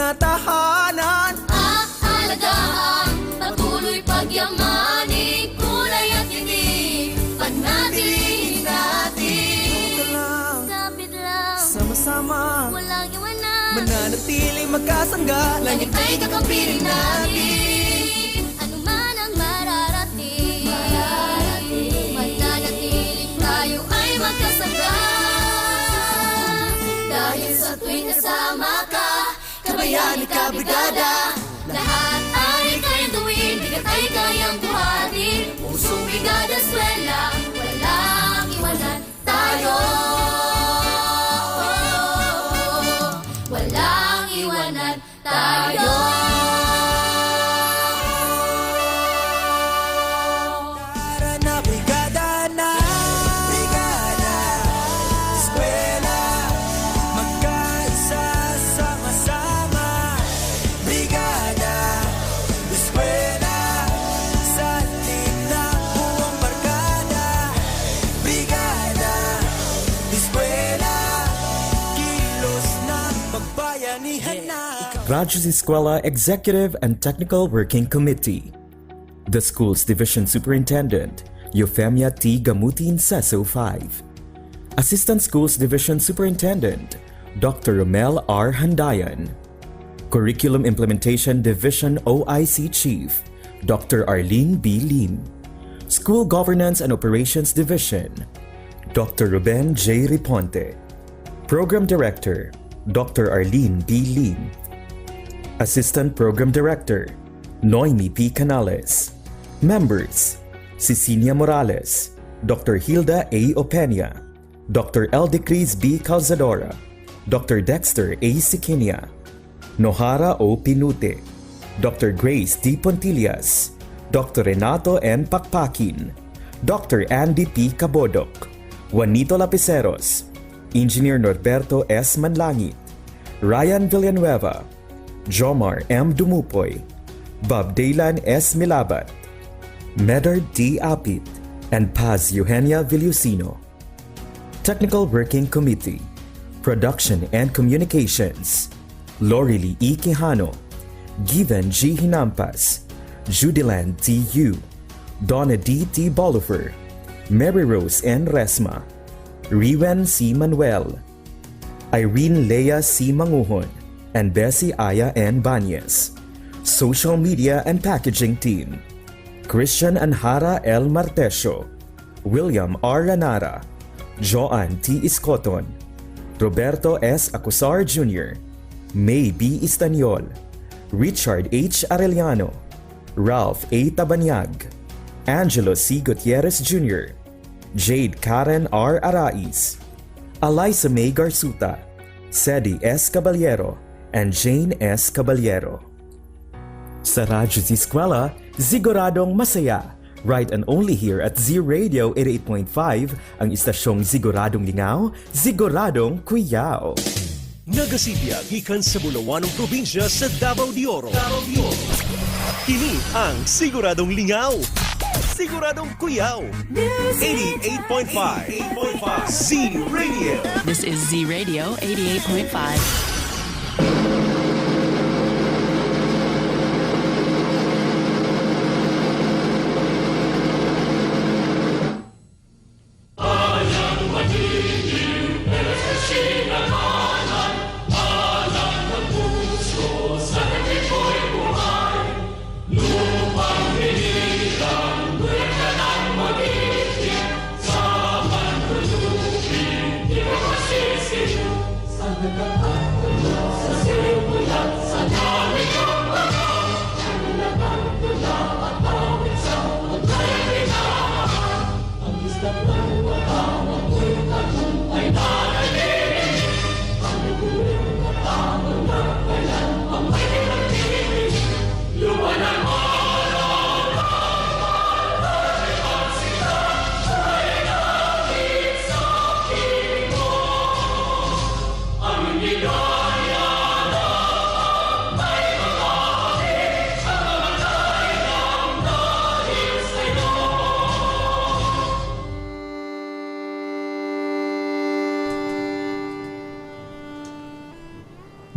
na tahanan. Aalagaan, patuloy pagyamanin, kulay at tinig, panatilihin natin. Ito lang, Kapit lang, sama-sama, walang iwanan, mananatiling magkasangga. langit ay kakampirin natin. Ano man ang mararating, mananatiling tayo ay magkasangga. Dahil sa tuwing kasama ka, kabayani ka, brigada, lahat ay kayang gawin, bigat ay kayang buhatin. Pusong brigada, eskwela, walang iwanan tayo. Walang iwanan tayo. Tara na, brigada na, brigada, eskwela, magkaisa, sama-sama. Brigada, eskwela, sa na buong barkada. Brigada, eskwela, kilos na magbayanihan na. Radyo Z-Eskwela Executive and Technical Working Committee. The School's Division Superintendent, Euphemia T. Gamutin, CESO 5. Assistant Schools Division Superintendent, Dr. Romel R. Handayan. Curriculum Implementation Division OIC Chief, Dr. Arlene B. Lim. School Governance and Operations Division, Dr. Ruben J. Riponte. Program Director, Dr. Arlene B. Lim. Assistant Program Director, Noemi P. Canales. Members, Cecilia Morales, Dr. Hilda A. Opeña, Dr. Eldecris B. Calzadora, Dr. Dexter A. Siquinia, Nohara O. Pinute, Dr. Grace D. Pontillas, Dr. Renato N. Pakpakin, Dr. Andy P. Cabodok, Juanito Lapiceros, Engineer Norberto S. Manlangit, Ryan Villanueva, Jomar M. Dumupoy, Bob Daylan S. Milabat, Medard D. Apit, and Paz Eugenia Villusino. Technical Working Committee, Production and Communications, Lorely E. Quijano, Given G. Hinampas, Judiland T. Yu, Donna D. T. Bolifer, Mary Rose N. Resma, Riwen C. Manuel, Irene Lea C. Manguhon, and Bessie Aya N. Banyes. Social Media and Packaging Team, Christian Anhara L. Martesio, William R. Lanara, Joan T. Iscoton, Roberto S. Acusar Jr., May B. Istaniol, Richard H. Arellano, Ralph A. Tabanyag, Angelo C. Gutierrez Jr., Jade Karen R. Arais, Eliza May Garsuta, Sedi S. Caballero, and Jane S. Caballero. Sa Radyo Z-Eskwela, siguradong masaya. Right and only here at Z Radio 88.5, ang istasyong siguradong lingaw, siguradong kuyaw. Nagasibya gikan sa Bulawan ng probinsya sa Davao de Oro. Kini ang siguradong lingaw, siguradong kuyaw. 88.5 Z Radio. This is Z Radio 88.5. Sa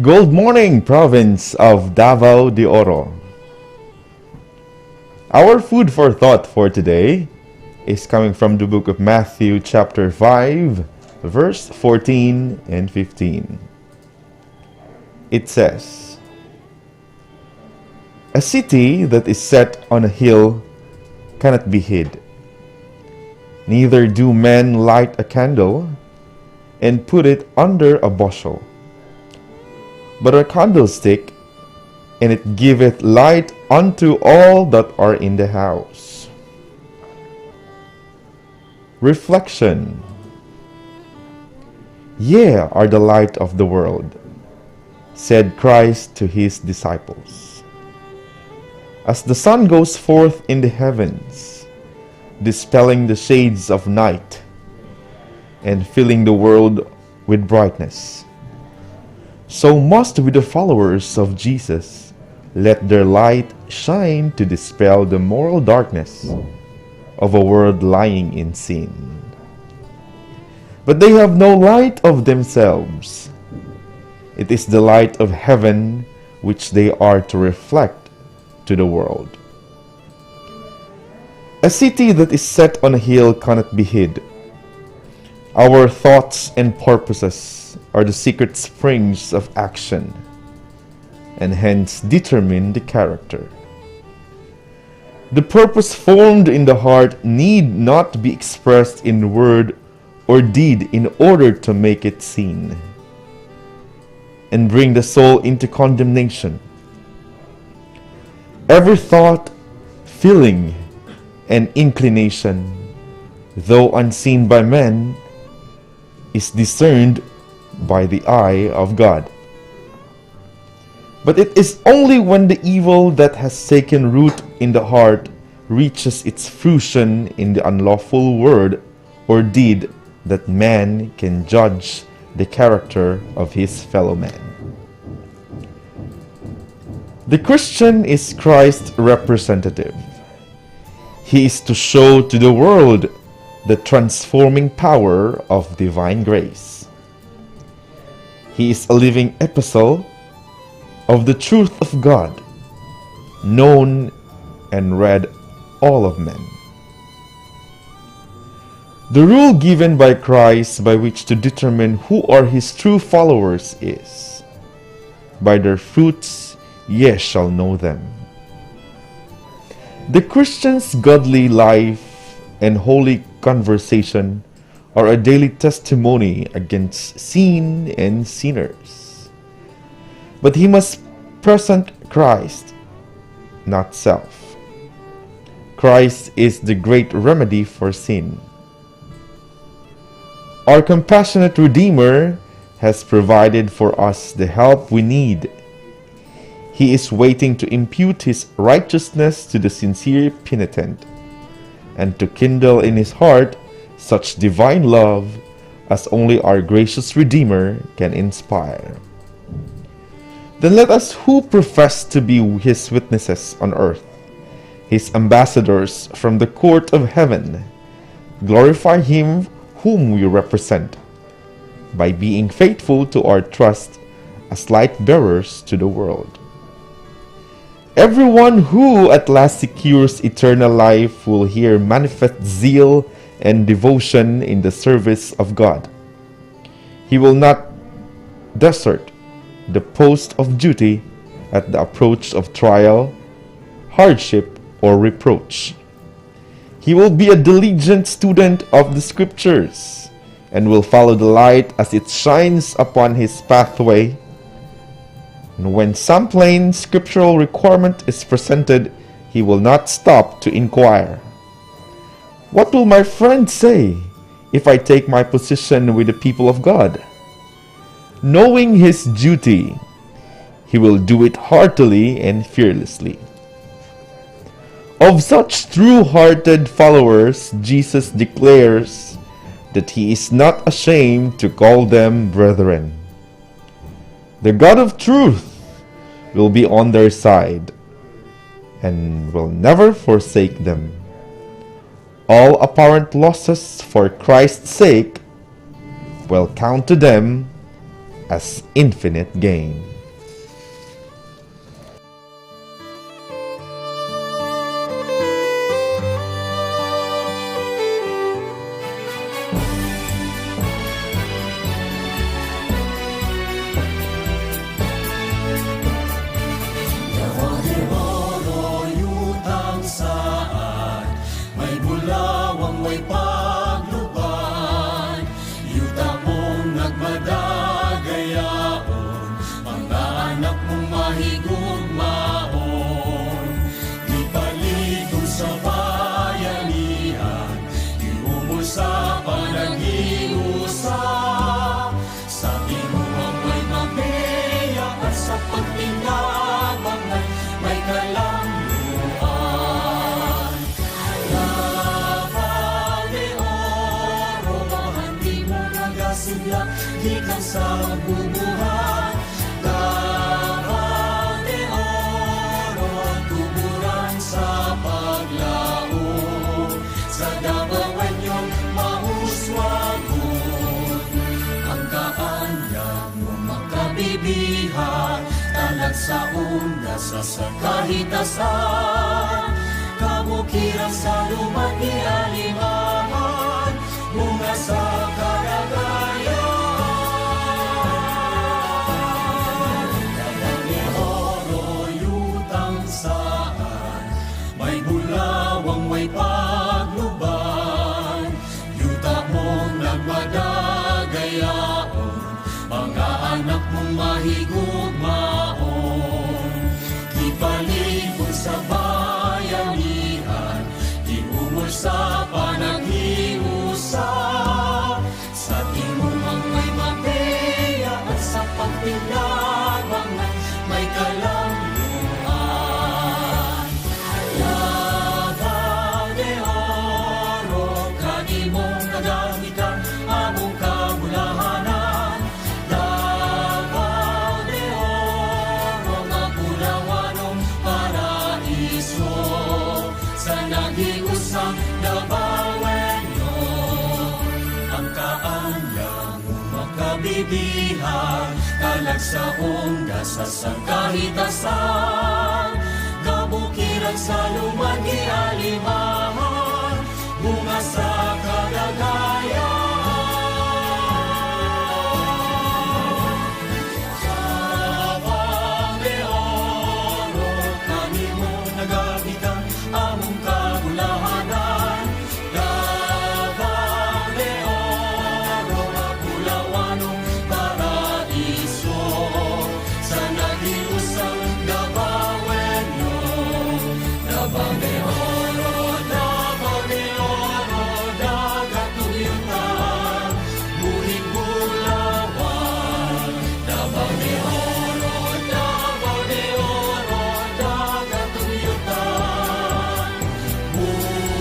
Good morning, province of Davao de Oro. Our food for thought for today is coming from the book of Matthew chapter 5, verse 14 and 15. It says, "A city that is set on a hill cannot be hid. Neither do men light a candle and put it under a bushel, but a candlestick, and it giveth light unto all that are in the house." Reflection. "Ye are the light of the world," said Christ to his disciples. As the sun goes forth in the heavens, dispelling the shades of night and filling the world with brightness, so must we, the followers of Jesus, let their light shine to dispel the moral darkness of a world lying in sin. But they have no light of themselves. It is the light of heaven which they are to reflect to the world. A city that is set on a hill cannot be hid. Our thoughts and purposes are the secret springs of action, and hence determine the character. The purpose formed in the heart need not be expressed in word or deed in order to make it seen and bring the soul into condemnation. Every thought, feeling, and inclination, though unseen by men, is discerned by the eye of God. But it is only when the evil that has taken root in the heart reaches its fruition in the unlawful word or deed that man can judge the character of his fellow man. The Christian is Christ's representative. He is to show to the world the transforming power of divine grace. He is a living epistle of the truth of God, known and read all of men. The rule given by Christ by which to determine who are his true followers is, "By their fruits ye shall know them." The Christian's godly life and holy conversation are a daily testimony against sin and sinners. But he must present Christ, not self. Christ is the great remedy for sin. Our compassionate Redeemer has provided for us the help we need. He is waiting to impute his righteousness to the sincere penitent and to kindle in his heart such divine love as only our gracious Redeemer can inspire. Then let us who profess to be his witnesses on earth, his ambassadors from the court of heaven, glorify him whom we represent by being faithful to our trust as light bearers to the world. Everyone who at last secures eternal life will here manifest zeal and devotion in the service of God. He will not desert the post of duty at the approach of trial, hardship, or reproach. He will be a diligent student of the Scriptures and will follow the light as it shines upon his pathway. And when some plain scriptural requirement is presented, he will not stop to inquire, "What will my friend say if I take my position with the people of God?" Knowing his duty, he will do it heartily and fearlessly. Of such true-hearted followers, Jesus declares that he is not ashamed to call them brethren. The God of truth will be on their side and will never forsake them. All apparent losses for Christ's sake will count to them as infinite gain. panagiusa, sa timuang may mabeya at sa pagtinabangan may kalangluan. Davao de Oro, bahandi mo nagasigla, gikan sa bubuhan. Davao de Oro, tuburan sa paglaom, sa Davaoan yung mahuswagon. Ang kaanyang mo makabibihan, talag sa undas sa kahitasan, kabukiran sa lumaki alimahan, bunga sa karagayan. Davao de Oro, yutang saan, may bulawang may pagluban, yuta mong nagmadagayaon, mga anak mong mahigugmaon. Ipaligod sa bayanihan, iumol sa panaghiusa, sa timumang may mabeya at sa pagtinabangan may kalangluan. Davao de Oro, kanimong nagamitan among kabulahanan. Davao de Oro, mapulawanong paraiso, sa nagiusang Davaoenyo. Ang kaanyang makabibihan, talag sa unggas sa kahitasan, kabukiran sa lumagi alimahan, bunga sa kalagayan. Davao de Oro, kanimong nagabitan among kabulahanan. Davao de Oro, mapulawanong paraiso, sa nagiusang Davaoenyo. Davao de Oro, dagat tuyutan, buhing bulawan. Davao de Oro, dagat tuyutan, buhing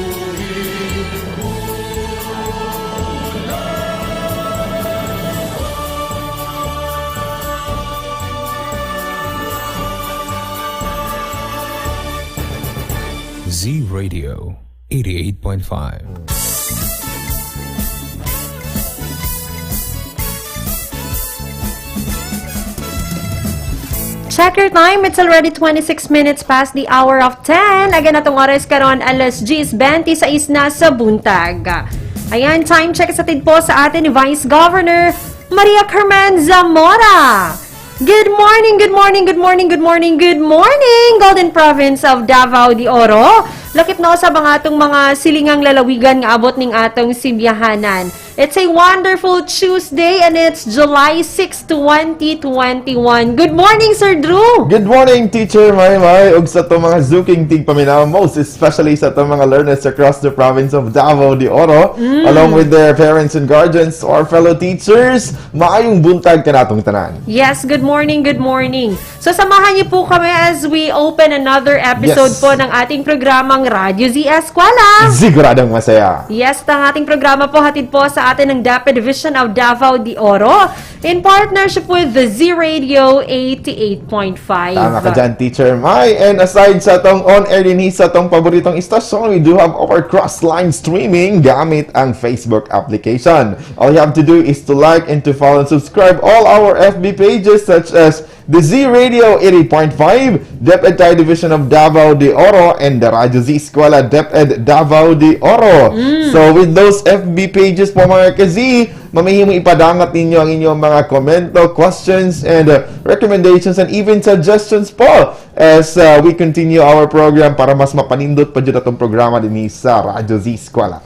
Z Radio 88.5. Check your time. It's already 26 minutes past the hour of 10. Again, atong oras karon alas 10:26 na sa buntag. Ayan, time check sa po sa atin ni Vice Governor Maria Carmen Zamora. Good morning, good morning, good morning, good morning, good morning, Golden Province of Davao de Oro. Lakip na sa mga atong mga silingang lalawigan nga abot ning atong simbahanan. It's a wonderful Tuesday and it's July 6, 2021. Good morning, Sir Drew! Good morning, Teacher Maymay, ug sa itong mga zuking tigpaminaw, most especially sa itong mga learners across the province of Davao de Oro, along with their parents and guardians, or fellow teachers. Maayong buntag ka natong tanan. Yes, good morning, good morning. So samahan niyo po kami as we open another episode po ng ating programang Radyo Z-Eskwela. Siguradong masaya. Yes, ang ating programa po hatid po sa atin ng DAPE Division of Davao de Oro in partnership with the Z Radio 88.5. Tama ka dyan, Teacher May. And aside sa itong on-air din sa itong paboritong istasyon, we do have our cross-line streaming gamit ang Facebook application. All you have to do is to like and to follow and subscribe all our FB pages such as the Z Radio 88.5, DepEd Tayo Division of Davao de Oro, and the Radyo Z-Eskwela DepEd Davao de Oro. So with those FB pages po mga ka-Z, mamihimo ipadangat ninyo ang inyong mga komento, questions, and recommendations, and even suggestions po as we continue our program para mas mapanindot pa dyan itong programa din sa Radyo Z-Eskwela.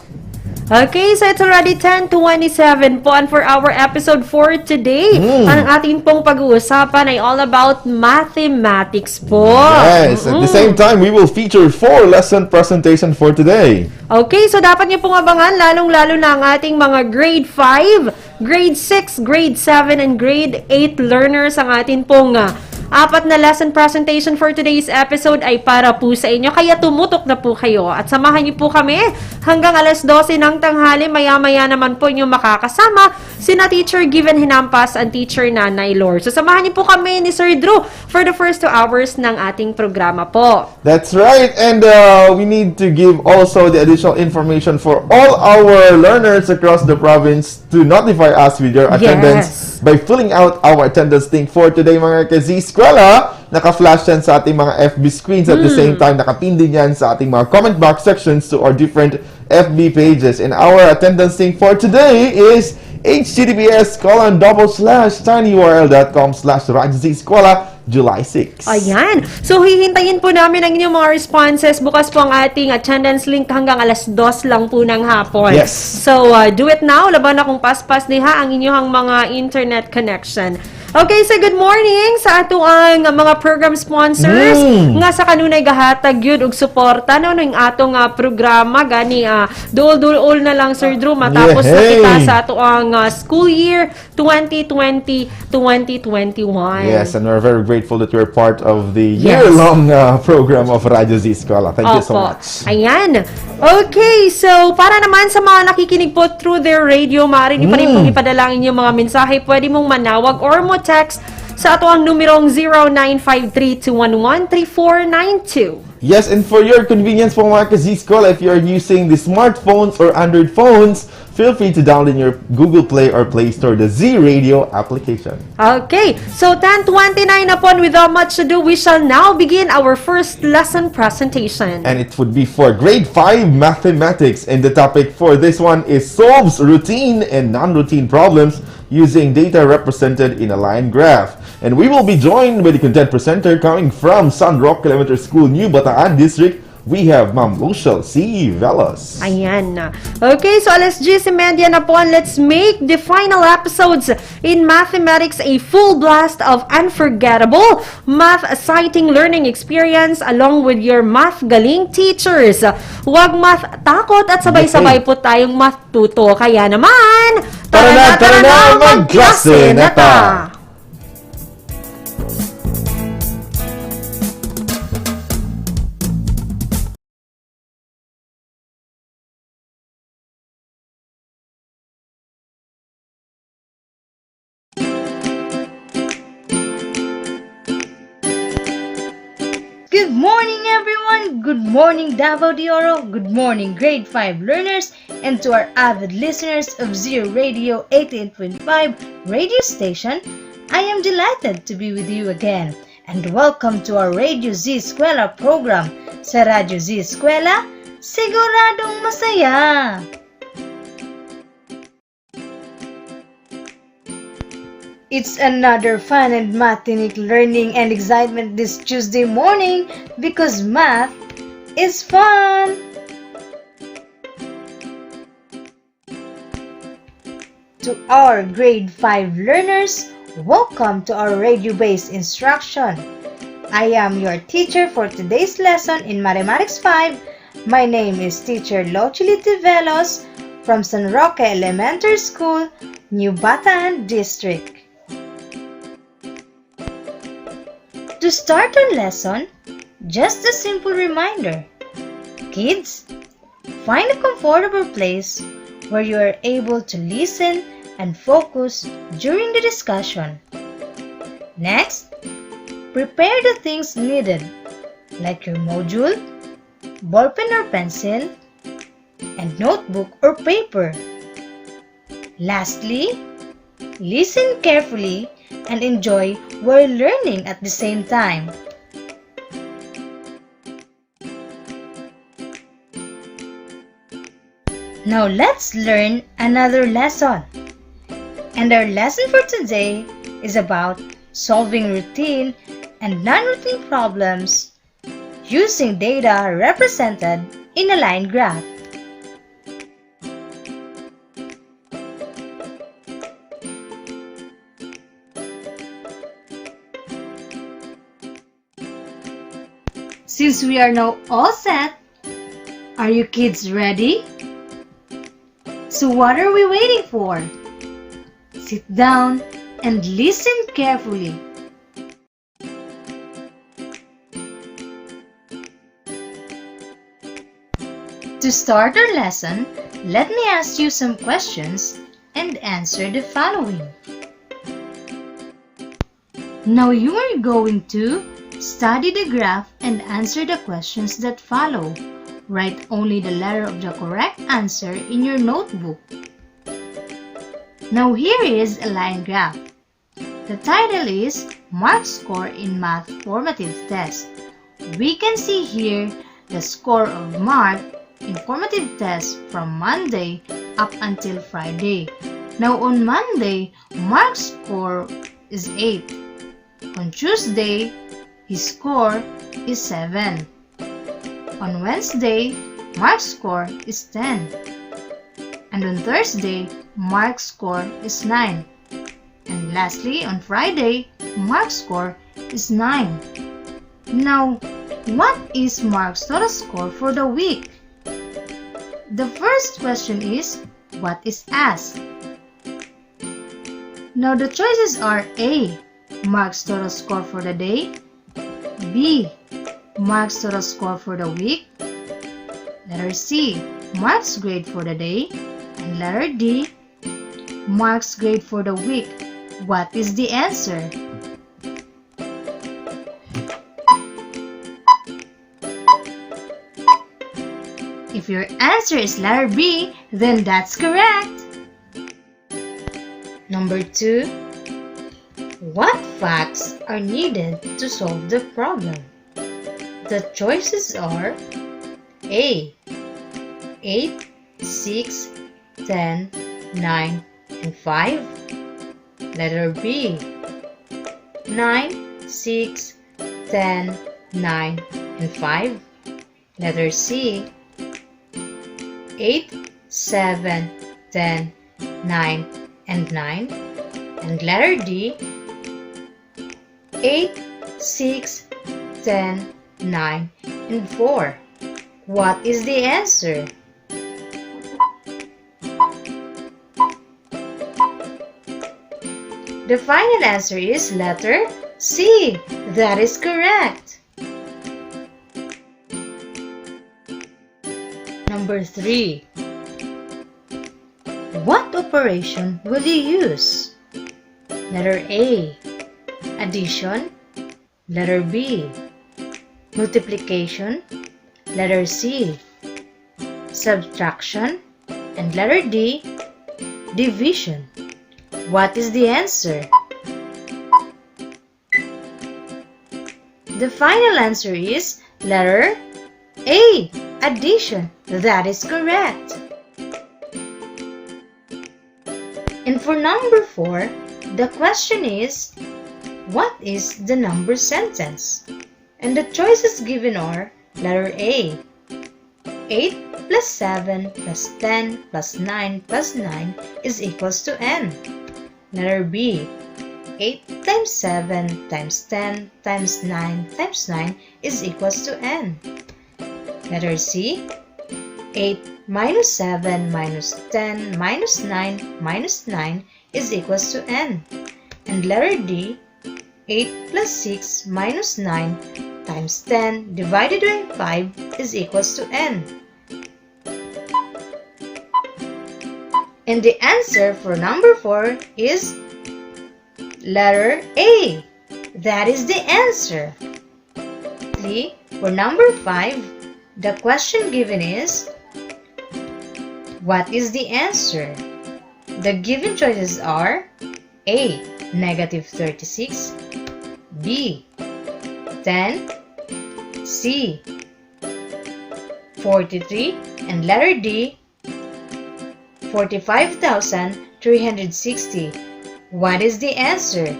Okay, so it's already 10:27 po, and for our episode for today, ang ating pong pag-uusapan ay all about mathematics po. Yes, at the same time, we will feature 4 lesson presentation for today. Okay, so dapat niyo pong abangan, lalong-lalo na ang ating mga grade 5, grade 6, grade 7, and grade 8 learners. Ang atin pong 4 na lesson presentation for today's episode ay para po sa inyo. Kaya tumutok na po kayo at samahan niyo po kami hanggang alas 12 ng tanghali. Maya-maya naman po inyong makakasama sina Teacher Given Hinampas and Teacher Nanay Lor. So samahan niyo po kami ni Sir Drew for the first 2 hours ng ating programa po. That's right, and we need to give also the additional information for all our learners across the province to notify us with your attendance by filling out our attendance thing for today, mga ka-Z-Eskwela. Naka-flash yan sa ating mga FB screens. At the same time, nakapin din yan sa ating mga comment box sections to our different FB pages. And our attendance thing for today is https://tinyurl.com/Radyo Z-Eskwela July 6. Ayan. So, hihintayin po namin ang inyong mga responses. Bukas po ang ating attendance link hanggang alas 2 lang po ng hapon. Yes. So, do it now. Laban na kung paspas diha ang inyong mga internet connection. Okay, so good morning sa ato ang mga program sponsors nga sa kanunay gahatag yun og suporta no ning atong programa gani dul-dul na lang Sir Drew matapos na kita sa ato ang school year 2020-2021. Yes, and we're very grateful that you're part of the year-long program of Radyo Z-Eskwela. Thank you so much. Ayan. Okay, so para naman sa mga nakikinig po through their radio, maaari niyo pa rin pong ipadala ang inyong mga mensahe. Pwede mong manawag or mo text sa ato ang numerong 0953-211-3492. Yes, and for your convenience po mga ka-Z-Eskwela, if you're using the smartphones or Android phones, feel free to download in your Google Play or Play Store the Z-Radio application. Okay, so 10:29 upon without much ado, we shall now begin our first lesson presentation. And it would be for grade 5 mathematics, and the topic for this one is solves routine and non-routine problems using data represented in a line graph. And we will be joined by the content presenter coming from San Roque Elementary School, New Bataan District. We have Ma'am Luciel C. Velos. Ayan na. Okay, so alas 10:30 na po, and let's make the final episodes in mathematics a full blast of unforgettable math-citing learning experience along with your math galing teachers. Huwag math takot at sabay-sabay po tayong math tuto. Kaya naman, tara na, magklase na ta! Good morning, everyone! Good morning, Davao de Oro! Good morning, grade 5 learners, and to our avid listeners of Z Radio 88.5 radio station. I am delighted to be with you again, and welcome to our Radio Z-Eskwela program. Sa Radyo Z-Eskwela, siguradong masaya! It's another fun and mathematic learning and excitement this Tuesday morning because math is fun! To our grade 5 learners, welcome to our radio-based instruction. I am your teacher for today's lesson in Mathematics 5. My name is Teacher Luciel Velos from San Roque Elementary School, New Bataan District. To start our lesson, just a simple reminder. Kids, find a comfortable place where you are able to listen and focus during the discussion. Next, prepare the things needed like your module, ballpen or pencil, and notebook or paper. Lastly, listen carefully and enjoy while learning at the same time. Now let's learn another lesson. And our lesson for today is about solving routine and non-routine problems using data represented in a line graph. Since we are now all set, are you kids ready? So what are we waiting for? Sit down and listen carefully. To start our lesson, let me ask you some questions and answer the following. Now you are going to study the graph and answer the questions that follow. Write only the letter of the correct answer in your notebook. Now here is a line graph. The title is Mark Score in Math Formative Test. We can see here the score of Mark in formative test from Monday up until Friday. Now on Monday, Mark's score is 8. On Tuesday, his score is 7. On Wednesday, Mark's score is 10. And on Thursday, Mark's score is 9. And lastly, on Friday, Mark's score is 9. Now, what is Mark's total score for the week? The first question is, what is asked? Now the choices are A. Mark's total score for the day, B. Mark's total score for the week, letter C. Mark's grade for the day, and letter D. Mark's grade for the week. What is the answer? If your answer is letter B, then that's correct. Number 2. What facts are needed to solve the problem? The choices are A. 8, 6, 10, 9, and 5. Letter B. 9, 6, 10, 9, and 5. Letter C. 8, 7, 10, 9, and 9. And letter D. 8, 6, 10, 9, and 4. What is the answer? The final answer is letter C. That is correct. Number 3. What operation will you use? Letter A. Addition. Letter B. Multiplication. Letter C. Subtraction. And letter D. Division. What is the answer? The final answer is letter A. Addition. That is correct. And for number 4, the question is, what is the number sentence? And the choices given are letter A. 8 plus 7 plus 10 plus 9 plus 9 is equals to n. Letter B. 8 times 7 times 10 times 9 times 9 is equals to n. Letter C. 8 minus 7 minus 10 minus 9 minus 9 is equals to n. And letter D. 8 plus 6 minus 9 times 10 divided by 5 is equals to n. And the answer for number 4 is letter A. That is the answer. For number 5, the question given is, what is the answer? The given choices are A. Negative 36, B. 10, C. 43, and letter D. 45,360. What is the answer?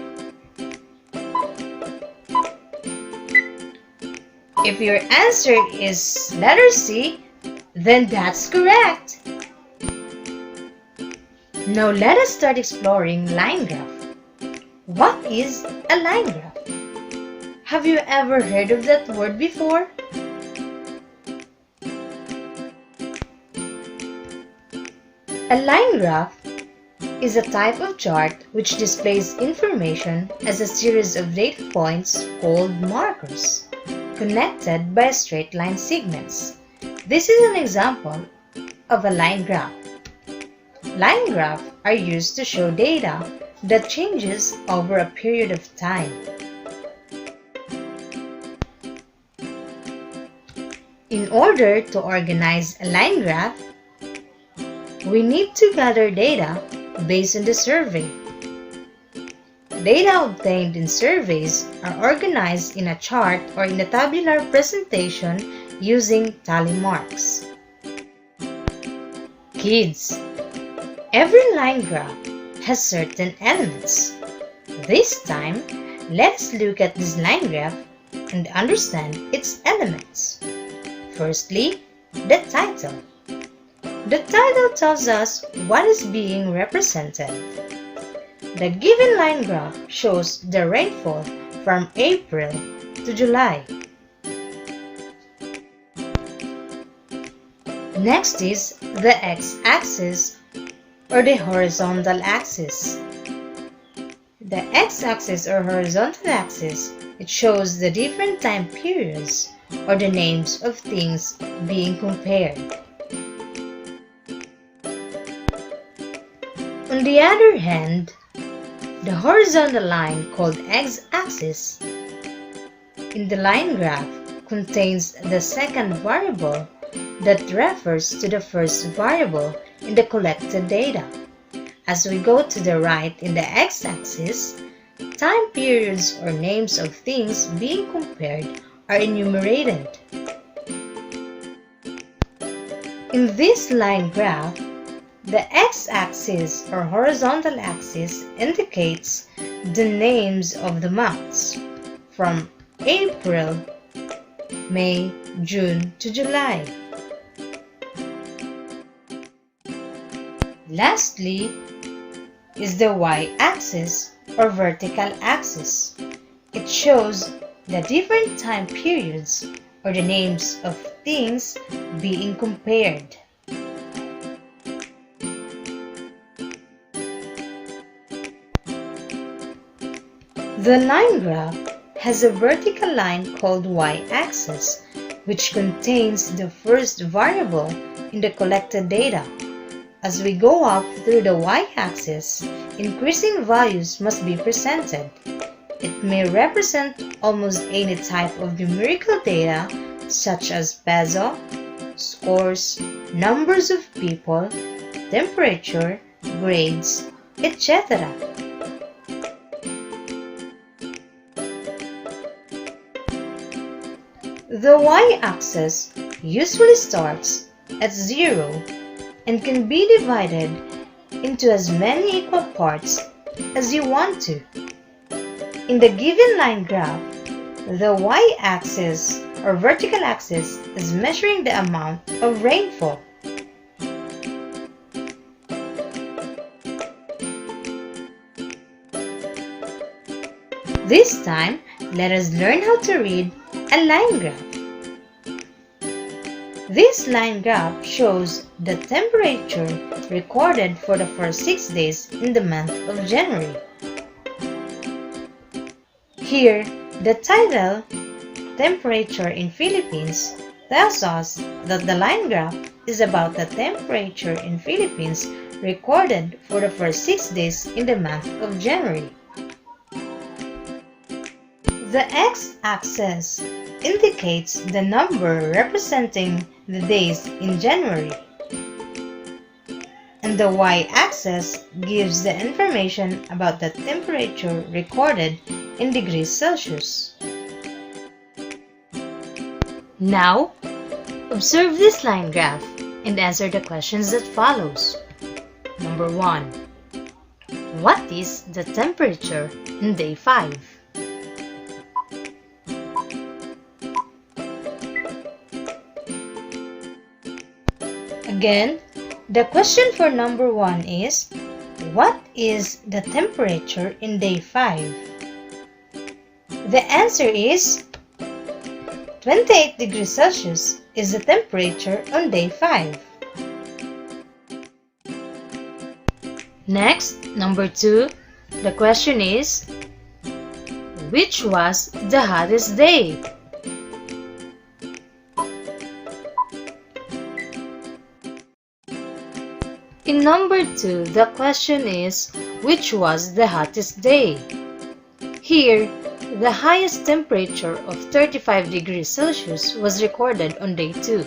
If your answer is letter C, then that's correct. Now let us start exploring line graph. What is a line graph? Have you ever heard of that word before? A line graph is a type of chart which displays information as a series of data points called markers, connected by straight line segments. This is an example of a line graph. Line graphs are used to show data that changes over a period of time. In order to organize a line graph, we need to gather data based on the survey. Data obtained in surveys are organized in a chart or in a tabular presentation using tally marks. Kids, every line graph has certain elements. This time, let's look at this line graph and understand its elements. Firstly, the title. The title tells us what is being represented. The given line graph shows the rainfall from April to July. Next is the x-axis or the horizontal axis. The x-axis or horizontal axis, it shows the different time periods or the names of things being compared. On the other hand, the horizontal line called x-axis in the line graph contains the second variable that refers to the first variable in the collected data. As we go to the right in the x-axis, time periods or names of things being compared are enumerated. In this line graph, the x-axis or horizontal axis indicates the names of the months from April, May, June to July. Lastly is the y-axis or vertical axis. It shows the different time periods or the names of things being compared. The line graph has a vertical line called y-axis, which contains the first variable in the collected data. As we go up through the y-axis, increasing values must be presented. It may represent almost any type of numerical data such as peso, scores, numbers of people, temperature, grades, etc. The y-axis usually starts at 0 and can be divided into as many equal parts as you want to. In the given line graph, the y-axis or vertical axis is measuring the amount of rainfall. This time, let us learn how to read a line graph. This line graph shows the temperature recorded for the first 6 days in the month of January. Here, the title, Temperature in Philippines, tells us that the line graph is about the temperature in Philippines recorded for the first 6 days in the month of January. The x-axis indicates the number representing the days in January, and the y-axis gives the information about the temperature recorded in degrees Celsius. Now, observe this line graph and answer the questions that follows. Number 1. What is the temperature in day 5? Again, the question for number 1 is, what is the temperature in day 5? The answer is 28 degrees Celsius is the temperature on day 5. Next, number 2, the question is, which was the hottest day? In number 2, the question is, which was the hottest day? Here, the highest temperature of 35 degrees Celsius was recorded on day 2.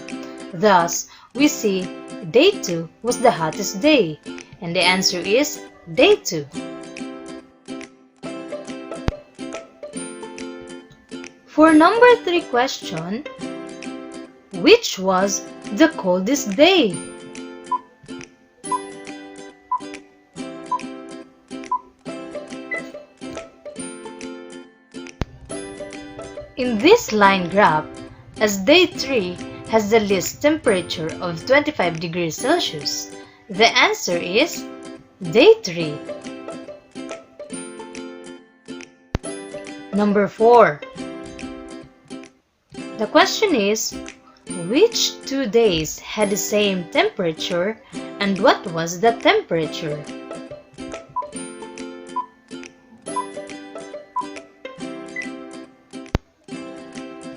Thus, we see day 2 was the hottest day, and the answer is day 2. For number 3 question, which was the coldest day? In this line graph, as day 3 has the least temperature of 25 degrees Celsius, the answer is day 3. Number 4. The question is, which 2 days had the same temperature and what was the temperature?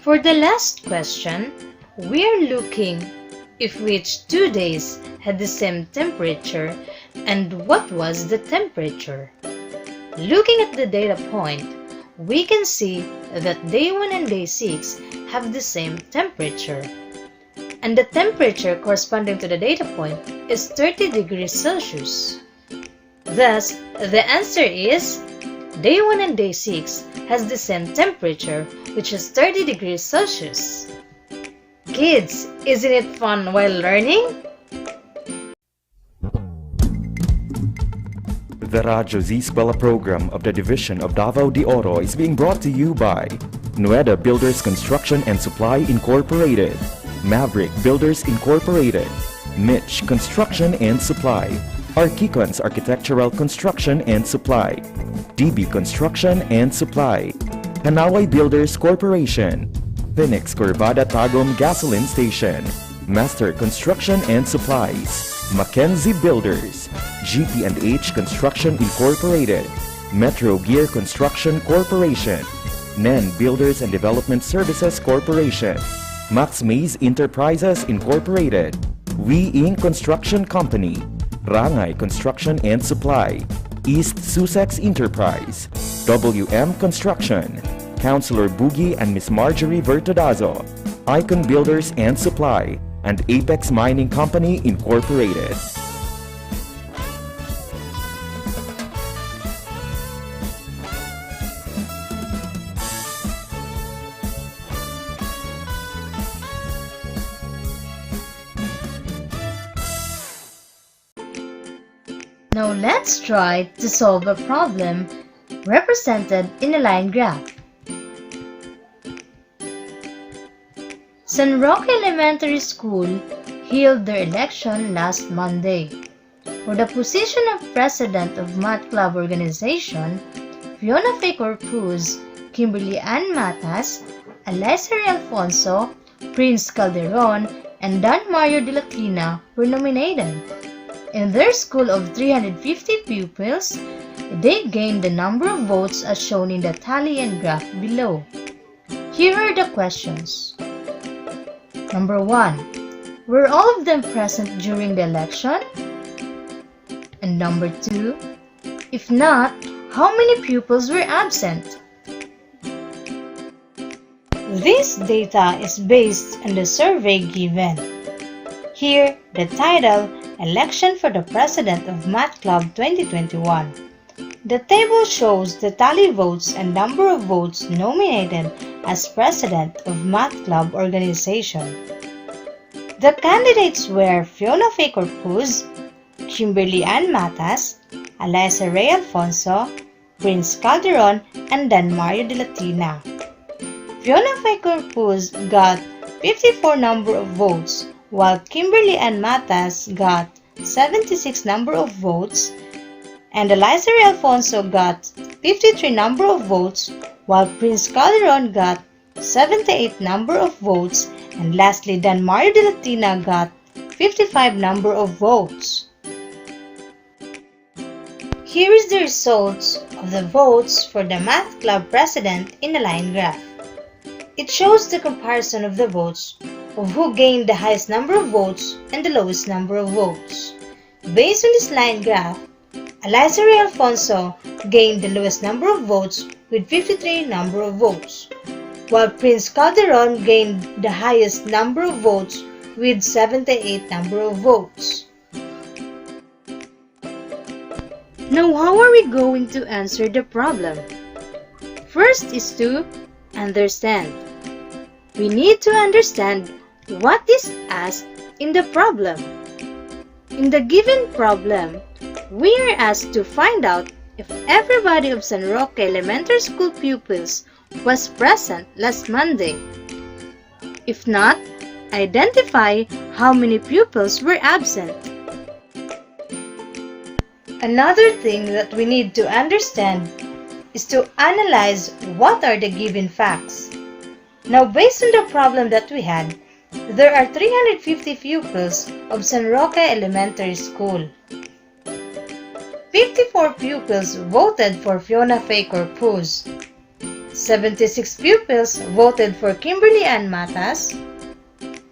For the last question, we are looking if which 2 days had the same temperature and what was the temperature. Looking at the data point, we can see that day 1 and day 6 have the same temperature. And the temperature corresponding to the data point is 30 degrees Celsius. Thus, the answer is day 1 and day 6 has the same temperature, which is 30 degrees Celsius. Kids, isn't it fun while learning? The Radyo Z-Eskwela program of the Division of Davao de Oro is being brought to you by Nueda Builders Construction and Supply Incorporated, Maverick Builders Incorporated, Mitch Construction and Supply, Archicons Architectural Construction and Supply, DB Construction and Supply, Hanaway Builders Corporation, Phoenix Corvada Tagum Gasoline Station, Master Construction and Supplies, Mackenzie Builders, GP&H Construction Incorporated, Metro Gear Construction Corporation, NEN Builders and Development Services Corporation, Max Mays Enterprises Incorporated, We Inc. Construction Company, Rangay Construction and Supply, East Sussex Enterprise, WM Construction, Councilor Boogie and Miss Marjorie Vertodazo, Icon Builders and Supply, and Apex Mining Company Incorporated. Now let's try to solve a problem represented in a line graph. San Roque Elementary School held their election last Monday. For the position of President of Math Club Organization, Fiona Faye Corpuz, Kimberly Ann Matas, Eliza Alfonso, Prince Calderon, and Dan Mario de la Quina were nominated. In their school of 350 pupils, they gained the number of votes as shown in the tally and graph below. Here are the questions. Number 1. Were all of them present during the election? And number 2. If not, how many pupils were absent? This data is based on the survey given. Here, the title, Election for the President of Math Club 2021. The table shows the tally votes and number of votes nominated as President of Math Club Organization. The candidates were Fiona Faye Corpuz, Kimberly Ann Matas, Eliza Ray Alfonso, Prince Calderon, and Dan Mario de la Quina. Fiona Faye Corpuz got 54 number of votes, while Kimberly Ann Matas got 76 number of votes, and Eliza Ray Alfonso got 53 number of votes, while Prince Calderon got 78 number of votes, and lastly Dan Mario de la Quina got 55 number of votes. Here is the results of the votes for the math club president in a line graph. It shows the comparison of the votes of who gained the highest number of votes and the lowest number of votes. Based on this line graph, Eliza Ray Alfonso gained the lowest number of votes with 53 number of votes, while Prince Calderon gained the highest number of votes with 78 number of votes. Now, how are we going to answer the problem? First is to understand. We need to understand what is asked in the problem. In the given problem, we are asked to find out if everybody of San Roque Elementary School pupils was present last Monday. If not, identify how many pupils were absent. Another thing that we need to understand is to analyze what are the given facts. Now, based on the problem that we had, there are 350 pupils of San Roque Elementary School. 54 pupils voted for Fiona Faye Corpuz. 76 pupils voted for Kimberly Ann Matas.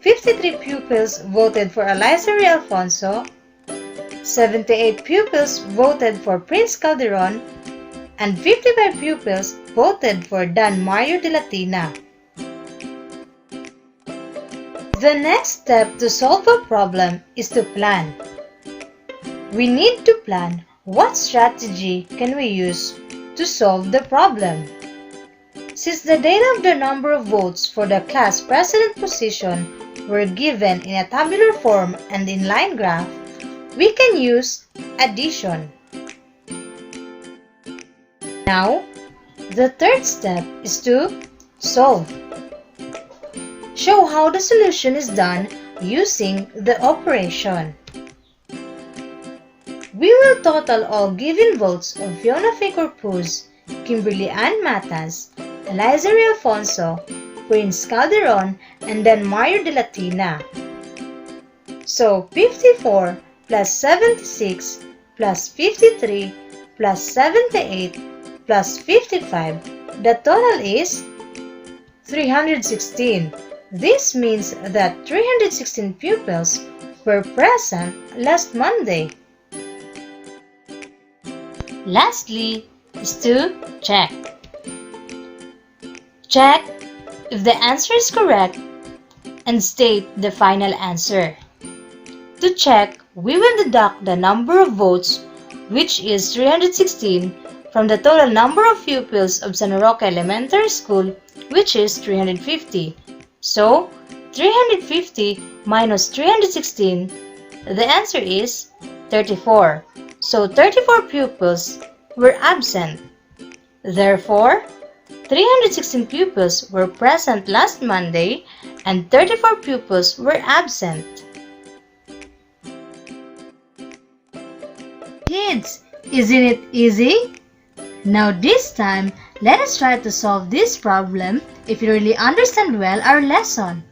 53 pupils voted for Eliza Ray Alfonso. 78 pupils voted for Prince Calderon, and 55 pupils voted for Dan Mario de Latina. The next step to solve a problem is to plan. We need to plan what strategy can we use to solve the problem. Since the data of the number of votes for the class president position were given in a tabular form and in line graph, we can use addition. Now, the third step is to solve. Show how the solution is done using the operation. We will total all given votes of Fiona Faye Corpuz, Kimberly Ann Matas, Eliza Ray Alfonso, Prince Calderon, and then Mario de Latina. So, 54 plus 76 plus 53 plus 78 plus 55, the total is 316. This means that 316 pupils were present last Monday. Lastly is to check. Check if the answer is correct and state the final answer. To check, we will deduct the number of votes, which is 316, from the total number of pupils of San Roque Elementary School, which is 350. So, 350 minus 316, the answer is 34. So, 34 pupils were absent. Therefore, 316 pupils were present last Monday and 34 pupils were absent. Kids, isn't it easy? Now this time, let us try to solve this problem if you really understand well our lesson.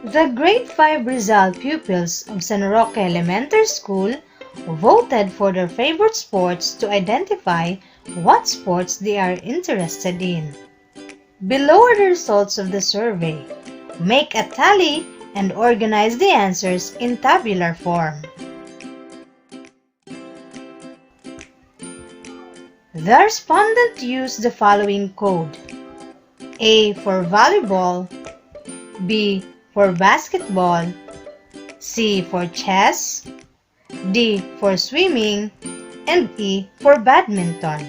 The grade 5 Rizal pupils of San Roque Elementary School voted for their favorite sports to identify what sports they are interested in. Below are the results of the survey. Make a tally and organize the answers in tabular form. The respondent used the following code: A for volleyball, B for basketball, C for chess, D for swimming, and E for badminton.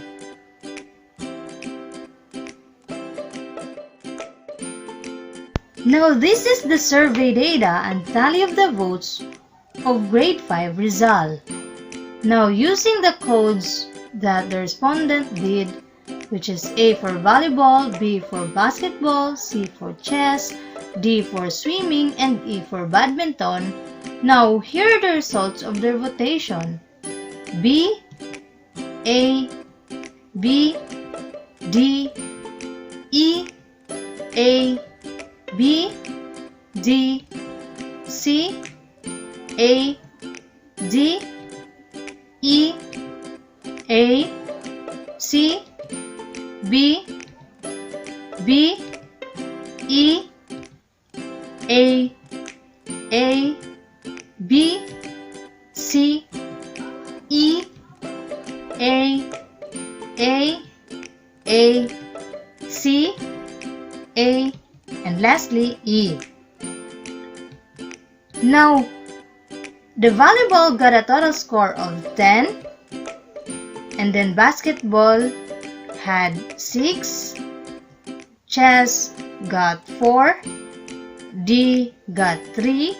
Now this is the survey data and tally of the votes of grade 5 Rizal. Now using the codes that the respondent did, which is A for volleyball, B for basketball, C for chess, D for swimming, and E for badminton. Now here are the results of their votation: B, A, B, D, E, A, B, D, C, A, D, E, A, C, B, B, E, A, B, C, E, A, C, A, and lastly E. Now, the volleyball got a total score of 10, and then basketball had 6, chess got 4, D got 3,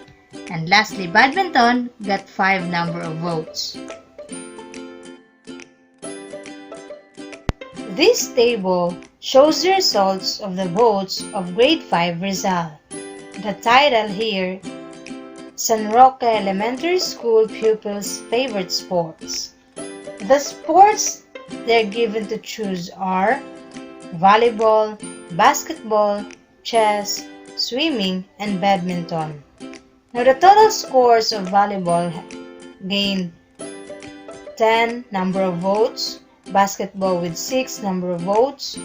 and lastly badminton got 5 number of votes. This table shows the results of the votes of grade 5 Rizal. The title here, San Roque Elementary School Pupils' Favorite Sports. The sports they're given to choose are volleyball, basketball, chess, swimming, and badminton. Now the total scores of volleyball gained 10 number of votes, basketball with 6 number of votes,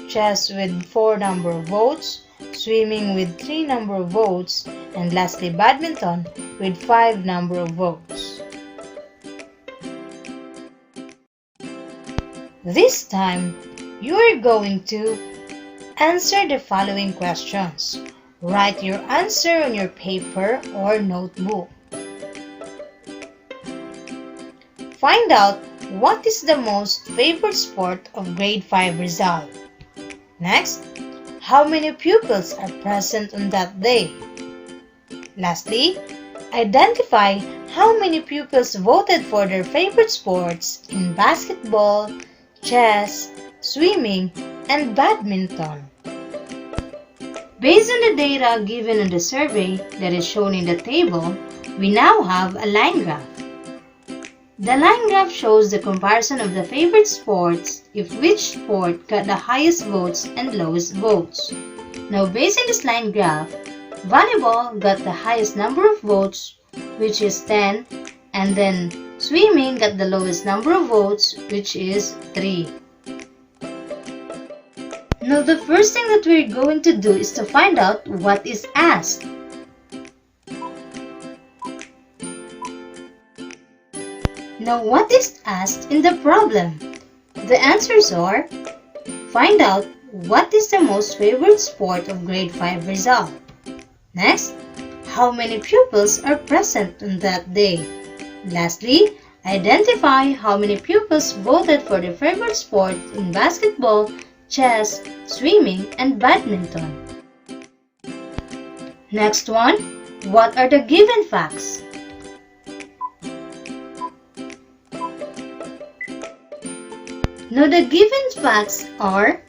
chess with 4 number of votes, swimming with 3 number of votes, and lastly badminton with 5 number of votes. This time, you are going to answer the following questions. Write your answer on your paper or notebook. Find out what is the most favorite sport of grade 5 Rizal. Next, how many pupils are present on that day? Lastly, identify how many pupils voted for their favorite sports in basketball, chess, swimming, and badminton. Based on the data given in the survey that is shown in the table, we now have a line graph. The line graph shows the comparison of the favorite sports if which sport got the highest votes and lowest votes. Now based on this line graph, volleyball got the highest number of votes, which is 10, and then swimming got the lowest number of votes, which is 3. Now the first thing that we're going to do is to find out what is asked. Now what is asked in the problem? The answers are: find out what is the most favorite sport of grade 5 Rizal. Next, how many pupils are present on that day. Lastly, identify how many pupils voted for their favorite sport in basketball, chess, swimming, and badminton. Next one, what are the given facts? Now the given facts are: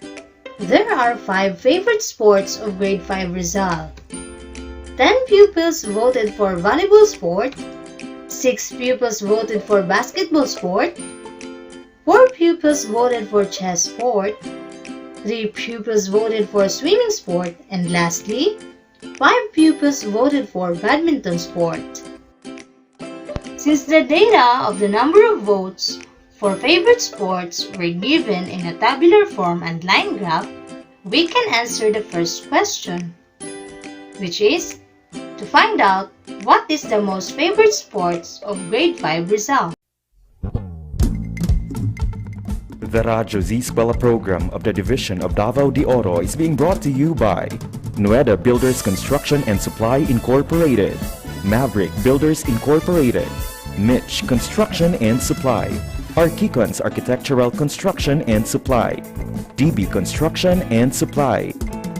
there are 5 favorite sports of grade 5 Rizal. 10 pupils voted for volleyball sport, 6 pupils voted for basketball sport, 4 pupils voted for chess sport, 3 pupils voted for swimming sport, and lastly, 5 pupils voted for badminton sport. Since the data of the number of votes for favorite sports were given in a tabular form and line graph, we can answer the first question, which is to find out what is the most favorite sports of grade 5 Rizal. The Radyo Z-Eskwela program of the Division of Davao de Oro is being brought to you by Nueda Builders Construction and Supply Incorporated, Maverick Builders Incorporated, Mitch Construction and Supply, Archicons Architectural Construction and Supply, DB Construction and Supply,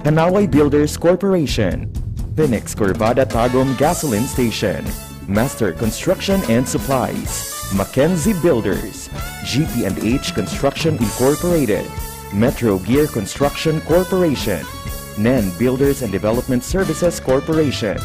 Hanaway Builders Corporation, Phoenix Corvada Tagum Gasoline Station, Master Construction and Supplies, Mackenzie Builders, GP&H Construction Incorporated, Metro Gear Construction Corporation, NEN Builders and Development Services Corporation,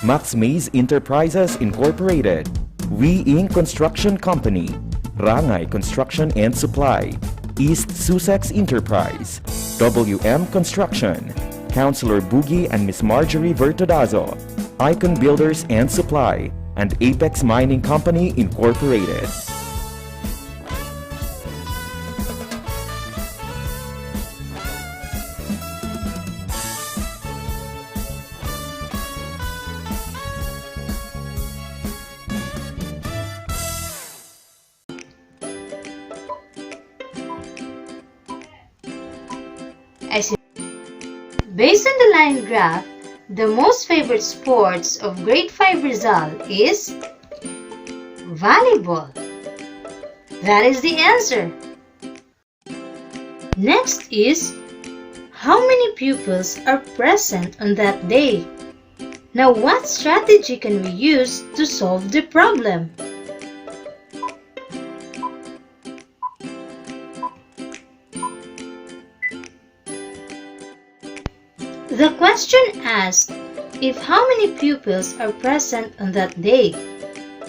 Max Mays Enterprises Incorporated, We Inc. Construction Company, Rangay Construction and Supply, East Sussex Enterprise, WM Construction, Councilor Boogie and Miss Marjorie Vertodazo, Icon Builders and Supply, and Apex Mining Company Incorporated. Based on the line graph, the most favored sports of grade 5 Rizal is volleyball. That is the answer. Next is, how many pupils are present on that day? Now, what strategy can we use to solve the problem? The question asked if how many pupils are present on that day.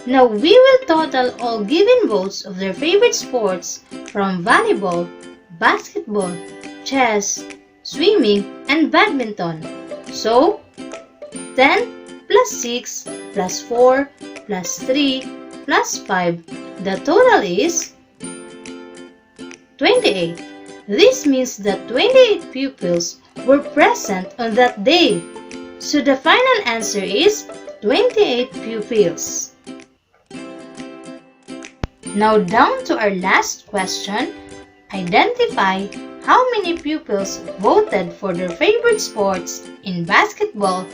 Now we will total all given votes of their favorite sports from volleyball, basketball, chess, swimming, and badminton. So, 10 plus 6 plus 4 plus 3 plus 5, the total is 28. This means that 28 pupils were present on that day. So the final answer is 28 pupils. Now down to our last question. Identify how many pupils voted for their favorite sports in basketball,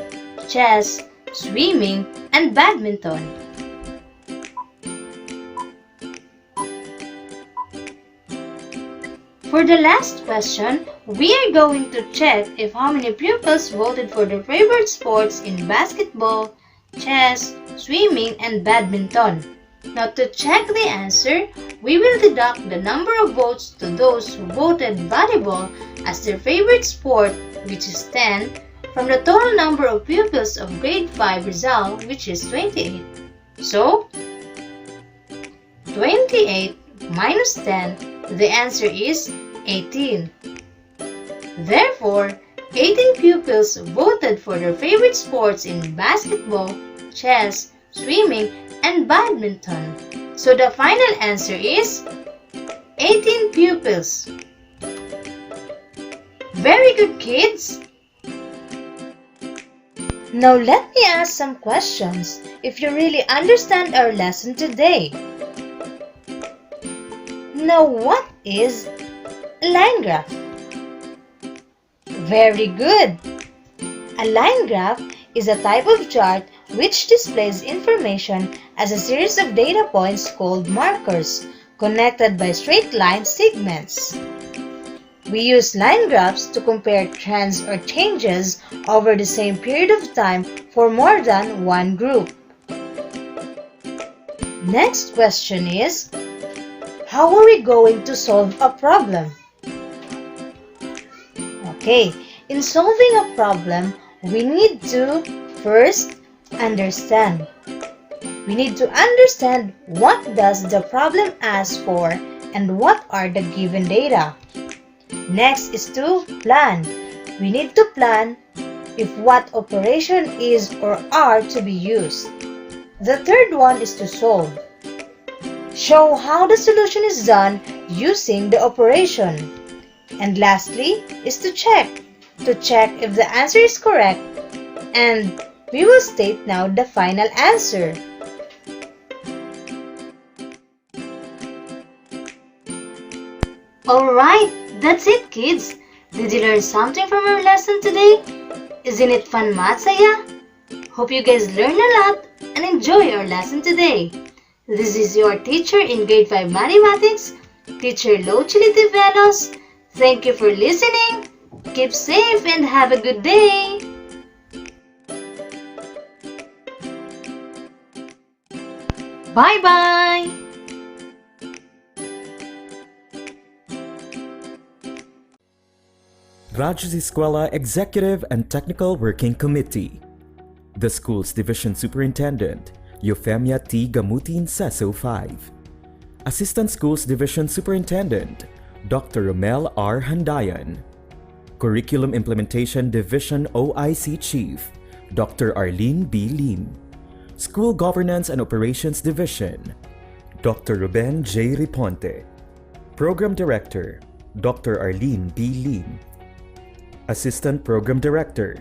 chess, swimming, and badminton. For the last question, we are going to check if how many pupils voted for their favorite sports in basketball, chess, swimming, and badminton. Now to check the answer, we will deduct the number of votes to those who voted volleyball as their favorite sport, which is 10, from the total number of pupils of grade 5 Rizal, which is 28. So, 28 minus 10, the answer is 18. Therefore, 18 pupils voted for their favorite sports in basketball, chess, swimming, and badminton. So the final answer is 18 pupils. Very good, kids! Now let me ask some questions if you really understand our lesson today. Now what is a line graph? Very good! A line graph is a type of chart which displays information as a series of data points called markers connected by straight line segments. We use line graphs to compare trends or changes over the same period of time for more than one group. Next question is, how are we going to solve a problem? Okay, in solving a problem, we need to first understand. We need to understand what does the problem ask for and what are the given data. Next is to plan. We need to plan if what operation is or are to be used. The third one is to solve. Show how the solution is done using the operation. And lastly is to check if the answer is correct, and we will state now the final answer. Alright, that's it, kids. Did you learn something from our lesson today? Isn't it fun, math, saya? Hope you guys learned a lot and enjoy our lesson today. This is your teacher in grade 5 mathematics, Teacher Lochili Tivelos. Thank you for listening. Keep safe and have a good day. Bye-bye. Radyo Z-Eskwela Executive and Technical Working Committee. The school's division superintendent, Euphemia T. Gamutin, CESO 5. Assistant Schools Division Superintendent, Dr. Romel R. Handayan. Curriculum Implementation Division OIC Chief, Dr. Arlene B. Lim. School Governance and Operations Division, Dr. Ruben J. Riponte. Program Director, Dr. Arlene B. Lim. Assistant Program Director,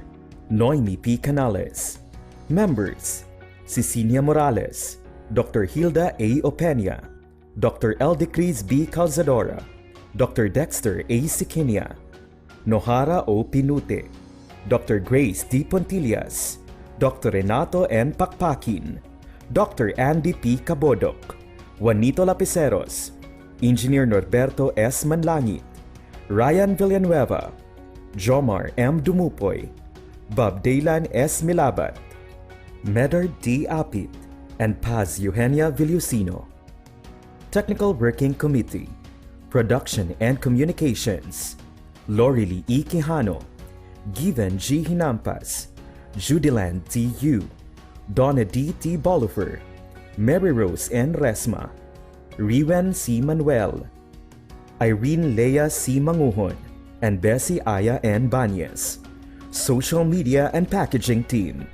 Noemi P. Canales. Members, Cecilia Morales, Dr. Hilda A. Opeña, Dr. Eldecris B. Calzadora, Dr. Dexter A. Siquinia, Nohara O. Pinute, Dr. Grace D. Pontillas, Dr. Renato N. Pakpakin, Dr. Andy P. Cabodok, Juanito Lapiceros, Engineer Norberto S. Manlangit, Ryan Villanueva, Jomar M. Dumupoy, Bob Daylan S. Milabat, Medard D. Apit, and Paz Eugenia Villusino. Technical Working Committee, Production and Communications, Lorely E. Quijano, Given G. Hinampas, Judiland T. Yu, Donna D. T. Bolifer, Mary Rose N. Resma, Riwen C. Manuel, Irene Lea C. Manguhon, and Bessie Aya N. Banyes. Social Media and Packaging Team,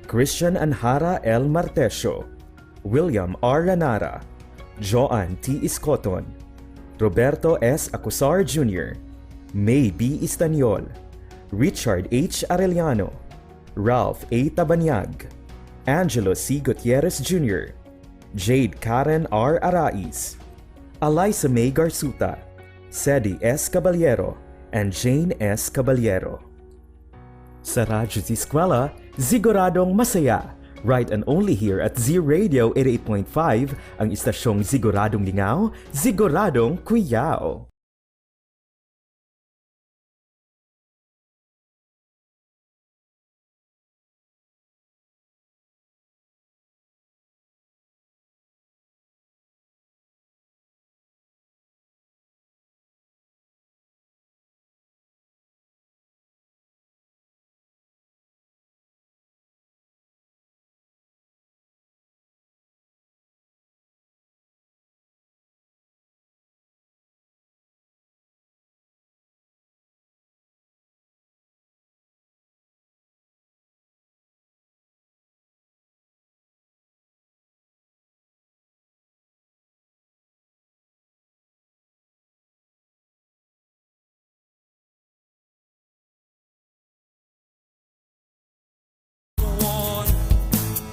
Christian Anhara L. Martesio, William R. Lanara, Joan T. Iscoton, Roberto S. Acusar Jr., May B. Istaniol, Richard H. Arellano, Ralph A. Tabanyag, Angelo C. Gutierrez Jr., Jade Karen R. Arais, Eliza May Garsuta, Sedi S. Caballero, and Jane S. Caballero. Sa Radyo Z-Eskwela, siguradong masaya. Right and only here at Z Radio 88.5, ang istasyong siguradong lingaw, siguradong kuyaw.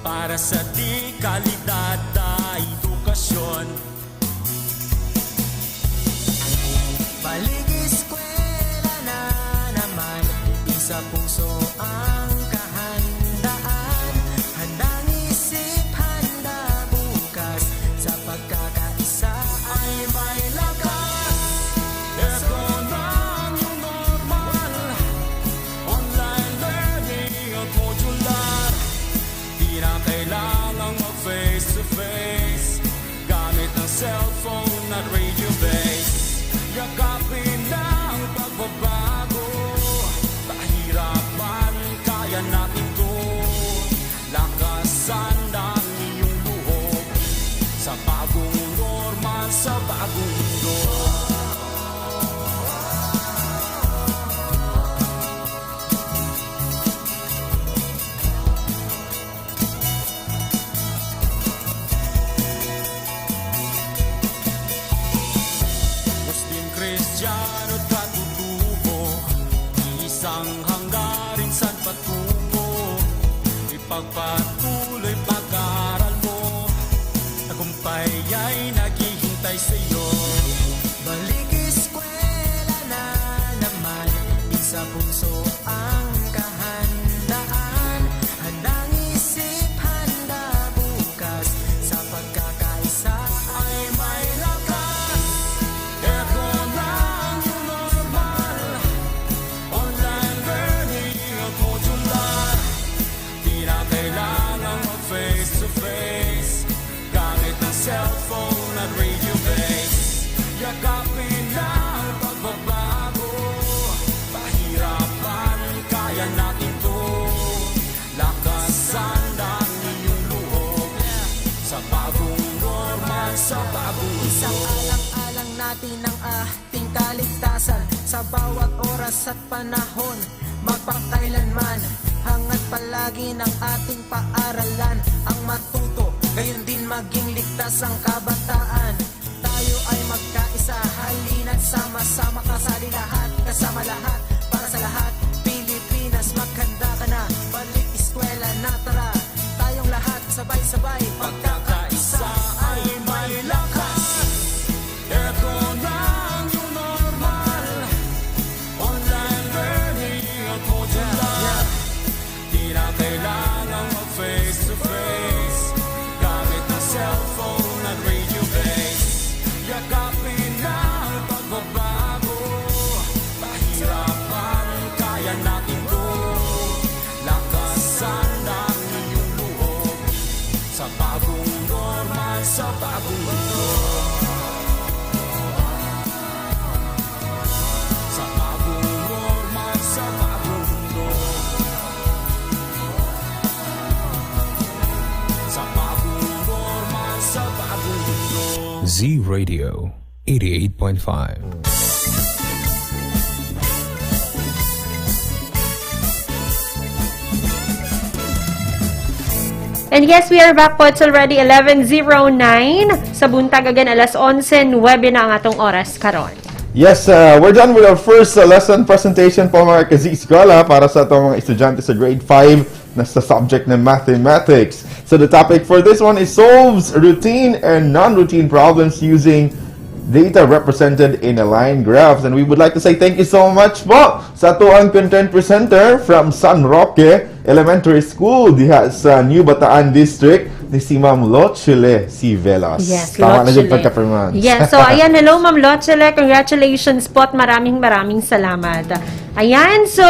Para sa di kalidad na edukasyon, balik eskwela na naman, isa puso ang kahandaan, handang isip, handa bukas, sa pagkakaisa ay may lakas. ito na ang new normal, online learning at modular. Di na kailangang mag-face-to-face, gamit ng cellphone at radio base. Yakapin na ang pagbabago, kahirapan, kaya natin to. Lakasan ang iyong loob, sa bagong normal, sa bagong mundo. Kristiyano at katutubo, isang hanggarin saan patungo. Ipagpatuloy pag-aaral mo, tagumpay ay naghihintay sa'yo. Balik eskwela na naman, isa puso ang kahandaan, handang isip, handa bukas, sa pagkakaisa ay may lakas. Ito na ang new normal, online learning at modular. Di na kailangang mag-face-to-face, gamit ng cellphone at radio base. Yakapin na ang pagbabago, pahirapan, kaya natin to. Lakasan ang iyong loob, sa bagong normal, sa bagong Isang mundo. alang-alang natin ang ating kaligtasan, sa bawat oras at panahon, magpakailanman. Hangat palagi ng ating paaralan, ang ligtas ang kabataan. Tayo ay magkaisa, halina't sama-sama kasali lahat, kasama lahat, para sa lahat. Pilipinas, maghanda ka na, balik eskwela na tara. Tayong lahat sabay-sabay, pagkakaisa ay may lakas. Ito na ang new normal, online learning at modular. Di na kailangan mag-face to face, gamit ang cellphone at radio base. Yakapin na ang pagbabago, pahirapan kaya natin to. Lakasan ang inyong loob, sa bagong normal, sa bagong mundo. Sa bagong normal, sa bagong mundo. Sa bagong normal, sa bagong mundo. Z Radio 88.5. And yes, we are back po. It's already 11:09. Sa buntag again, alas 11:09 na ang atong oras karon. Yes, we're done with our first lesson presentation po mga ka-Z-Eskwela para sa itong mga estudyante sa grade 5 na sa subject ng mathematics. So the topic for this one is solves routine and non-routine problems using data represented in a line graph. And we would like to say thank you so much po sa atuang content presenter from San Roque Elementary School diha sa New Bataan District ni si Ma'am Lochile C. Velas. Yes, Tama na Lochile. dyan pagka-pronounce. Yes, so ayan, hello Ma'am Lochile, congratulations po at maraming salamat. Ayan, so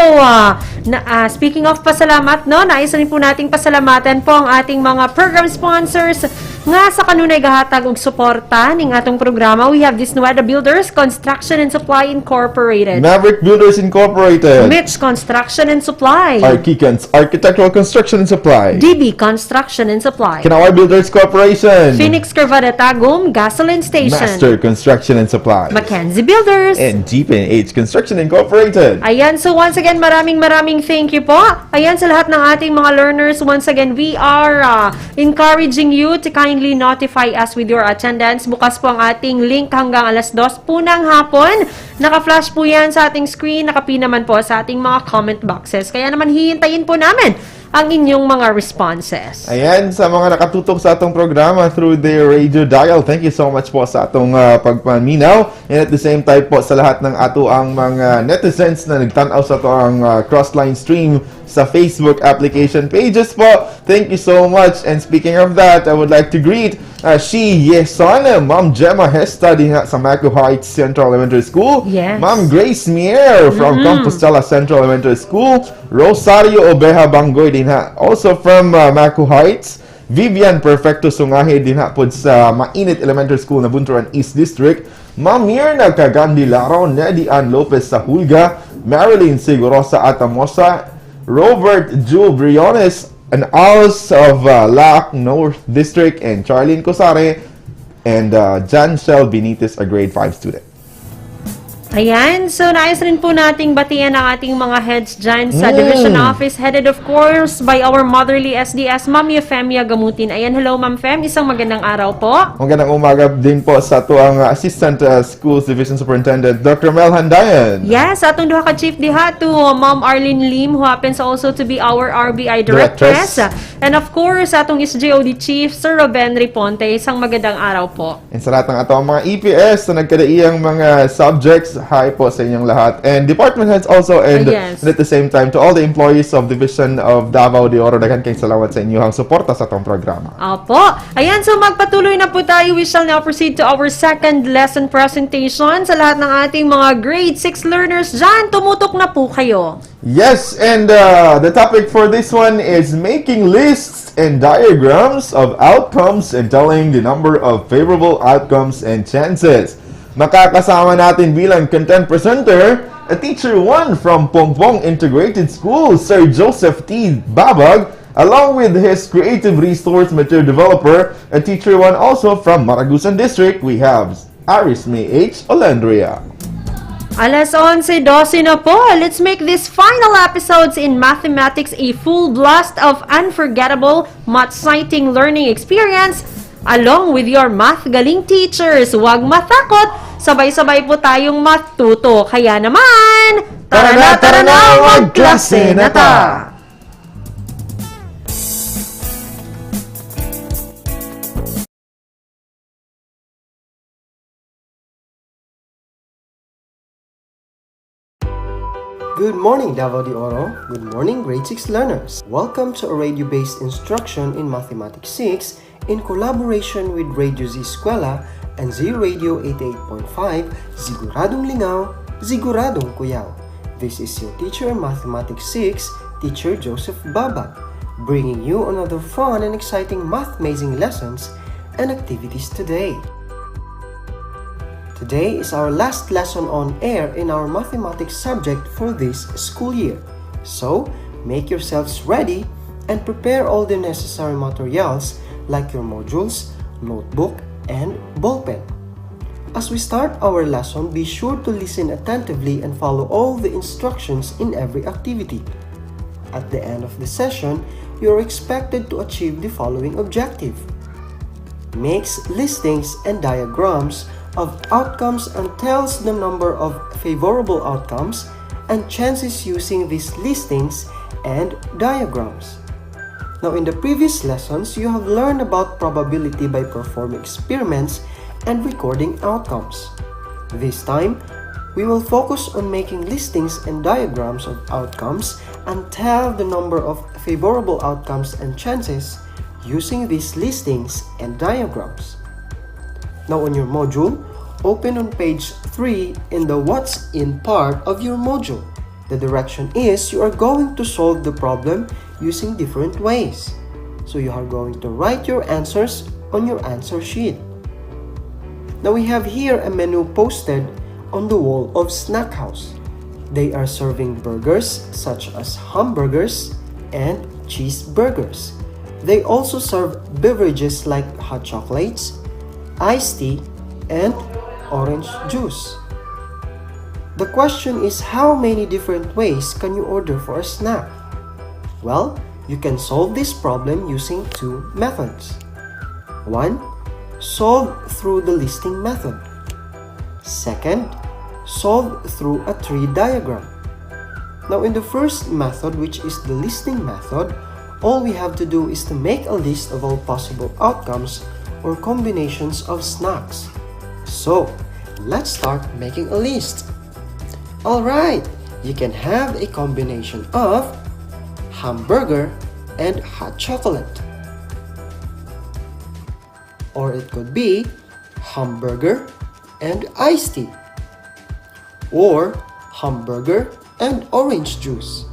speaking of pasalamat, no, nais rin po nating pasalamatan po ang ating mga program sponsors nga sa kanunay gahatag og suporta ning atong programa. We have this Nueda Builders Construction and Supply Incorporated, Maverick Builders Incorporated, Mitch Construction and Supply, Arkikans Architectural Construction and Supply, DB Construction and Supply, Kanaway Builders Corporation, Phoenix Curvada Tagum Gasoline Station, Master Construction and Supply, Mackenzie Builders, and Jeepin H Construction Incorporated. Ayan, so once again, maraming thank you po. Ayan, sa lahat ng ating mga learners, once again, we are encouraging you to kindly notify us with your attendance. Bukas po ang ating link hanggang alas 2 po ng hapon. Naka-flash po yan sa ating screen, nakapin naman po sa ating mga comment boxes. Kaya naman hihintayin po namin ang inyong mga responses. Ayan, sa mga nakatutok sa atong programa through the radio dial, thank you so much po sa atong pagpaminaw. And at the same time po sa lahat ng ato ang mga netizens na nagtanaw sa ato ang crossline stream sa Facebook application pages po. Thank you so much. And speaking of that, I would like to greet Yeson, Ma'am Gemma Hesta din sa Maco Heights Central Elementary School. Yes. Ma'am Grace Mier from Compostela Central Elementary School. Rosario Obeja Bangoy din ha. Also from Maco Heights. Vivian Perfecto Sungahe din ha po sa Mainit Elementary School na Bunturan East District. Ma'am Mirna Cagandilaro, Neddy Ann Lopez sa Hulga. Marilyn Sigorosa Atamosa. Robert Ju Briones, an Alice of Lac North District, and Charlene Cosare, and Jan Shell Benitez, a grade 5 student. Ayan, so nais rin po nating batian ang ating mga heads dyan sa Division Office, headed of course by our motherly SDS, Ma'am Euphemia Gamutin. Ayan, hello Ma'am Fem, isang magandang araw po. Magandang umaga din po sa ito ang Assistant Schools Division Superintendent, Dr. Mel Handayan. Yes, atong duha ka chief diha to Ma'am Arlene Lim, who happens also to be our RBI Directress. And of course, atong SJOD Chief, Sir Ruben Riponte, isang magandang araw po. And sa lahat ng ato mga EPS na nagkadaiyang mga subjects, hi po sa inyong lahat. And department heads also, and at the same time, to all the employees of Division of Davao de Oro, daghan kayong salamat sa inyong suporta sa itong programa. Opo. Ayan, so magpatuloy na po tayo. We shall now proceed to our second lesson presentation. Sa lahat ng ating mga grade 6 learners dyan, tumutok na po kayo. Yes, and the topic for this one is making lists and diagrams of outcomes and telling the number of favorable outcomes and chances. Makakasama natin bilang content presenter, a teacher 1 from Pongpong Integrated School, Sir Joseph T. Babag, along with his creative resource material developer, a teacher 1 also from Maragusan District, we have Aris May H. Olandria. Alas 11:12 na po. Let's make this final episodes in mathematics a full blast of unforgettable math-citing learning experience. along with your math galing teachers. Huwag matakot, sabay-sabay po tayong matuto. Kaya naman, tara na, magklase na ta! Good morning, Davao de Oro. Good morning, grade 6 learners. Welcome to a radio-based instruction in Mathematics 6 in collaboration with Radyo Z-Eskwela and Z-Radio 88.5, Siguradong Lingaw, Siguradong Kuyaw. This is your teacher in Mathematics 6, Teacher Joseph Babag, bringing you another fun and exciting math-amazing lessons and activities today. Today is our last lesson on air in our mathematics subject for this school year. So, make yourselves ready and prepare all the necessary materials like your modules, notebook, and ballpen. As we start our lesson, be sure to listen attentively and follow all the instructions in every activity. At the end of the session, you are expected to achieve the following objective. Makes listings and diagrams of outcomes and tells the number of favorable outcomes and chances using these listings and diagrams. Now, in the previous lessons, you have learned about probability by performing experiments and recording outcomes. This time, we will focus on making listings and diagrams of outcomes and tell the number of favorable outcomes and chances using these listings and diagrams. Now on your module, open on page 3 in the What's In part of your module. The direction is you are going to solve the problem using different ways. So you are going to write your answers on your answer sheet. Now we have here a menu posted on the wall of Snack House. They are serving burgers such as hamburgers and cheeseburgers. They also serve beverages like hot chocolates, iced tea, and orange juice. The question is, how many different ways can you order for a snack? Well, you can solve this problem using two methods. 1. Solve through the listing method. 2. Solve through a tree diagram. Now in the first method, which is the listing method, all we have to do is to make a list of all possible outcomes or combinations of snacks. So, let's start making a list. Alright, you can have a combination of hamburger and hot chocolate. Or it could be hamburger and iced tea. Or hamburger and orange juice.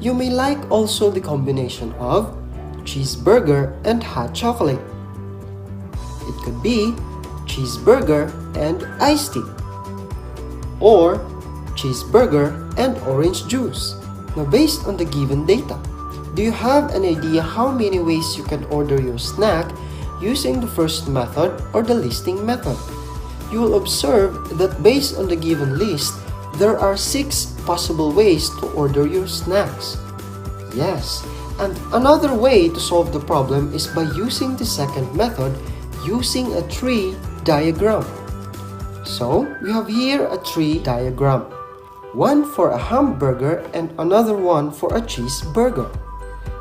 You may like also the combination of cheeseburger and hot chocolate. It could be cheeseburger and iced tea, or cheeseburger and orange juice. Now based on the given data, do you have an idea how many ways you can order your snack using the first method or the listing method? You will observe that based on the given list, there are 6 possible ways to order your snacks. Yes, and another way to solve the problem is by using the second method using a tree diagram. So, we have here a tree diagram. One for a hamburger and another one for a cheeseburger.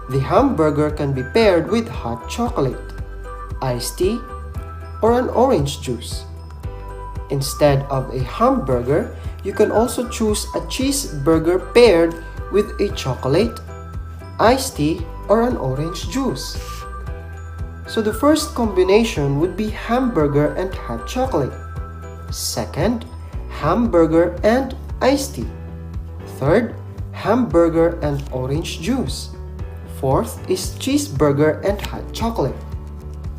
The hamburger can be paired with hot chocolate, iced tea, or an orange juice. Instead of a hamburger, you can also choose a cheeseburger paired with a chocolate, iced tea, or an orange juice. So the first combination would be hamburger and hot chocolate. Second, hamburger and iced tea. Third, hamburger and orange juice. Fourth is cheeseburger and hot chocolate.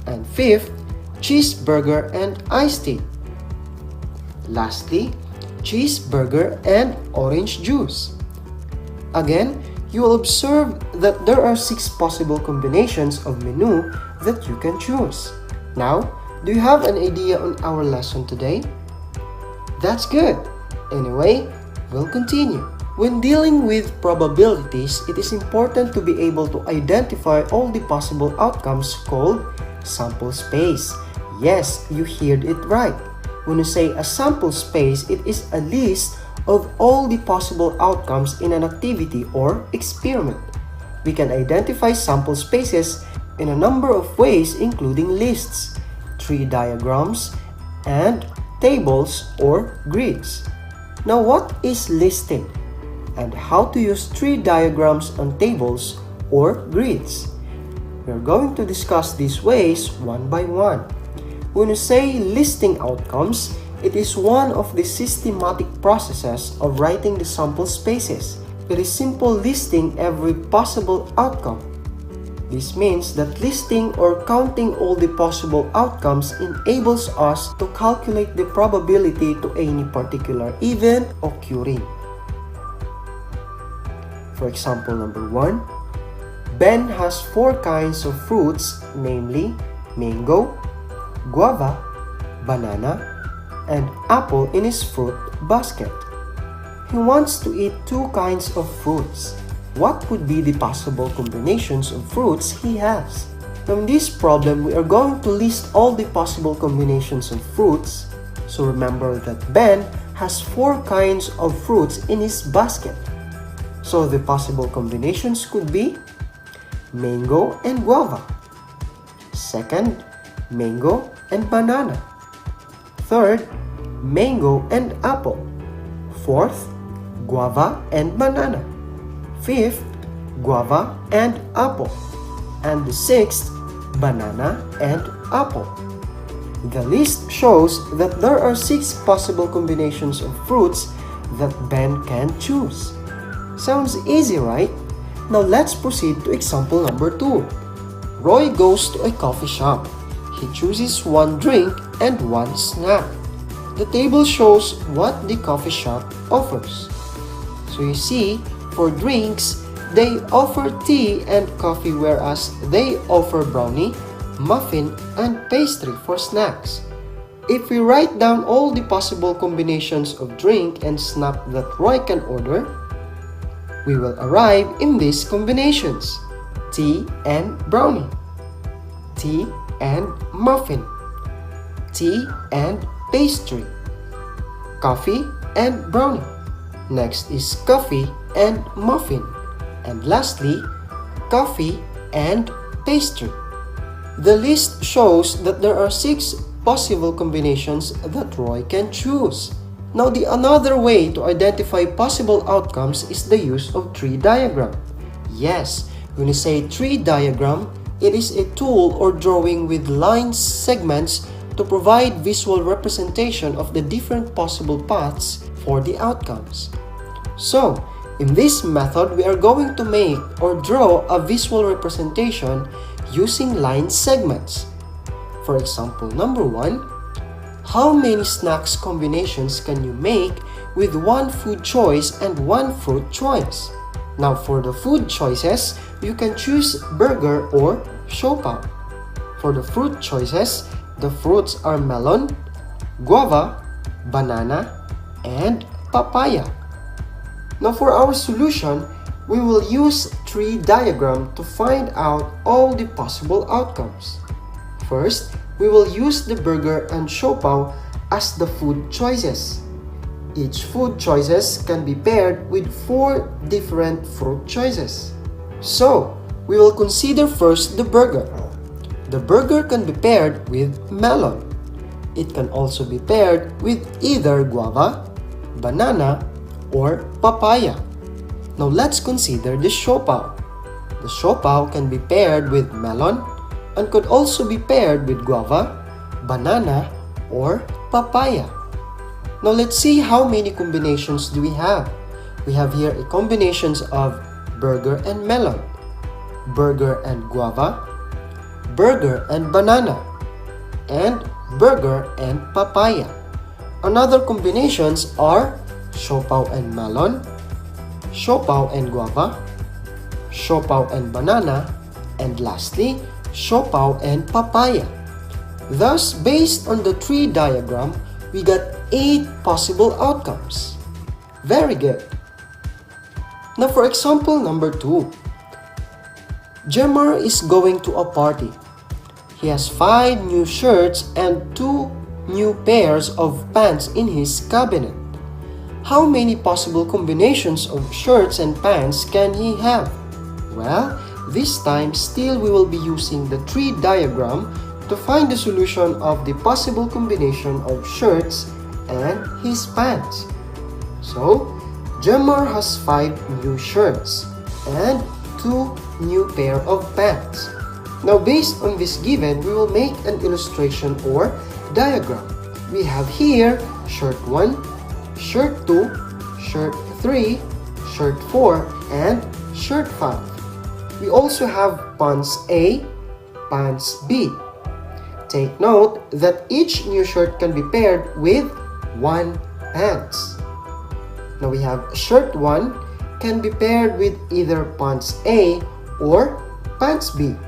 And fifth, cheeseburger and iced tea. Lastly, cheeseburger and orange juice. Again, you will observe that there are 6 possible combinations of menu that you can choose. Now, do you have an idea on our lesson today? That's good. Anyway, we'll continue. When dealing with probabilities, it is important to be able to identify all the possible outcomes called Sample space. Yes, you heard it right. When you say a sample space, it is a list of all the possible outcomes in an activity or experiment. We can identify sample spaces in a number of ways, including lists, tree diagrams, and tables or grids. Now, what is listing? And how to use tree diagrams and tables or grids? We are going to discuss these ways one by one. When you say listing outcomes, it is one of the systematic processes of writing the sample spaces. It is simple listing every possible outcome. This means that listing or counting all the possible outcomes enables us to calculate the probability to any particular event occurring. For example, number 1, Ben has 4 kinds of fruits, namely mango, guava, banana, and apple in his fruit basket. He wants to eat 2 kinds of fruits. What would be the possible combinations of fruits he has? Now in this problem, we are going to list all the possible combinations of fruits. So remember that Ben has 4 kinds of fruits in his basket. So the possible combinations could be mango and guava. Second, mango and banana. Third, mango and apple. Fourth, guava and banana. Fifth, guava and apple. And the sixth, banana and apple. The list shows that there are 6 possible combinations of fruits that Ben can choose. Sounds easy, right? Now let's proceed to example number 2. Roy goes to a coffee shop. He chooses 1 drink and 1 snack. The table shows what the coffee shop offers. So you see, for drinks, they offer tea and coffee, whereas they offer brownie, muffin, and pastry for snacks. If we write down all the possible combinations of drink and snack that Roy can order, we will arrive in these combinations: tea and brownie, tea and muffin, tea and pastry, coffee and brownie. Next is coffee and muffin, and lastly, coffee and pastry. The list shows that there are 6 possible combinations that Roy can choose. Now, the another way to identify possible outcomes is the use of tree diagram. Yes, when you say tree diagram, it is a tool or drawing with line segments to provide visual representation of the different possible paths for the outcomes. So, in this method, we are going to make or draw a visual representation using line segments. For example, number 1, how many snacks combinations can you make with 1 food choice and 1 fruit choice? Now for the food choices, you can choose burger or siopaw. For the fruit choices, the fruits are melon, guava, banana, and papaya. Now for our solution, we will use tree diagram to find out all the possible outcomes. First, we will use the burger and siopaw as the food choices. Each food choices can be paired with 4 different fruit choices. So, we will consider first the burger. The burger can be paired with melon. It can also be paired with either guava, banana, or papaya. Now let's consider the siopaw. The siopaw can be paired with melon and could also be paired with guava, banana, or papaya. Now let's see how many combinations do we have. We have here a combinations of burger and melon, burger and guava, burger and banana, and burger and papaya. Another combinations are siopaw and melon, siopaw and guava, siopaw and banana, and lastly, siopaw and papaya. Thus, based on the tree diagram, we got 8 possible outcomes. Very good. Now for example number 2. Jemar is going to a party. He has 5 new shirts and 2 new pairs of pants in his cabinet. How many possible combinations of shirts and pants can he have? Well, this time still we will be using the tree diagram to find the solution of the possible combination of shirts and his pants. So, Jemar has 5 new shirts and 2 new pair of pants. Now, based on this given, we will make an illustration or diagram. We have here shirt 1, shirt 2, shirt 3, shirt 4, and shirt 5. We also have pants A, pants B. Take note that each new shirt can be paired with 1 pants. Now we have shirt 1 can be paired with either pants A or pants B.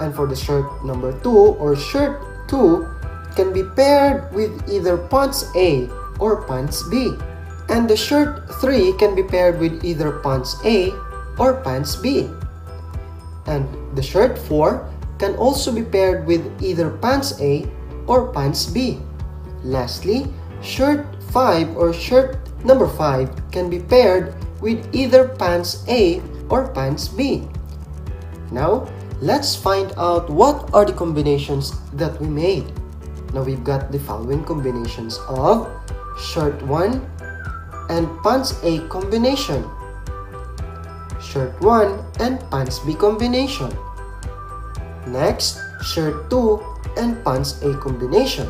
And for the shirt number 2 or shirt 2 can be paired with either pants A or pants B. And the shirt 3 can be paired with either pants A or pants B. And the shirt 4 can also be paired with either pants A or pants B. Lastly, shirt 5 or shirt number 5 can be paired with either pants A or pants B. Now, let's find out what are the combinations that we made. Now, we've got the following combinations of shirt 1 and pants A combination, shirt 1 and pants B combination. Next, shirt 2 and pants A combination,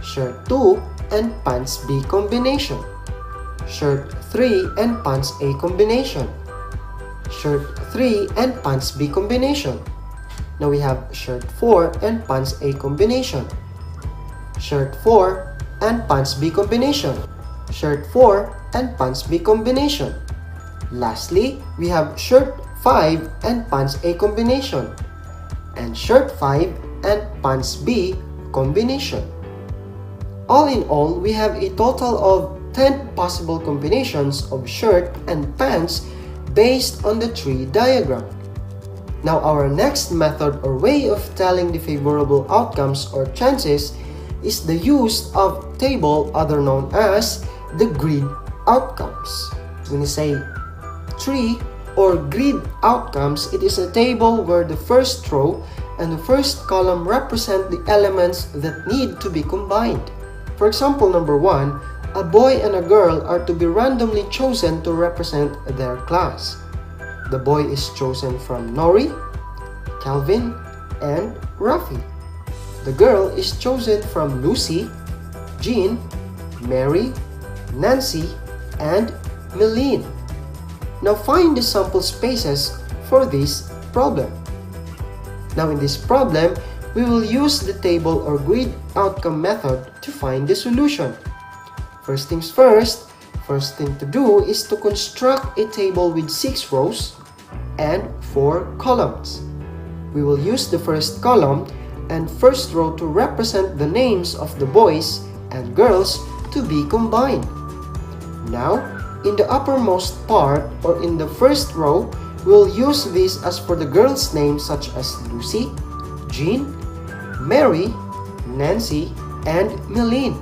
shirt 2 and pants B combination, shirt 3 and pants A combination, shirt 3 and pants B combination. Now we have shirt 4 and pants A combination, shirt 4 and pants B combination, shirt 4 and pants B combination. Lastly, we have shirt 5 and pants A combination, and shirt 5 and pants B combination. All in all, we have a total of 10 possible combinations of shirt and pants based on the tree diagram. Now, our next method or way of telling the favorable outcomes or chances is the use of table, other known as the grid outcomes. When you say tree or grid outcomes, it is a table where the first row and the first column represent the elements that need to be combined. For example, number 1, a boy and a girl are to be randomly chosen to represent their class. The boy is chosen from Nori, Calvin, and Rafi. The girl is chosen from Lucy, Jean, Mary, Nancy, and Meline. Now find the sample spaces for this problem. Now in this problem, we will use the table or grid outcome method to find the solution. First things first thing to do is to construct a table with 6 rows and 4 columns. We will use the first column and first row to represent the names of the boys and girls to be combined. Now, in the uppermost part or in the first row, we'll use this as for the girls' names such as Lucy, Jean, Mary, Nancy, and Meline.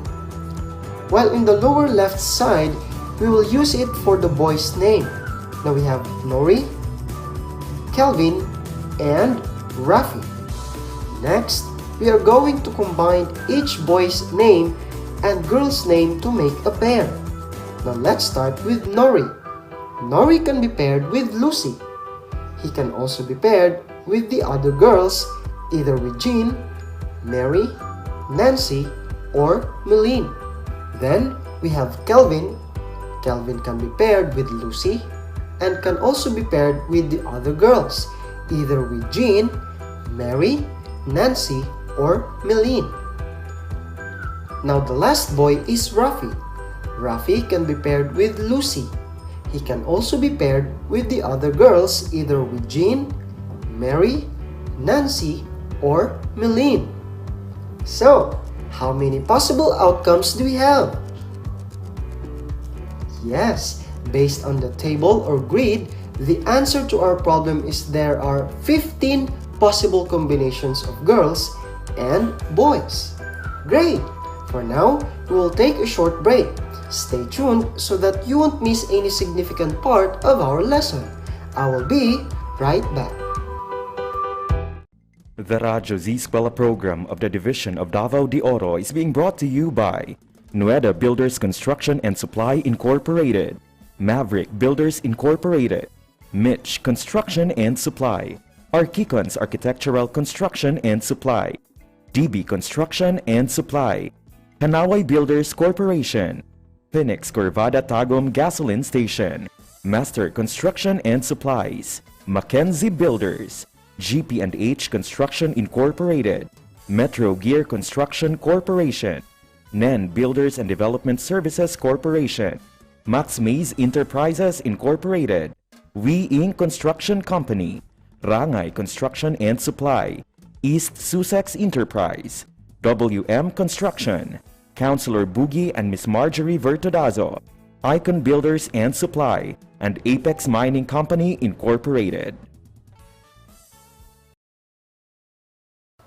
While in the lower left side, we will use it for the boy's name. Now we have Nori, Calvin, and Rafi. Next, we are going to combine each boy's name and girl's name to make a pair. Now let's start with Nori. Nori can be paired with Lucy. He can also be paired with the other girls, either with Jean, Mary, Nancy, or Meline. Then, we have Calvin. Calvin can be paired with Lucy and can also be paired with the other girls, either with Jean, Mary, Nancy, or Meline. Now the last boy is Rafi. Rafi can be paired with Lucy. He can also be paired with the other girls, either with Jean, Mary, Nancy, or Meline. So, how many possible outcomes do we have? Yes, based on the table or grid, the answer to our problem is there are 15 possible combinations of girls and boys. Great! For now, we will take a short break. Stay tuned so that you won't miss any significant part of our lesson. I will be right back. The Radyo Z-Eskwela program of the Division of Davao de Oro is being brought to you by Nueda Builders Construction and Supply Incorporated, Maverick Builders Incorporated, Mitch Construction and Supply, Archicons Architectural Construction and Supply, DB Construction and Supply, Hanaway Builders Corporation, Phoenix Corvada Tagum Gasoline Station, Master Construction and Supplies, Mackenzie Builders, GP&H Construction Incorporated, Metro Gear Construction Corporation, NEN Builders and Development Services Corporation, Max Mays Enterprises Incorporated, We Inc. Construction Company, Rangay Construction and Supply, East Sussex Enterprise, WM Construction, Councilor Boogie and Miss Marjorie Vertodazo, Icon Builders and Supply, and Apex Mining Company Incorporated.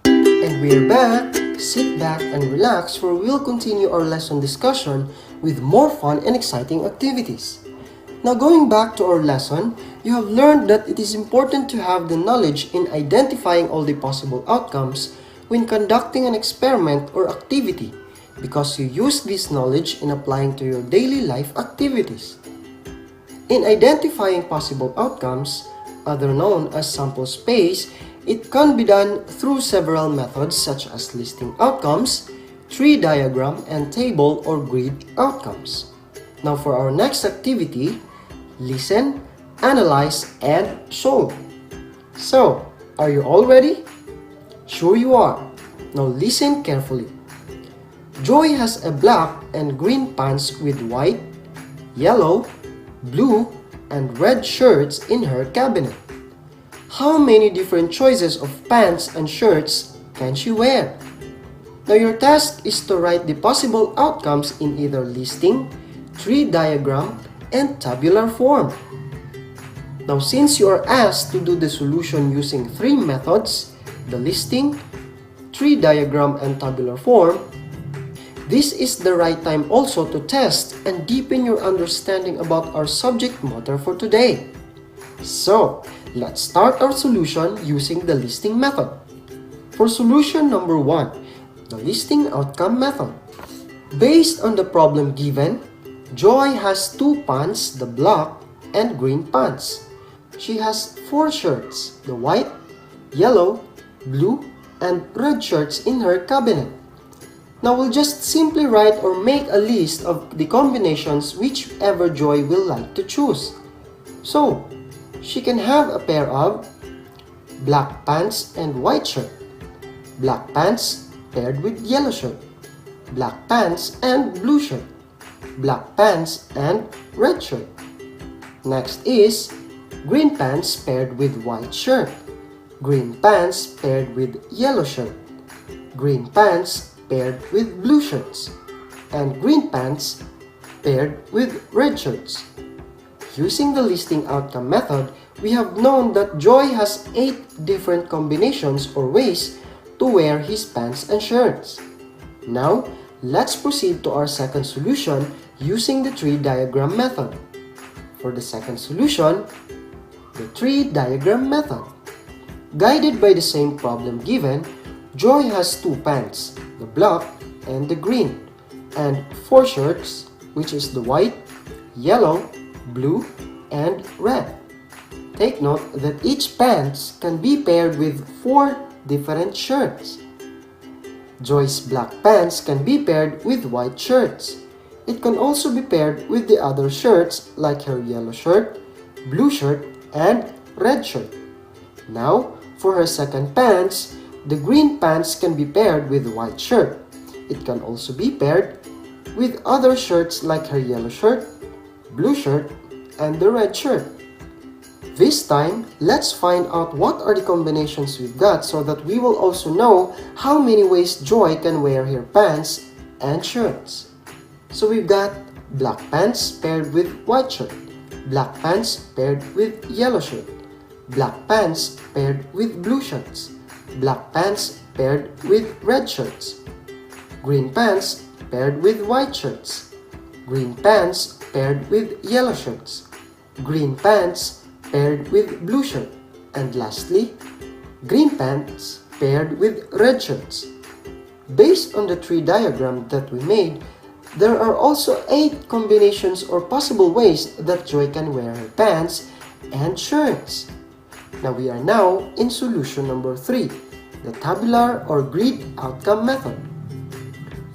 And we're back. Sit back and relax, for we'll continue our lesson discussion with more fun and exciting activities. Now, going back to our lesson, you have learned that it is important to have the knowledge in identifying all the possible outcomes when conducting an experiment or activity, because you use this knowledge in applying to your daily life activities. In identifying possible outcomes, other known as sample space, it can be done through several methods such as listing outcomes, tree diagram, and table or grid outcomes. Now for our next activity, listen, analyze, and solve. So, are you all ready? Sure you are. Now listen carefully. Joy has a black and green pants with white, yellow, blue, and red shirts in her cabinet. How many different choices of pants and shirts can she wear? Now your task is to write the possible outcomes in either listing, tree diagram, and tabular form. Now since you are asked to do the solution using three methods, the listing, tree diagram, and tabular form, this is the right time also to test and deepen your understanding about our subject matter for today. So, let's start our solution using the listing method. For solution number 1, the listing outcome method. Based on the problem given, Joy has 2 pants, the black and green pants. She has 4 shirts, the white, yellow, blue, and red shirts in her cabinet. Now we'll just simply write or make a list of the combinations whichever Joy will like to choose. So, she can have a pair of black pants and white shirt, black pants paired with yellow shirt, black pants and blue shirt, black pants and red shirt. Next is green pants paired with white shirt, green pants paired with yellow shirt, green pants paired with blue shirts, and green pants paired with red shirts. Using the listing outcome method, we have known that Joy has 8 different combinations or ways to wear his pants and shirts. Now, let's proceed to our second solution using the tree diagram method. For the second solution, the tree diagram method. Guided by the same problem given, Joy has 2 pants, the black and the green, and 4 shirts, which is the white, yellow, blue, and red. Take note that each pants can be paired with 4 different shirts. Joy's black pants can be paired with white shirts. It can also be paired with the other shirts like her yellow shirt, blue shirt, and red shirt. Now, for her second pants, the green pants can be paired with white shirt. It can also be paired with other shirts like her yellow shirt, blue shirt, and the red shirt. This time, let's find out what are the combinations we've got so that we will also know how many ways Joy can wear her pants and shirts. So we've got black pants paired with white shirt, black pants paired with yellow shirt, black pants paired with blue shirts, black pants paired with red shirts, green pants paired with white shirts, green pants paired with yellow shirts, green pants paired with blue shirt, and lastly, green pants paired with red shirts. Based on the tree diagram that we made, there are also 8 combinations or possible ways that Joy can wear her pants and shirts. Now we are now in solution number 3, the tabular or grid outcome method.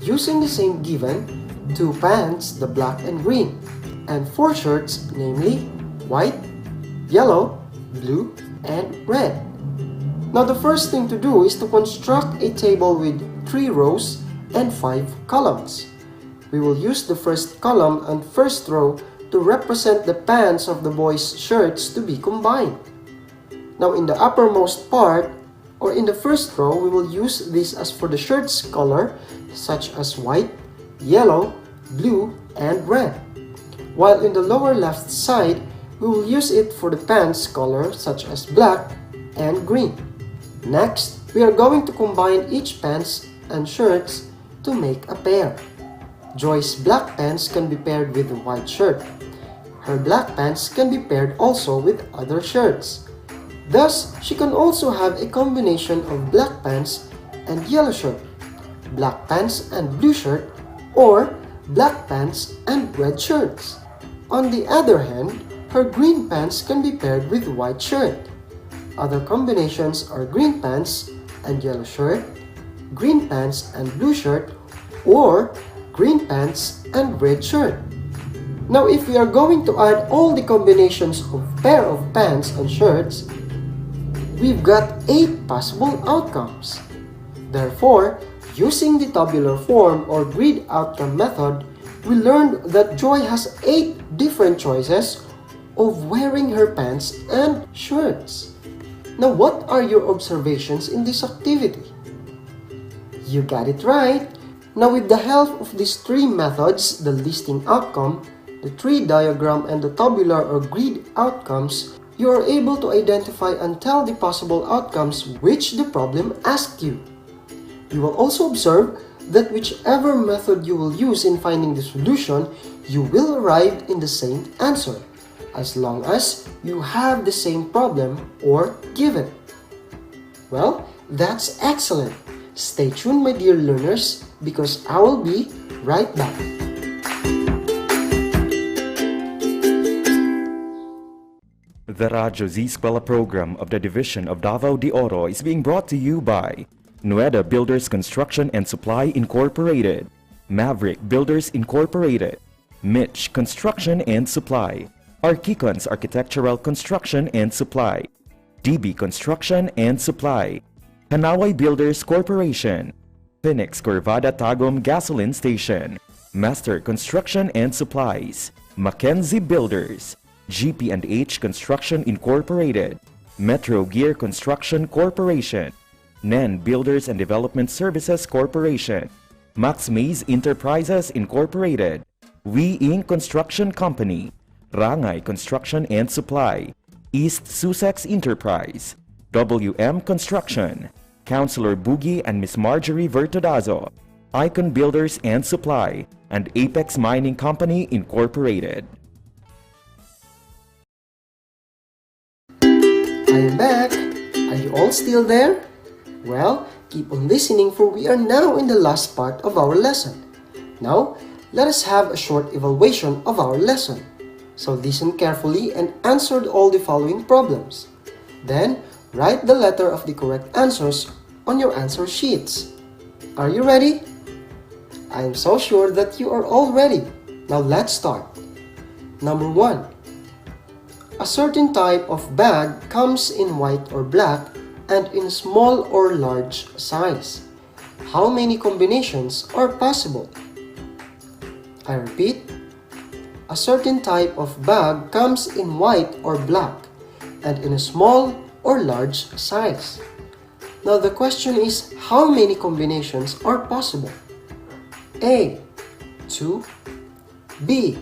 Using the same given, 2 pants, the black and green, and 4 shirts, namely white, yellow, blue, and red. Now the first thing to do is to construct a table with 3 rows and 5 columns. We will use the first column and first row to represent the pants of the boys' shirts to be combined. Now in the uppermost part, or in the first row, we will use this as for the shirt's color, such as white, yellow, blue, and red. While in the lower left side, we will use it for the pants color, such as black and green. Next, we are going to combine each pants and shirts to make a pair. Joy's black pants can be paired with a white shirt. Her black pants can be paired also with other shirts. Thus, she can also have a combination of black pants and yellow shirt, black pants and blue shirt, or black pants and red shirts. On the other hand, her green pants can be paired with white shirt. Other combinations are green pants and yellow shirt, green pants and blue shirt, or green pants and red shirt. Now, if we are going to add all the combinations of pair of pants and shirts, we've got 8 possible outcomes. Therefore, using the tabular form or grid outcome method, we learned that Joy has 8 different choices of wearing her pants and shirts. Now, what are your observations in this activity? You got it right! Now, with the help of these 3 methods, the listing outcome, the tree diagram, and the tabular or grid outcomes, you are able to identify and tell the possible outcomes which the problem asked you. You will also observe that whichever method you will use in finding the solution, you will arrive in the same answer, as long as you have the same problem or given. Well, that's excellent. Stay tuned, my dear learners, because I will be right back. The Radyo Z-Eskwela program of the Division of Davao de Oro is being brought to you by Nueda Builders Construction and Supply Incorporated, Maverick Builders Incorporated, Mitch Construction and Supply, Archicons Architectural Construction and Supply, DB Construction and Supply, Hanaway Builders Corporation, Phoenix Corvada Tagum Gasoline Station, Master Construction and Supplies, Mackenzie Builders, GP&H Construction Incorporated, Metro Gear Construction Corporation, NEN Builders and Development Services Corporation, Max Mays Enterprises Incorporated, We Inc. Construction Company, Rangay Construction and Supply, East Sussex Enterprise, WM Construction, Councilor Boogie and Miss Marjorie Vertodazo, Icon Builders and Supply, and Apex Mining Company Incorporated. I am back. Are you all still there? Well, keep on listening, for we are now in the last part of our lesson. Now, let us have a short evaluation of our lesson. So listen carefully and answer all the following problems. Then, write the letter of the correct answers on your answer sheets. Are you ready? I am so sure that you are all ready. Now let's start. Number 1. A certain type of bag comes in white or black and in small or large size. How many combinations are possible? I repeat. A certain type of bag comes in white or black and in a small or large size. Now the question is, how many combinations are possible? A. 2, B.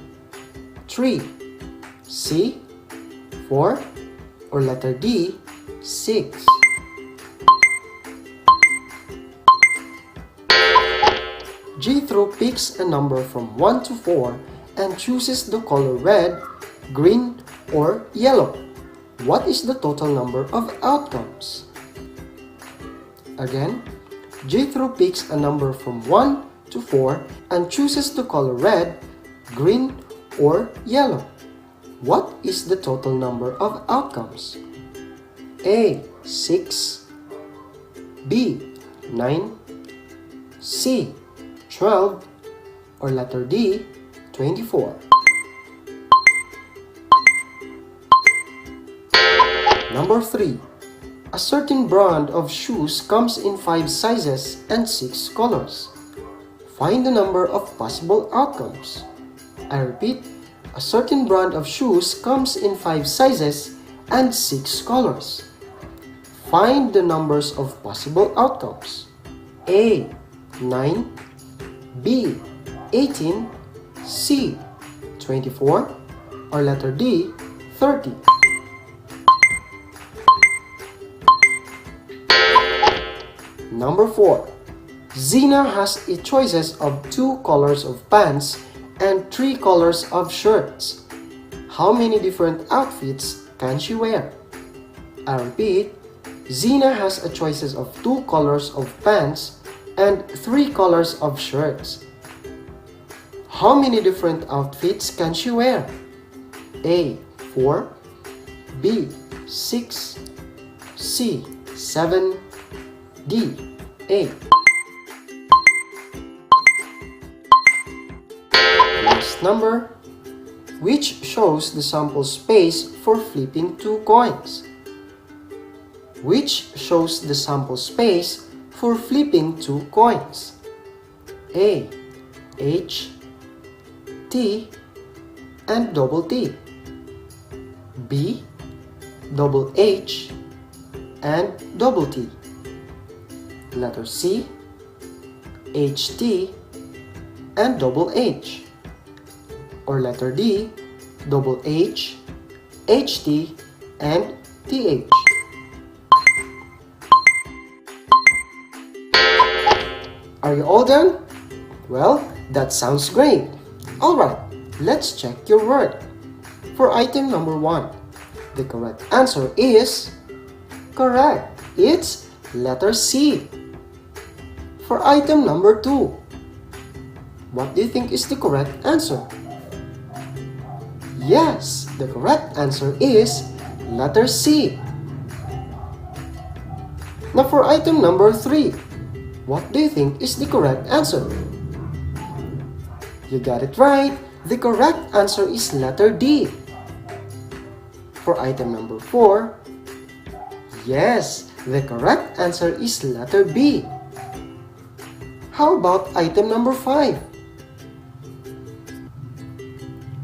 3, C. 4, Or letter D, 6. Jethro picks a number from 1 to 4 and chooses the color red, green, or yellow. What is the total number of outcomes? Again, Jethro picks a number from 1 to 4 and chooses the color red, green, or yellow. What is the total number of outcomes? A, 6, B, 9, C, 12, or letter D, 24. Number 3. A certain brand of shoes comes in 5 sizes and 6 colors. Find the number of possible outcomes. I repeat, a certain brand of shoes comes in 5 sizes and 6 colors. Find the numbers of possible outcomes. A, 9, B, 18, C, 24, or letter D, 30. Number 4. Zina has a choices of 2 colors of pants and 3 colors of shirts. How many different outfits can she wear? I repeat, Zina has a choices of 2 colors of pants and 3 colors of shirts. How many different outfits can she wear? A, 4, B, 6, C, 7, D, 8. Next number, which shows the sample space for flipping 2 coins? Which shows the sample space for flipping 2 coins? A, H, T, and double T. B, double H, and double T. Letter C, HT, and double H. Or letter D, double H, HT, and TH. Are you all done? Well, that sounds great. Alright, let's check your word. For item number 1, the correct answer is correct. It's letter C. For item number 2, what do you think is the correct answer? Yes, the correct answer is letter C. Now for item number 3, what do you think is the correct answer? You got it right. The correct answer is letter D. For item number 4, yes, the correct answer is letter B. How about item number 5?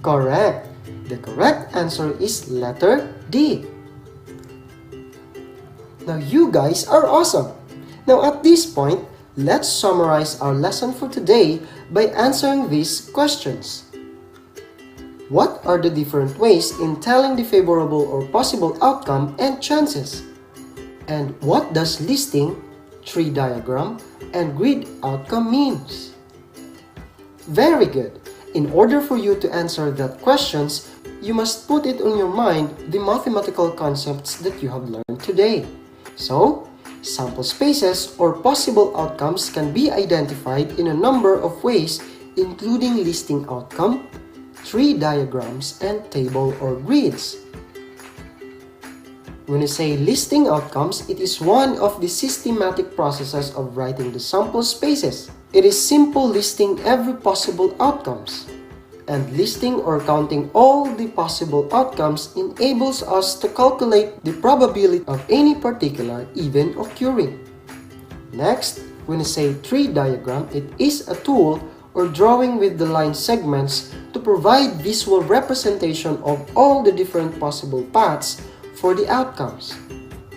Correct. The correct answer is letter D. Now you guys are awesome. Now at this point, let's summarize our lesson for today by answering these questions. What are the different ways in telling the favorable or possible outcome and chances? And what does listing, tree diagram, and grid outcome means? Very good. In order for you to answer that questions, you must put it on your mind the mathematical concepts that you have learned today. So, sample spaces or possible outcomes can be identified in a number of ways, including listing outcome, tree diagrams, and table or grids. When you say listing outcomes, it is one of the systematic processes of writing the sample spaces. It is simple listing every possible outcomes. And listing or counting all the possible outcomes enables us to calculate the probability of any particular event occurring. Next, when you say tree diagram, it is a tool or drawing with the line segments to provide visual representation of all the different possible paths for the outcomes.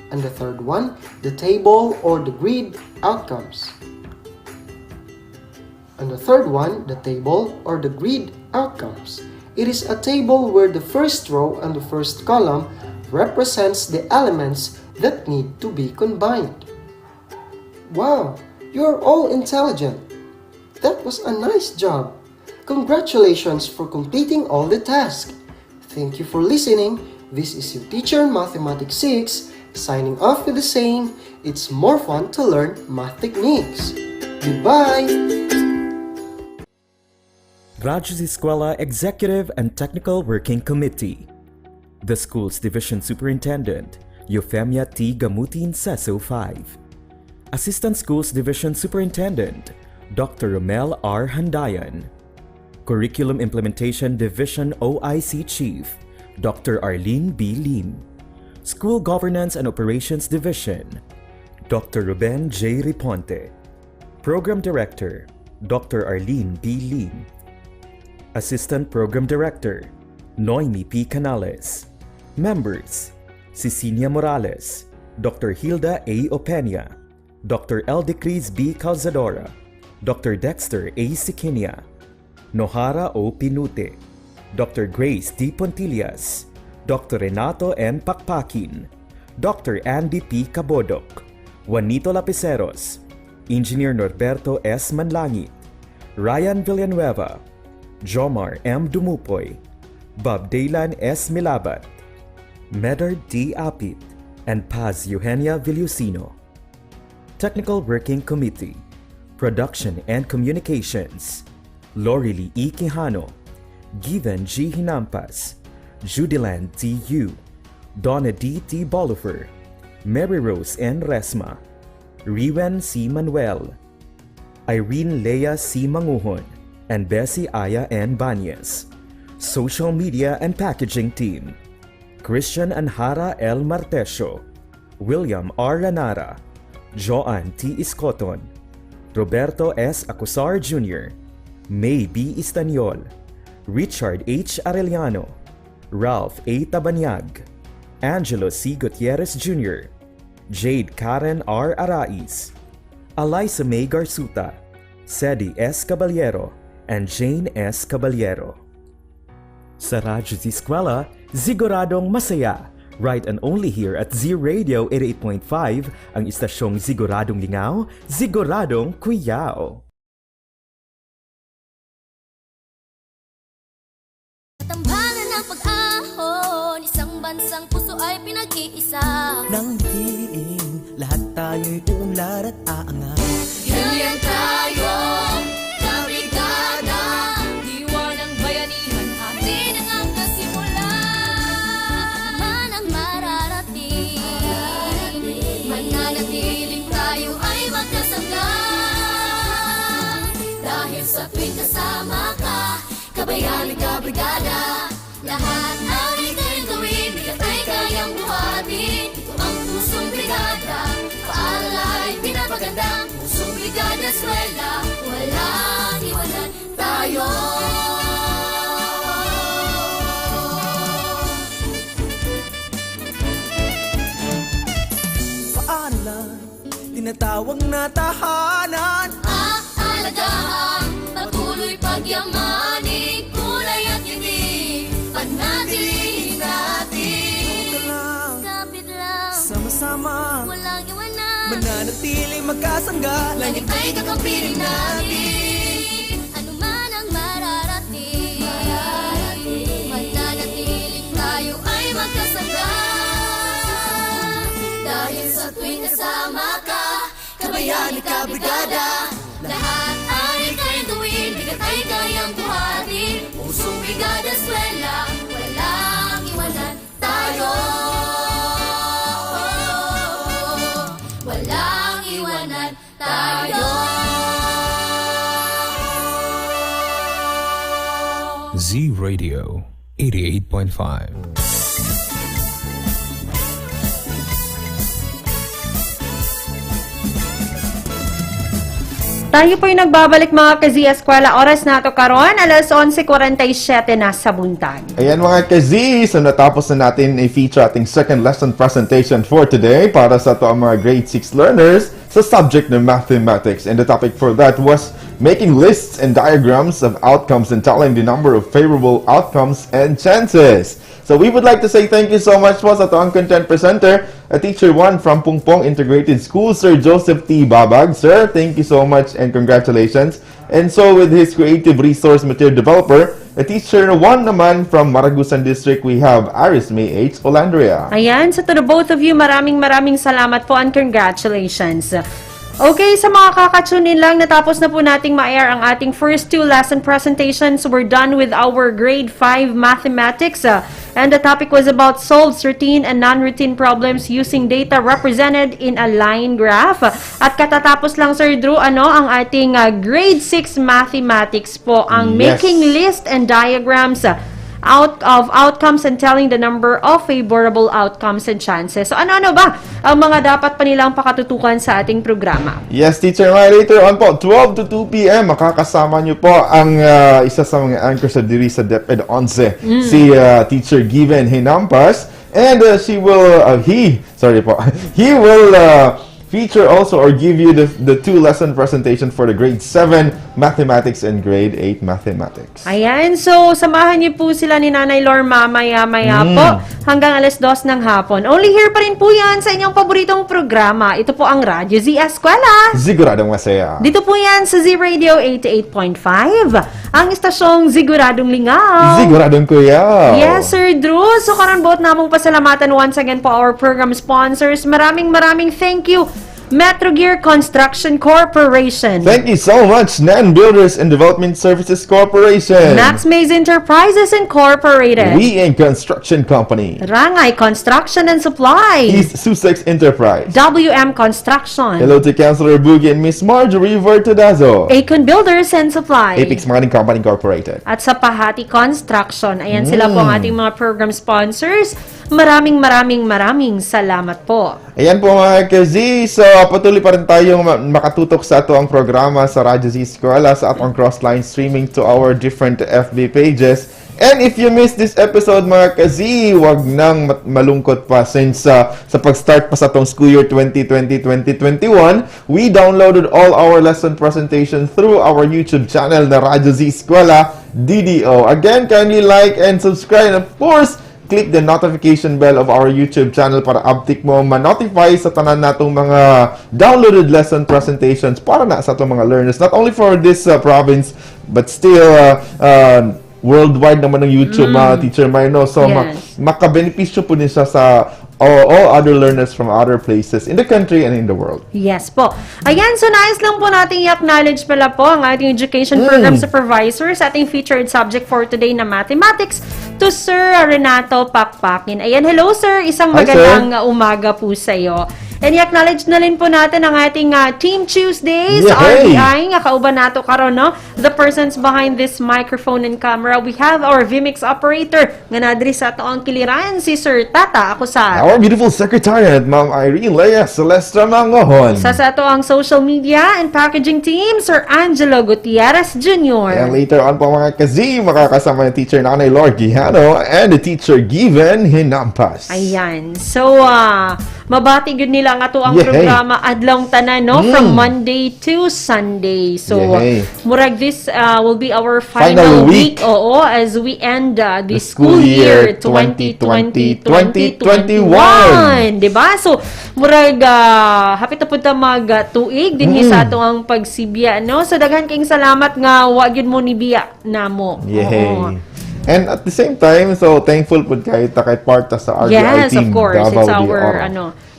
And the third one, the table or the grid outcomes. And the third one, the table or the grid outcomes. It is a table where the first row and the first column represents the elements that need to be combined. Wow, you're all intelligent. That was a nice job. Congratulations for completing all the tasks. Thank you for listening. This is your teacher, Mathematics 6, signing off with the saying, it's more fun to learn math techniques. Goodbye! Radyo Z-Eskwela Executive and Technical Working Committee. The school's division superintendent, Euphemia T. Gamutin, CESO 5. Assistant Schools Division Superintendent, Dr. Romel R. Handayan. Curriculum Implementation Division OIC Chief, Dr. Arlene B. Lim. School Governance and Operations Division, Dr. Ruben J. Riponte. Program Director, Dr. Arlene B. Lim. Assistant Program Director, Noemi P. Canales. Members, Cecilia Morales, Dr. Hilda A. Opeña, Dr. Eldecris B. Calzadora, Dr. Dexter A. Siquinia, Nohara O. Pinute, Dr. Grace D. Pontillas, Dr. Renato N. Pakpakin, Dr. Andy P. Cabodok, Juanito Lapiceros, Engineer Norberto S. Manlangit, Ryan Villanueva, Jomar M. Dumupoy, Bob Daylan S. Milabat, Medard D. Apit, and Paz Eugenia Villusino. Technical Working Committee, Production and Communications, Lorely E. Quijano, Given G. Hinampas, Judiland T. Yu, Donna D. T. Bolifer, Mary Rose N. Resma, Riwen C. Manuel, Irene Lea C. Manguhon, and Bessie Aya N. Banyes. Social Media and Packaging Team, Christian Anhara L. Martesio, William R. Lanara, Joan T. Iscoton, Roberto S. Acusar Jr., May B. Istaniol, Richard H. Arellano, Ralph A. Tabanyag, Angelo C. Gutierrez Jr., Jade Karen R. Arais, Eliza May Garsuta, Sedi S. Caballero, and Jane S. Caballero. Sa Radyo Z-Eskwela, siguradong masaya. Right and only here at Z Radio 88.5, ang istasyong siguradong lingaw, siguradong kuyaw. Tambalan ng pag-ahon, isang bansang puso ay pinag-iisa. Nang diin, lahat tayo'y uunlad at aangat. Hilyan tayo, kabrigada, diwa ng bayanihan, atin ang kasimula. Man ang mararating, mananatiling tayo ay magkasangga. Dahil sa tuwing kasama ka, kabayan ka brigada, lahat ang ikawin gawin, bigat ay kayang buhatin. Ito ang pusong brigada, paalala ay pinapaganda. Pusong brigada eskwela, walang iwanan tayo. Paano lang, tinatawag na tahanan. Aalagaan, patuloy pagyamanin, kulay at ngiti, panatilihin natin. Ito lang, Kapit lang, sama-sama, walang iwanan, mananatiling magkasangga. langit ay kakampirin natin. Ano man ang mararating, mananatiling tayo ay magkasangga. Dahil sa tuwing kasama ka, kabayani ka brigada, lahat ay kayang gawin, bigat ay kayang buhatin. Pusong brigada eskwela, walang iwanan tayo. Walang iwanan tayo. Z Radio 88.5. Tayo po'y nagbabalik mga ka-Z-Eskwela. Oras na ito karon, alas 11:47 na sa buntag. Ayan mga ka-Z, so natapos na natin i-feature ating second lesson presentation for today para sa to ang mga grade 6 learners sa subject ng mathematics. And the topic for that was making lists and diagrams of outcomes and telling the number of favorable outcomes and chances. So we would like to say thank you so much po sa toang content presenter, Teacher 1 from Pungpong Integrated School, Sir Joseph T. Babag. Sir, thank you so much and congratulations. And so with his creative resource material developer, Teacher 1 naman from Maragusan District, we have Aris May H. Olandria. Ayan, so to the both of you, maraming salamat po and congratulations. Okay, sa mga kakatunin lang, natapos na po nating ma-air ang ating first 2 lesson presentations. We're done with our grade 5 mathematics. And the topic was about solves routine and non-routine problems using data represented in a line graph. At katatapos lang, Sir Drew, ang ating grade 6 mathematics po, ang making list and diagrams out of outcomes and telling the number of favorable outcomes and chances. So ano ba ang mga dapat pa nilang pakatutukan sa ating programa? Yes, Teacher May, later on po, 12 to 2 p.m., makakasama nyo po ang isa sa mga anchors sa diri sa DepEd 11, si Teacher Given Hinampas, and he will feature also or give you the 2 lesson presentation for the grade 7 mathematics and grade 8 mathematics. Ayan, so samahan niyo po sila ni Nanay Lor maya po hanggang 2:00 ng hapon. Only here pa rin po yan sa inyong paboritong programa. Ito po ang Radyo Z-Eskwela. Siguradong masaya. Dito po yan sa Z-Radio 88.5. Ang istasyong Siguradong Lingaw. Siguradong kuya. Yes, Sir Drew. So karon buot namong pasalamatan once again po our program sponsors. Maraming thank you. Metro Gear Construction Corporation. Thank you so much, Nan Builders and Development Services Corporation. Max Mays Enterprises Incorporated. We in Construction Company. Rangay Construction and Supply. East Sussex Enterprise. WM Construction. Hello to Councilor Boogie and Miss Marjorie Vertudazo. Acon Builders and Supply. Apex Mining Company Incorporated. At sa Pahati Construction. Ayan sila po ang ating mga program sponsors. Maraming salamat po. Ayan po mga ka-Z. So patuloy pa rin tayong makatutok sa ato ang programa sa Radyo Z-Eskwela sa atong cross-line streaming to our different FB pages. And if you missed this episode mga ka-Z, wag nang malungkot pa since sa pag-start pa sa atong school year 2020-2021, we downloaded all our lesson presentation through our YouTube channel na Radyo Z-Eskwela DDO. Again, kindly like and subscribe, and of course, click the notification bell of our YouTube channel para update mo ma-notify sa tanan natong mga downloaded lesson presentations para na sa atong mga learners, not only for this province but still worldwide naman ng YouTube, Teacher Marino. So makabenepisyo po din siya sa all other learners from other places in the country and in the world. Yes po. Ayan, so nais lang po natin i-acknowledge pala po ang ating education program supervisor sa ating featured subject for today na mathematics, to Sir Renato Pakpakin. Ayan, hello sir, isang magandang umaga po sa iyo. And i-acknowledge na rin po natin ang ating Team Tuesdays, RBI, nga kauban nato karon, no? The persons behind this microphone and camera. We have our VMix operator, nga nadri sa ato ang kiliran, si Sir Tata Akusar. Our beautiful secretariat, Ma'am Irene Lea Celestra Mangohon. Sa ato ang social media and packaging team, Sir Angelo Gutierrez Jr. And later on po mga ka-Z, makakasama ng teacher Nanay Lord Gihano and the teacher Given Hinampas. Ayan. So, mabati gud nila ang ato ang programa adlong tanan, no? From Monday to Sunday. So, murag this will be our final week. Oo, as we end the school year 2020-2021. Diba? So, murag hapit na punta mag-tuig din sa ato ang pagsibya, no? So, daghan kayong salamat nga wag yun mo nibiya namo. And at the same time, so thankful po kahit part sa RBI team. Yes, of course. It's our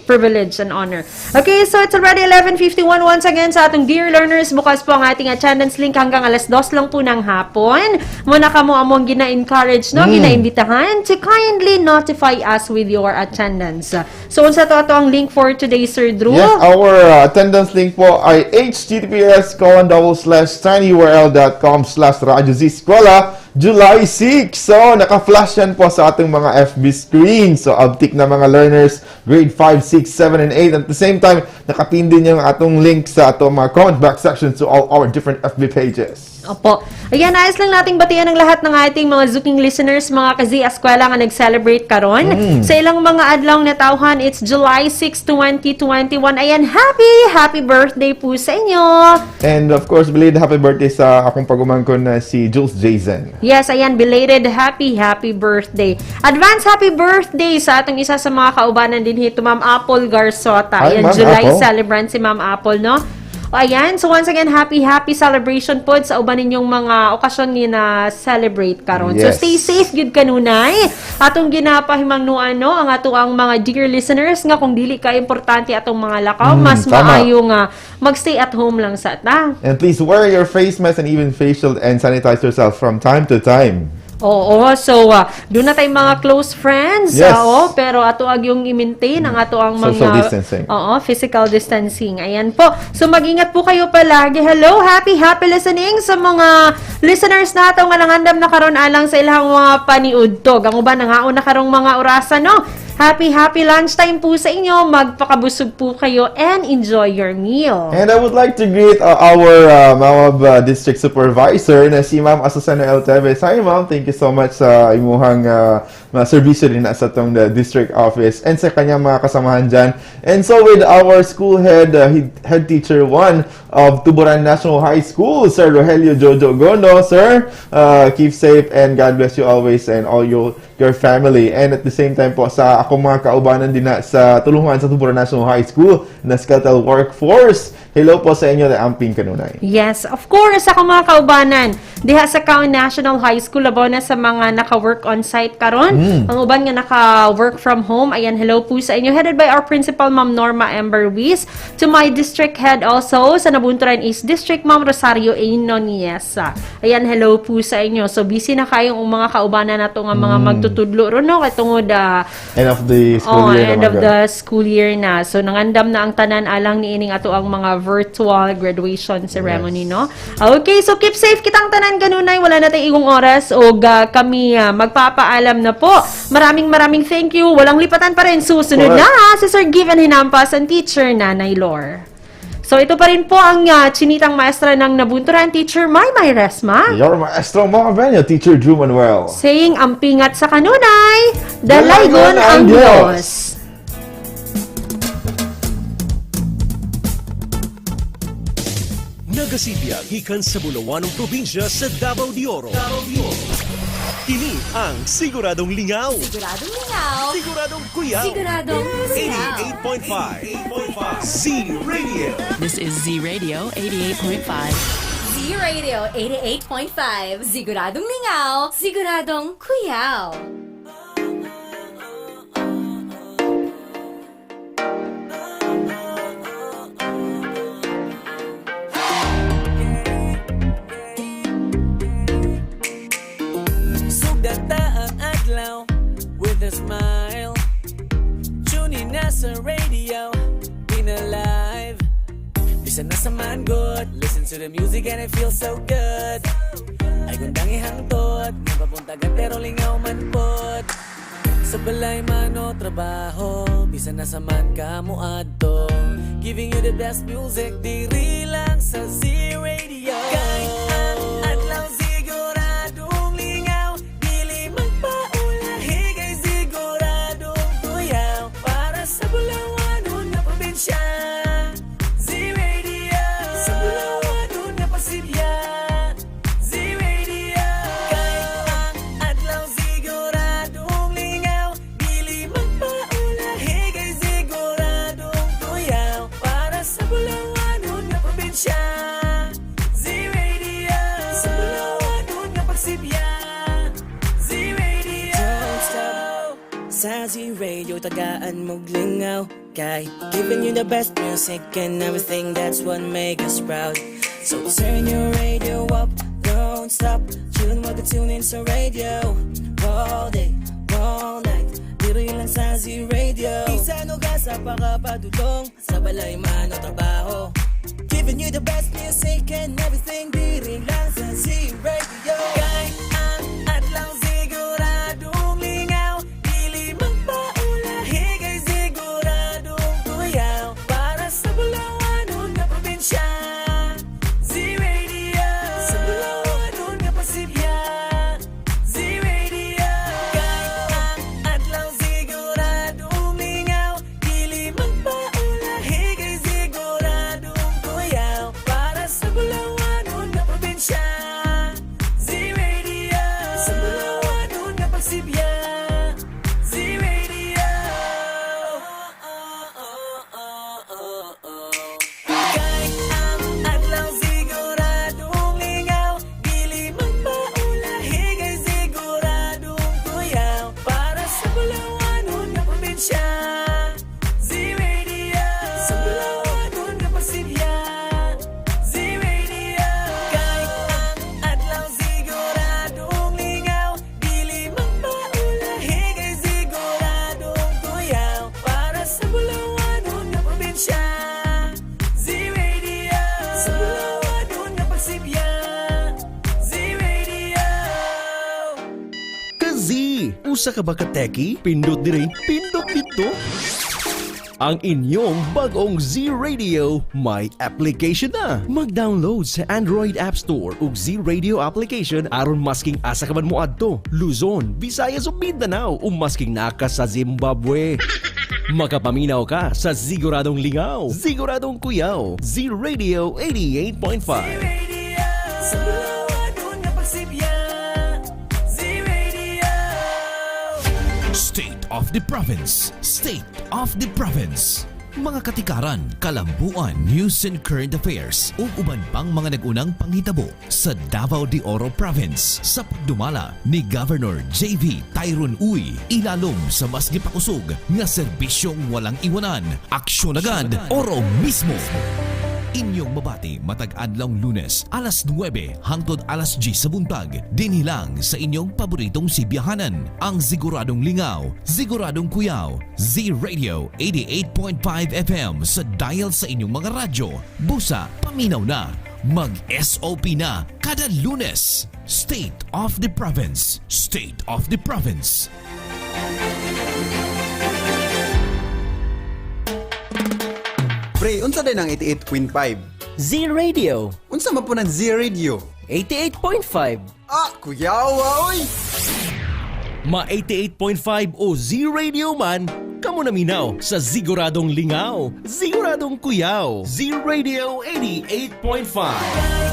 privilege and honor. Okay, so it's already 11:51 once again sa atong dear learners. Bukas po ang ating attendance link hanggang 2:00 lang po ng hapon. Muna ka mo among gina-encourage, no? Gina-imbitahan to kindly notify us with your attendance. So, unsa to ang link for today, Sir Drew? Yes, our attendance link po ay https://tinyurl.com/Radyo Z-Eskwela July 6. So, naka-flash yan po sa ating mga FB screen. So, uptick na mga learners, grade 5, 6, 7, and 8. At the same time, nakapin din yung atong link sa atong mga comment box section to all our different FB pages. Opo. Ayan, nais lang nating batian ng lahat ng ating mga Zuking listeners, mga ka-Z-Eskwela nga nag-celebrate karon sa ilang mga adlaw na tawhan. It's July 6, 2021. Ayan, happy birthday po sa inyo. And of course, belated happy birthday sa akong pagumangkon na si Jules Jason. Yes, ayan, belated happy birthday. Advance happy birthday sa atong isa sa mga kaubanan din hito, Ma'am Apple Garsota. Hi, Ayan, Ma'am July Apple. celebrant si Ma'am Apple, no? O, ayan, so once again, happy celebration po sa uban ninyong mga okasyon ni na celebrate karon. So Yes. stay safe gyud kanunay. Atong ginapahimangnuan no ang ato ang mga dear listeners nga kung dili ka importante atong mga lakaw, mas tama. maayo nga magstay at home lang sa ata. And please wear your face mask and even facial and sanitize yourself from time to time. Oo, so doon na tayong mga close friends. Yes. Oo, pero ato ag yung i-maintain ang ato ang mga Social distancing. Oo, physical distancing. Ayan po. So mag-ingat po kayo palagi. Hello, happy listening sa mga listeners nato nga nangandam na karon alang sa ilang mga paniudtog. Ang uban nangaon na karong mga orasan, no? Happy lunchtime po sa inyo. Magpakabusog po kayo and enjoy your meal. And I would like to greet our Mawab District Supervisor na si Ma'am Asusana L. Teves. Hi Ma'am, thank you so much sa imuhang servisyo din sa tong district office and sa kanyang mga kasamahan dyan. And so with our school head teacher 1 of Tuburan National High School, Sir Rogelio Jojo Gono. Sir, keep safe and God bless you always and all your family. And at the same time po sa akong mga kaubanan din na sa tulungan sa Tuburan National High School na skeletal workforce. Hello po sa inyo na amping kanunay. Yes, of course, ako mga kaubanan. Diha sa Kaon National High School, labaw na sa mga naka-work on-site karon. Ang uban nga naka-work from home. Ayan, hello po sa inyo. Headed by our principal, Ma'am Norma Ember Ruiz. To my district head also, sa Nabunturan East District, Ma'am Rosario A. Noniesa. Ayan, hello po sa inyo. So, busy na kayong mga kaubanan na nga mga magtutudlo ron, no? Katungod, End of the school year end naman, of the school year na. So, nangandam na ang tanan alang niining ato ang mga virtual graduation ceremony, no? Okay, so keep safe kitang tanan kanunay. Wala na tayong igong oras o kami magpapaalam na po. Maraming thank you. Walang lipatan pa rin. Susunod na si Sir Given Hinampas ang teacher Nanay Lore. So, ito pa rin po ang chinitang maestra ng Nabunturan, Teacher Maymay Resma. Your maestro mga venyo, Teacher Drew Manuel. Saying, ang pingat sa kanunay, dalaygon ang Diyos. Nagasibiyag gikan sa Bulawanong probinsya sa Davao de Oro. Kini ang Siguradong Lingaw. Siguradong lingaw. Siguradong Kuyaw. Siguradong kuyaw. 88.5 Z-Radio. This is Z Radio 88.5. Z-Radio 88.5. Siguradong lingaw. Siguradong kuyaw. Sugdata ang adlaw with a smile. Tune in na sa radio, in alive. Bisan na sa man good, listen to the music and it feels so good. Ay gundang ihangtod, napapuntagan pero lingaw man pod. Sa balay man o trabaho, bisan na sa man ka muadto. Giving you the best music, diri lang sa Z-Radio. Kahit ang adlaw siguradong lingaw, dili magpaulahi kay siguradong tuyaw. Para sa Bulawanon na probinsya, Z-Radio. Sa Bulawanon na pasilya, Z-Radio. Kahit ang adlaw siguradong lingaw, dili magpaulahi kay siguradong tuyaw. Para sa Bulawanon na probinsya, Z-Radio. Sa Bulawanon na pagsibya, Z-Radio. Don't stop. Sa Z-Radio, tagaan mong lingaw. Kahit giving you the best music and everything, that's what make us proud. So turn your radio up, don't stop. Chillin' while tune in sa radio. All day, all night, diri lang sa Z-Radio. Isang uga sa pakapadulong, sa balay man o trabaho. Giving you the best music and everything, diri lang sa Z-Radio. Kahit ang adlaw siguradong lingaw, dili magpaulahi kay siguradong tuyaw. Para sa Bulawanon na probinsya, Z-Radio. Sa Bulawanon Usa ka ba ka techie? Pindot dire, pindot dito. Ang inyong bagong Z-Radio may application na. Mag-download sa Android App Store ug Z-Radio application aron masking asa ka man mo adto, Luzon, Visayas ug Mindanao o masking naka sa Zimbabwe. Makapaminaw ka sa Siguradong Lingaw, Siguradong Kuyaw, Z-Radio 88.5. State of the Province. State of the Province. Mga katikaran, kalambuan, news and current affairs ug uban pang mga nagunang panghitabo sa Davao de Oro Province sa pagdumala ni Governor J.V. Tyrone Uy ilalom sa mas gipakusog nga serbisyong walang iwanan. Aksyon agad, oro mismo. Inyong mabati matag adlawng Lunes alas 9 hangtod alas 10 sa buntag dinhi lang sa inyong paboritong sibiyahanan ang Siguradong Lingaw, Siguradong Kuyaw, Z-Radio 88.5 FM sa dial sa inyong mga radyo. Busa, paminaw na, mag-SOP na kada Lunes. State of the Province. State of the Province. Pre, unsa din ang 88.5? Z-Radio. Unsa man po ng Z-Radio? 88.5. Kuya, oy! Ma 88.5 o Z-Radio man, kamo na minaw sa Siguradong Lingaw, Siguradong Kuyaw, Z-Radio 88.5.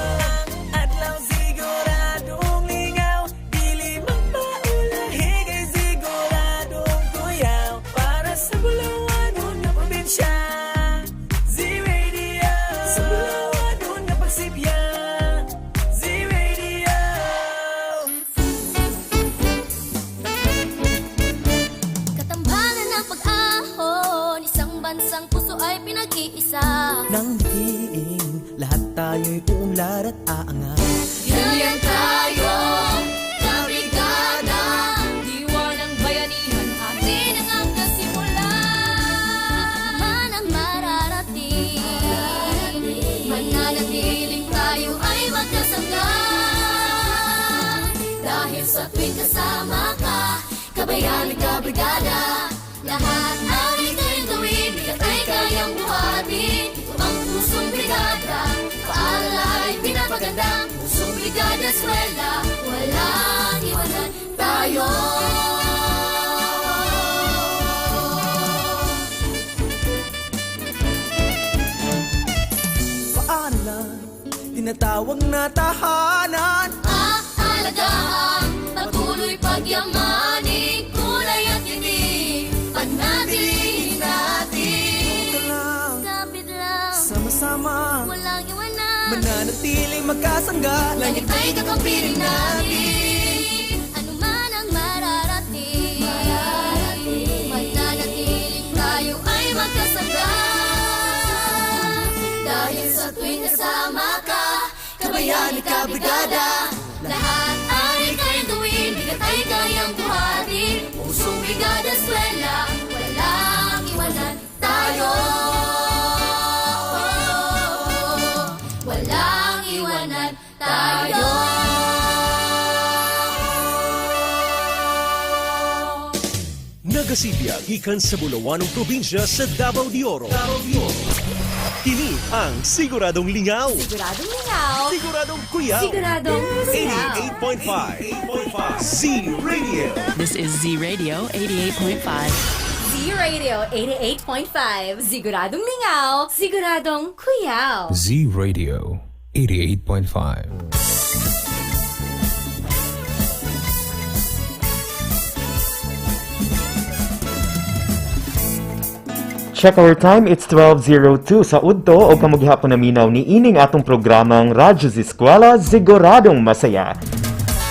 Nang dikiing, lahat tayo'y uunlad at aangat. Ganyan tayo, kabrigada, diwa ng bayanihan, atin ang hanggang simula. Man ang mararating, mananatiling tayo ay magkasangga. Dahil sa tuwing kasama ka, kabayan at kabrigada, lahat ang ikawin gawin, bigat ay kayang buhatin. Ang pusong brigada, paalala ay pinapaganda. Pusong brigada, eskwela, walang iwanan tayo. Paaralan, tinatawag na tahanan. Aalagaan, patuloy pagyamanin, kulay at tinig, panatilihin natin. Kapit lang, sama-sama, walang iwanan, mananatiling magkasangga. langit ay kakampiling natin. Ano man ang mararating, mananatiling tayo ay magkasangga. Dahil sa tuwing kasama ka, kabayan at kabrigada, lahat ay kayang gawin, bigat ay kayang buhatin. Pusong brigada, eskwela, walang iwanan tayo. Walang iwanan tayo. Nagasibya gikan sa Bulawanong probinsya sa Davao de Oro. Kini ang Siguradong Lingaw, Siguradong Lingaw, Siguradong Kuyaw, Siguradong Kuyaw, 88.5 Z-Radio. This is Z-Radio 88.5. Z-Radio 88.5, Siguradong Lingaw, Siguradong Kuyaw. Z-Radio 88.5. Check our time, it's 12:02 sa udto o kamughapon na minaw ni ining atong programang Radyo Z-Eskwela, Siguradong Masaya.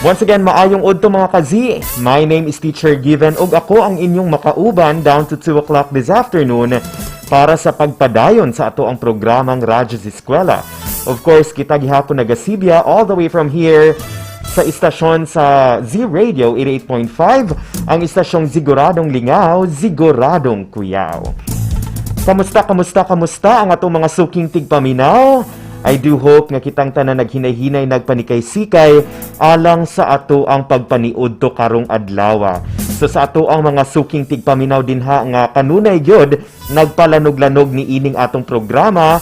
Once again, maayong udto mga kazi. My name is Teacher Given ug ako ang inyong makauban down to 2 o'clock this afternoon para sa pagpadayon sa ato ang programang Radyo Z-Eskwela. Of course, kita gihapon nagasibya all the way from here sa istasyon sa Z-Radio 88.5, ang istasyong Siguradong Lingaw, Siguradong Kuyaw. Kamusta ang atong mga suking tigpaminaw? I do hope nga kitang tanan naghinay-hinay nagpanikay-sikay alang sa ato ang pagpaniudto karong adlaw. So sa ato ang mga suking tigpaminaw din ha nga kanunay gyud nagpalanog-lanog ni ining atong programa.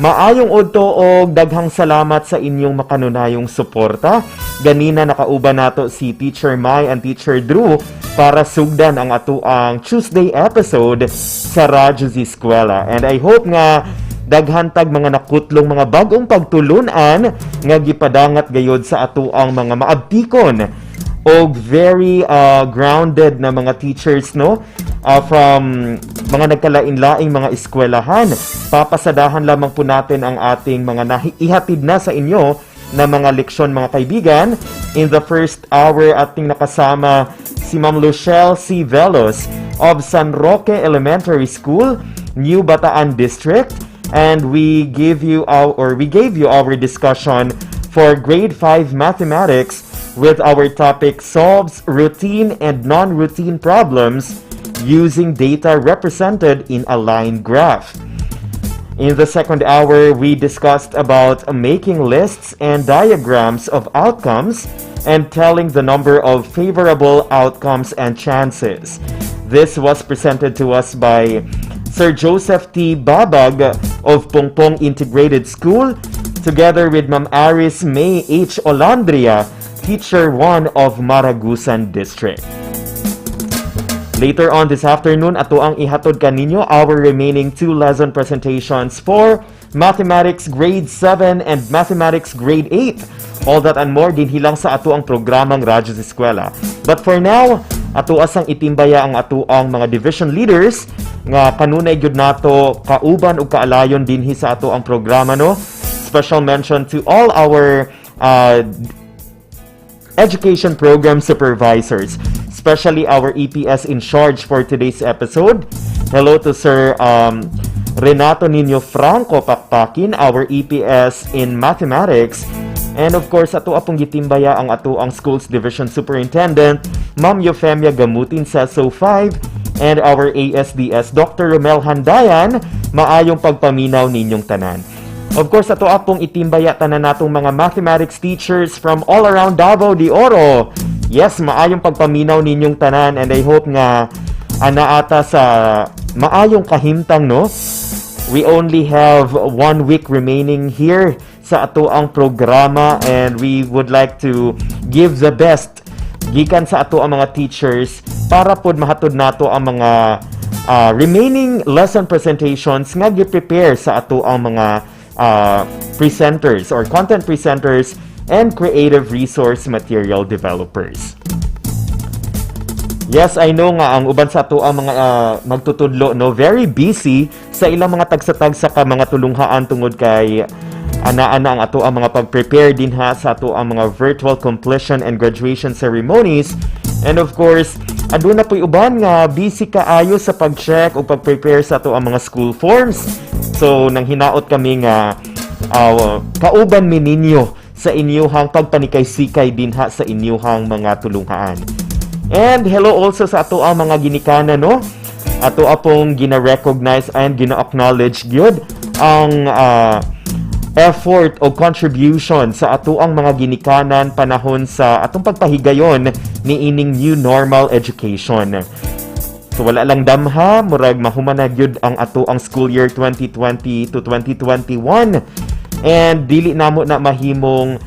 Maayong udto og daghang salamat sa inyong makanunayong suporta. Ganina nakauban nato si Teacher Mai and Teacher Drew para sugdan ang ato ang Tuesday episode sa Radyo Z-Eskwela. And I hope nga daghantag mga nakutlong mga bagong pagtulunan nga gipadangat gayod sa ato ang mga maabtikon og very grounded na mga teachers no from mga nagkalain-laing mga eskwelahan. Papasadahan lamang po natin ang ating mga ihatid na sa inyo na mga leksyon mga kaibigan. In the first hour ating nakasama si Ma'am Luciel C. Velos of San Roque Elementary School, New Bataan District, and we gave you our discussion for grade 5 mathematics with our topic solves routine and non-routine problems using data represented in a line graph. In the second hour, we discussed about making lists and diagrams of outcomes and telling the number of favorable outcomes and chances. This was presented to us by Sir Joseph T. Babag of Pongpong Integrated School, together with Ma'am Aris May H. Olandria, Teacher 1 of Maragusan District. Later on this afternoon, ato ang ihatod kaninyo our remaining 2 lesson presentations for Mathematics Grade 7 and Mathematics Grade 8. All that and more din hilang sa ato ang programang Radyo Z-Eskwela. But for now, ato asang itimbaya ang ato ang mga division leaders nga kanunay gyud nato kauban ug kaalayon dinhi sa ato ang programa no. Special mention to all our education program supervisors, especially our EPS in charge for today's episode. Hello to Sir Renato Nino Franco Pakpakin, our EPS in mathematics. And of course, ato apong gitimbaya ang ato ang schools division superintendent, Ma'am Eufemia Gamutin Seso 5, and our ASDS Dr. Romel Handayan. Maayong pagpaminaw ninyong tanan. Of course, ato apong itimbaya tanan natong mga mathematics teachers from all around Davao de Oro. Yes, maayong pagpaminaw ninyong tanan, and I hope nga anaata sa maayong kahimtang no. We only have 1 week remaining here sa ato ang programa, and we would like to give the best gikan sa ato ang mga teachers para pod mahatod nato ang mga remaining lesson presentations nga gi-prepare sa ato ang mga presenters or content presenters and creative resource material developers. Yes, I know nga ang uban sa ato ang mga magtutudlo no very busy sa ilang mga tagsa-tagsa ka mga tulunghaan tungod kay ana-ana ang ato ang mga pag-prepare din ha sa ato ang mga virtual completion and graduation ceremonies. And of course, aduna po'y uban nga busy kaayo sa pag-check o pag-prepare sa ato ang mga school forms. So, nang hinaot kami nga kauban mi ninyo sa inyuhang pagpanikay-sikay din ha sa inyuhang mga tulunghaan. And hello also sa ato ang mga ginikana no. Ato apong gina-recognize and gina-acknowledge gyud ang effort o contribution sa ato ang mga ginikanan panahon sa atong pagpahigayon ni ining new normal education. So wala lang damha, murag mahumanag yun ang ato ang school year 2020 to 2021. And dili namo na mahimong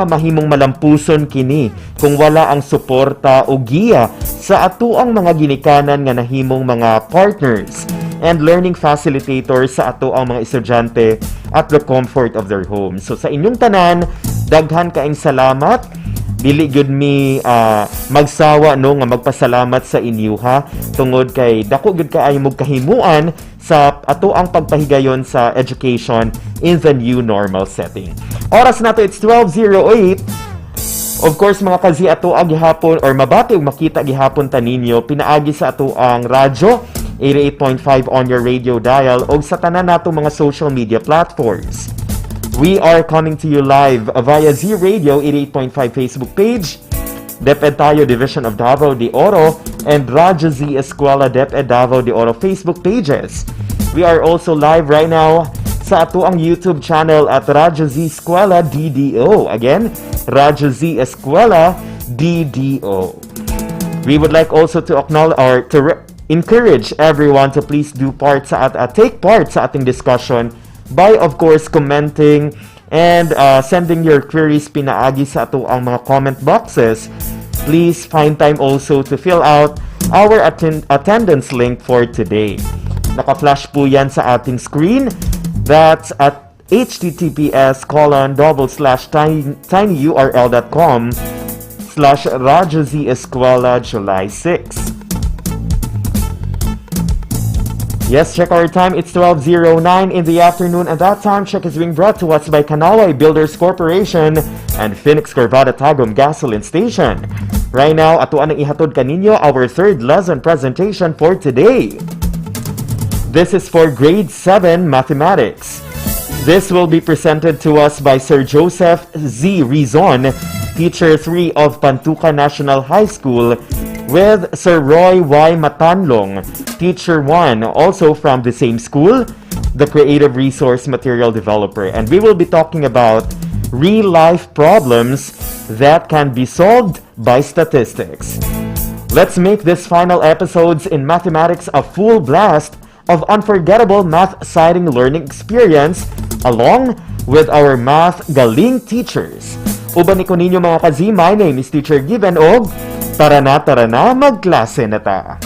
mahimong malampuson kini kung wala ang suporta o giya sa ato ang mga ginikanan nga nahimong mga partners and learning facilitators sa ato ang mga estudyante at the comfort of their homes. So sa inyong tanan, daghan kaayong salamat. Dili gyud mi magsawa no nga magpasalamat sa inyo ha tungod kay dako gyud kaayo mog kahimuan sa ato ang pagpahigayon sa education in the new normal setting. Oras nato it's 12:08. Of course mga kazi ato gihapon or mabati ug makita gihapon ta ninyo pinaagi sa ato ang radyo 88.5 on your radio dial o sa tanan nato mga social media platforms. We are coming to you live via Z Radio 88.5 Facebook page, DepEd Tayo Division of Davao de Oro, and Radyo Z-Eskwela DepEd Davao de Oro Facebook pages. We are also live right now sa ato ang YouTube channel at Radyo Z-Eskwela DDO. Again, Radyo Z-Eskwela DDO. We would like also to acknowledge or to encourage everyone to please take part sa ating discussion by of course commenting and sending your queries pinaagi sa ato ang mga comment boxes. Please find time also to fill out our attendance link for today. Naka-flash po yan sa ating screen. That's at https://tinyurl.com/Radyo Z-Eskwela July 6. Yes, check our time. It's 12:09 in the afternoon, and that time check is being brought to us by Kanaway Builders Corporation and Phoenix Corvada Tagum Gasoline Station. Right now, atuan ang ihatod kaninyo our third lesson presentation for today. This is for grade 7 mathematics. This will be presented to us by Sir Joseph Z. Rizon, Teacher 3 of Pantuca National High School, with Sir Roy Y. Matanlong, Teacher 1, also from the same school, the Creative Resource Material Developer. And we will be talking about real-life problems that can be solved by statistics. Let's make this final episodes in mathematics a full blast of unforgettable math-citing learning experience along with our math galing teachers. Uban ko ninyo mga kazi, my name is Teacher Given og tara na, magklase na ta.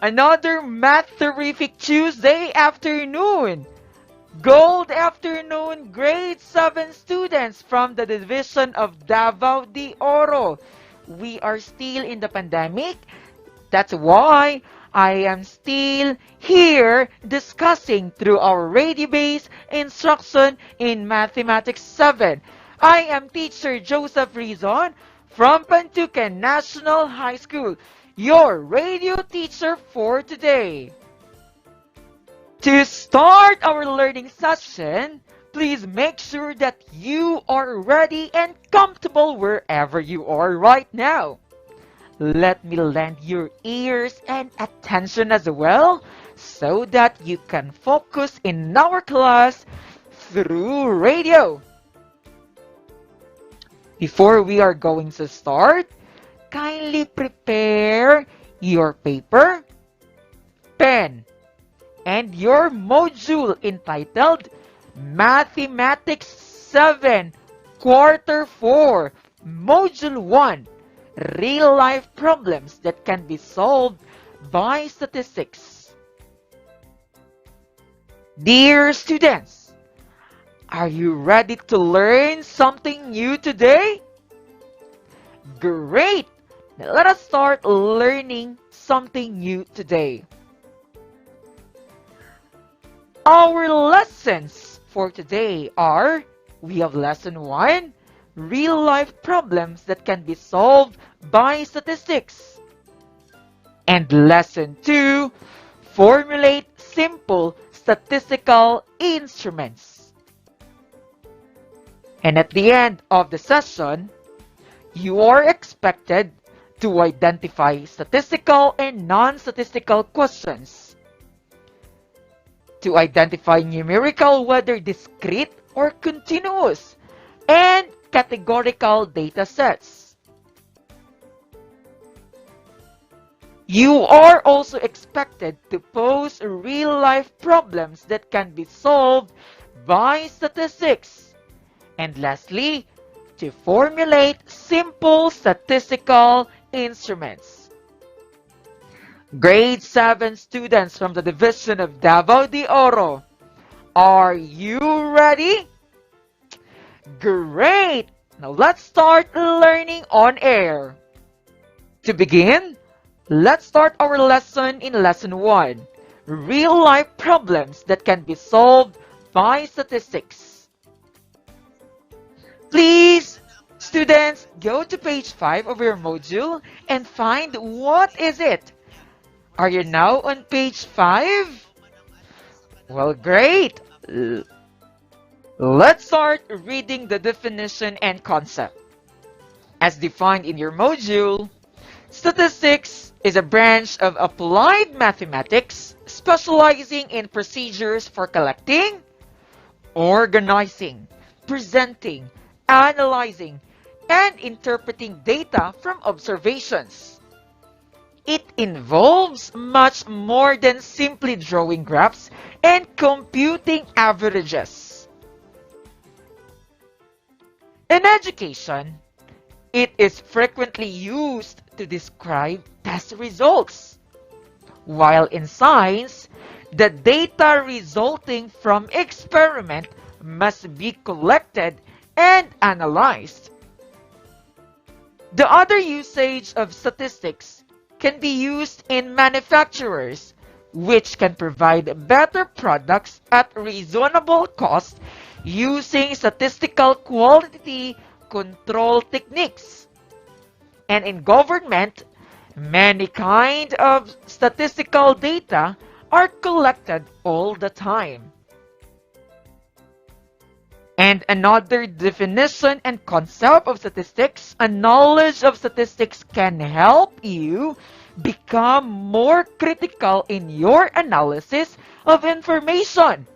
Another math terrific Tuesday afternoon. Gold afternoon, grade 7 students from the division of Davao de Oro. We are still in the pandemic. That's why I am still here discussing through our radio-based instruction in Mathematics 7. I am Teacher Joseph Rizon from Pantuca National High School, your radio teacher for today. To start our learning session, please make sure that you are ready and comfortable wherever you are right now. Let me lend your ears and attention as well so that you can focus in our class through radio. Before we are going to start, kindly prepare your paper, pen, and your module entitled Mathematics 7, Quarter 4, Module 1, Real-Life Problems that can be solved by statistics. Dear students, are you ready to learn something new today? Great! Now let us start learning something new today. Our lessons for today are, we have lesson 1, real-life problems that can be solved by statistics. And lesson 2, formulate simple statistical instruments. And at the end of the session, you are expected to identify statistical and non-statistical questions, to identify numerical whether discrete or continuous, and categorical data sets. You are also expected to pose real-life problems that can be solved by statistics. And lastly, to formulate simple statistical instruments. Grade 7 students from the division of Davao de Oro, are you ready? Great! Now let's start learning on air. To begin, let's start our lesson in lesson 1, real-life problems that can be solved by statistics. Please, students, go to page 5 of your module and find what is it. Are you now on page 5? Well, great. Let's start reading the definition and concept. As defined in your module, Statistics is a branch of applied mathematics specializing in procedures for collecting, organizing, presenting, analyzing, and interpreting data from observations. It involves much more than simply drawing graphs and computing averages. In education, it is frequently used to describe test results, while in science, the data resulting from experiment must be collected and analyzed. The other usage of statistics can be used in manufacturers, which can provide better products at reasonable cost using statistical quality control techniques. And in government, many kinds of statistical data are collected all the time. And another definition and concept of statistics, a knowledge of statistics can help you become more critical in your analysis of information.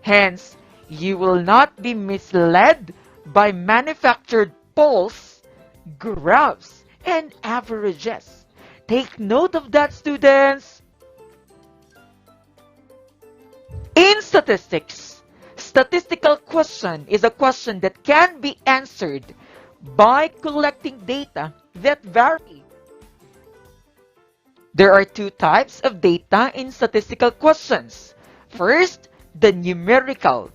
Hence, you will not be misled by manufactured polls, graphs, and averages. Take note of that, students. In statistics, statistical question is a question that can be answered by collecting data that vary. There are two types of data in statistical questions. First, the numerical.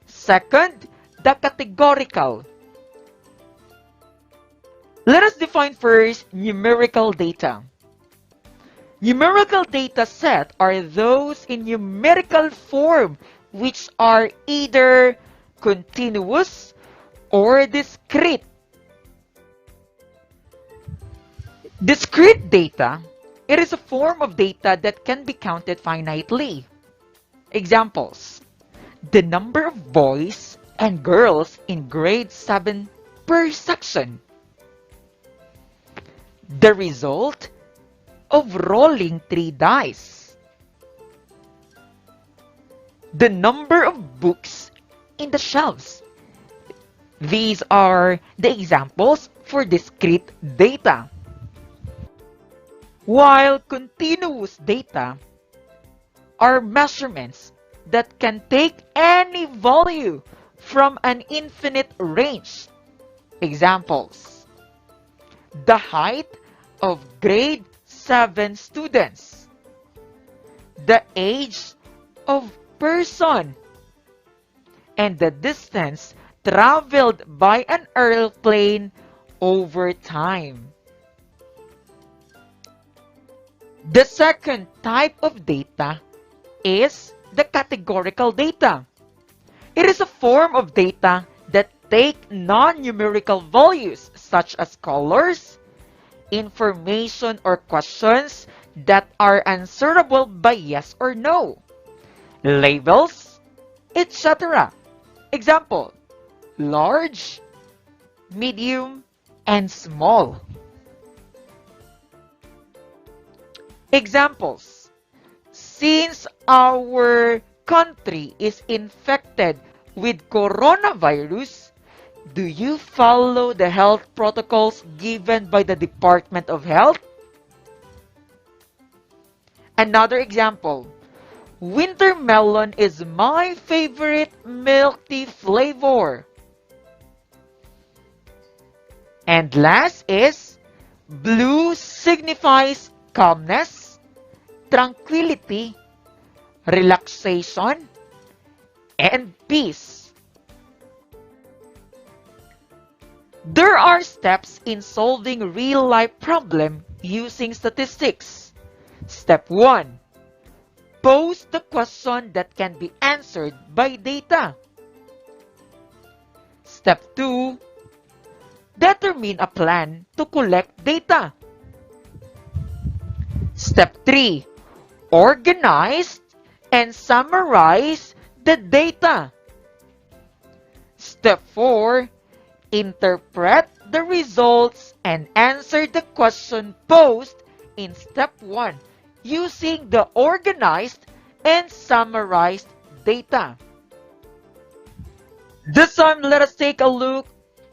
Second, the categorical. Let us define first numerical data. Numerical data set are those in numerical form which are either continuous or discrete. Discrete data, it is a form of data that can be counted finitely. Examples: the number of boys and girls in grade 7 per section. The result of rolling 3 dice. The number of books in the shelves. These are the examples for discrete data. While continuous data are measurements that can take any value from an infinite range. Examples: the height of grade 7 students, the age of person, and the distance traveled by an airplane over time. The second type of data is the categorical data. It is a form of data that take non-numerical values such as colors, information or questions that are answerable by yes or no, labels, etc. Example: large, medium, and small. Examples: since our country is infected with coronavirus, do you follow the health protocols given by the Department of Health? Another example: winter melon is my favorite milk tea flavor. And last is, blue signifies calmness, tranquility, relaxation, and peace. There are steps in solving real-life problem using statistics. Step 1. Pose the question that can be answered by data. Step 2. Determine a plan to collect data. Step 3. Organize and summarize the data. Step 4. Interpret the results and answer the question posed in step 1 using the organized and summarized data. This time, let us take a look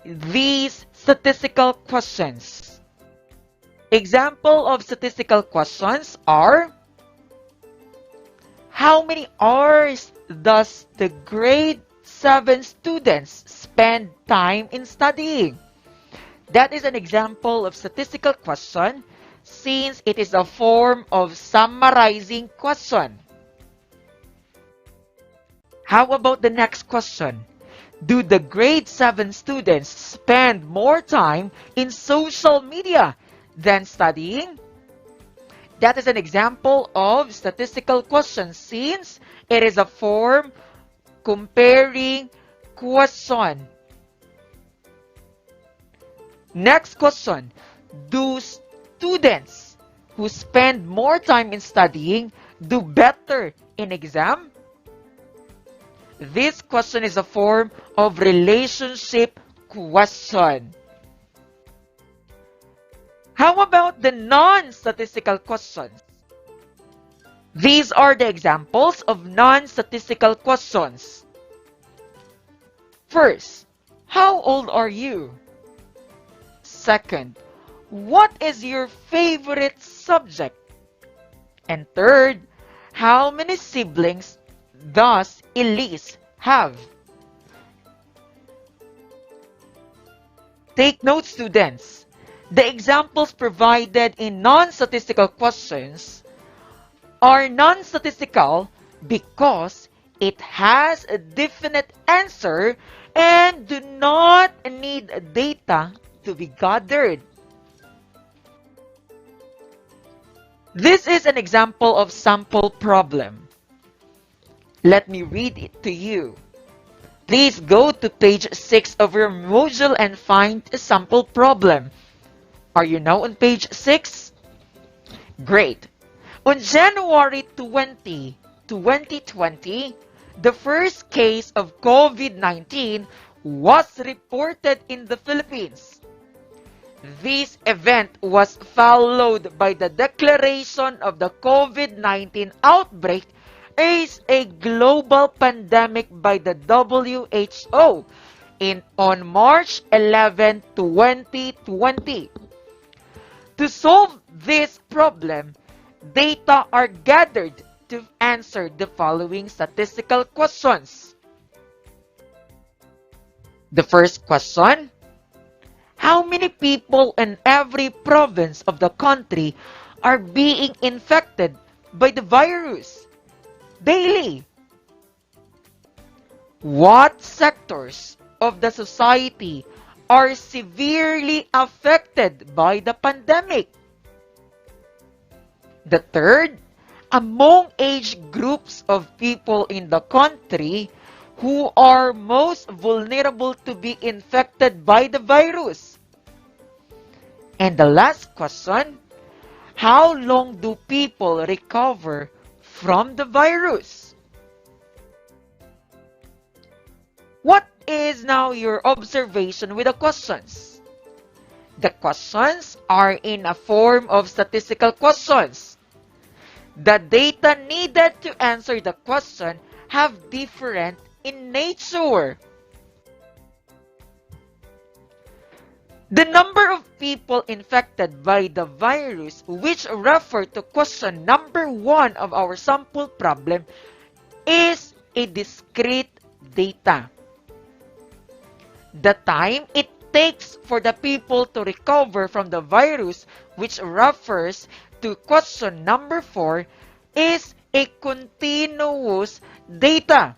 at these statistical questions. Example of statistical questions are: how many hours does the grade 7 students spend time in studying? That is an example of statistical question since it is a form of summarizing question. How about the next question? Do the grade 7 students spend more time in social media than studying? That is an example of statistical question since it is a form comparing question. Next question. Do students who spend more time in studying do better in exam? This question is a form of relationship question. How about the non-statistical questions? These are the examples of non-statistical questions. First, how old are you? Second, what is your favorite subject? And third, how many siblings does Elise have? Take note, students. The examples provided in non-statistical questions are non-statistical because it has a definite answer and do not need data to be gathered. This is an example of sample problem. Let me read it to you. Please go to page 6 of your module and find a sample problem. Are you now on page 6? Great. On January 20, 2020, the first case of COVID-19 was reported in the Philippines. This event was followed by the declaration of the COVID-19 outbreak as a global pandemic by the WHO on March 11, 2020. To solve this problem, data are gathered to answer the following statistical questions. The first question: how many people in every province of the country are being infected by the virus daily? What sectors of the society are severely affected by the pandemic? The third, among age groups of people in the country who are most vulnerable to be infected by the virus. And the last question, how long do people recover from the virus? What is now your observation with the questions? The questions are in a form of statistical questions. The data needed to answer the question have different in nature. The number of people infected by the virus, which refer to question number 1 of our sample problem, is a discrete data. The time it takes for the people to recover from the virus, which refers to question number 4, is a continuous data.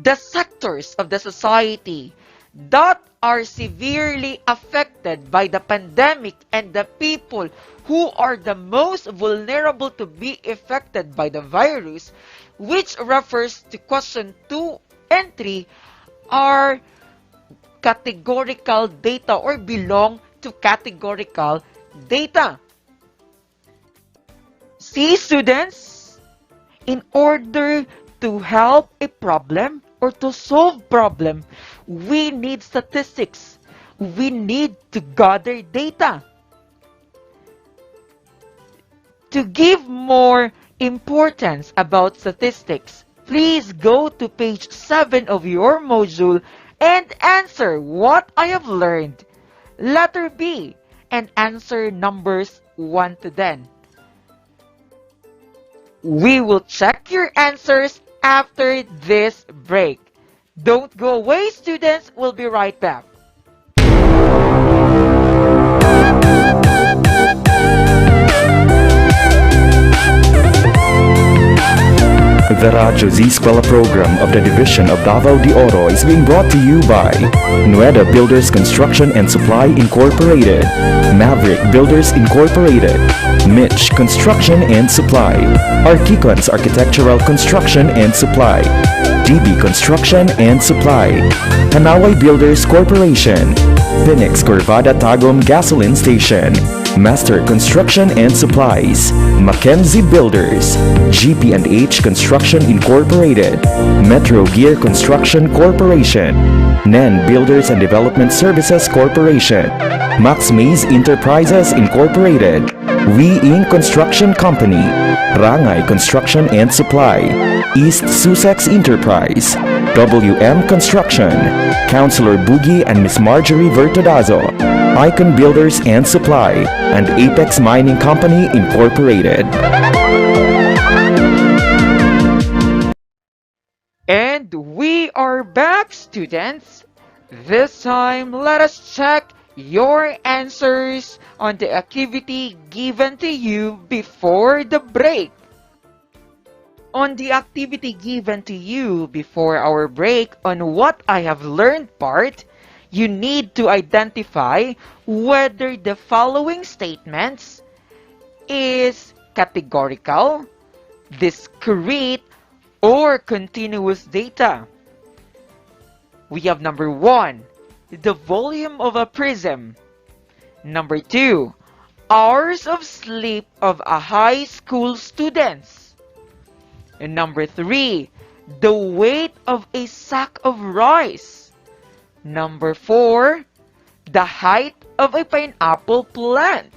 The sectors of the society that are severely affected by the pandemic and the people who are the most vulnerable to be affected by the virus, which refers to question 2 and 3, are categorical data or belong to categorical data. See, students, in order to help a problem, or to solve problem, we need statistics. We need to gather data. To give more importance about statistics, please go to page 7 of your module and answer what I have learned. Letter B, and answer numbers 1 to 10. We will check your answers after this break. Don't go away, students. We'll be right back. The Radyo Z-Eskwela program of the Division of Davao de Oro is being brought to you by Nueda Builders Construction and Supply Incorporated, Maverick Builders Incorporated, Mitch Construction and Supply, Archicons Architectural Construction and Supply, DB Construction and Supply, Hanaway Builders Corporation, Phoenix Corvada Tagum Gasoline Station, Master Construction and Supplies, Mackenzie Builders, GP&H Construction Incorporated, Metro Gear Construction Corporation, NEN Builders and Development Services Corporation, Max Mays Enterprises Incorporated, We Inc. Construction Company, Rangay Construction and Supply, East Sussex Enterprise, WM Construction, Councilor Boogie and Miss Marjorie Vertodazo, Icon Builders and Supply, and Apex Mining Company Incorporated. And we are back, students. This time, let us check your answers on the activity given to you before the break. On the activity given to you before our break on what I have learned part, you need to identify whether the following statements is categorical, discrete, or continuous data. We have number 1, the volume of a prism. Number 2, hours of sleep of a high school students. And number 3, the weight of a sack of rice. Number 4, the height of a pineapple plant.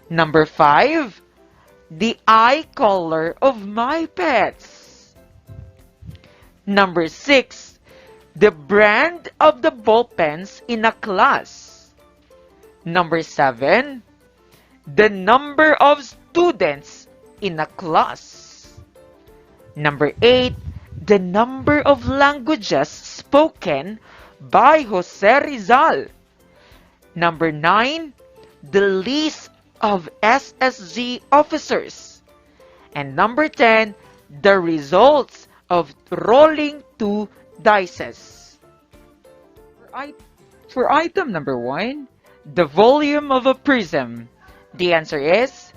Number 5, the eye color of my pets. Number 6, the brand of the ball pens in a class. Number 7, the number of students in a class. Number 8, the number of languages spoken by Jose Rizal. Number 9, the list of SSG officers. And number 10, the results of rolling 2 dices. For item number 1, the volume of a prism. The answer is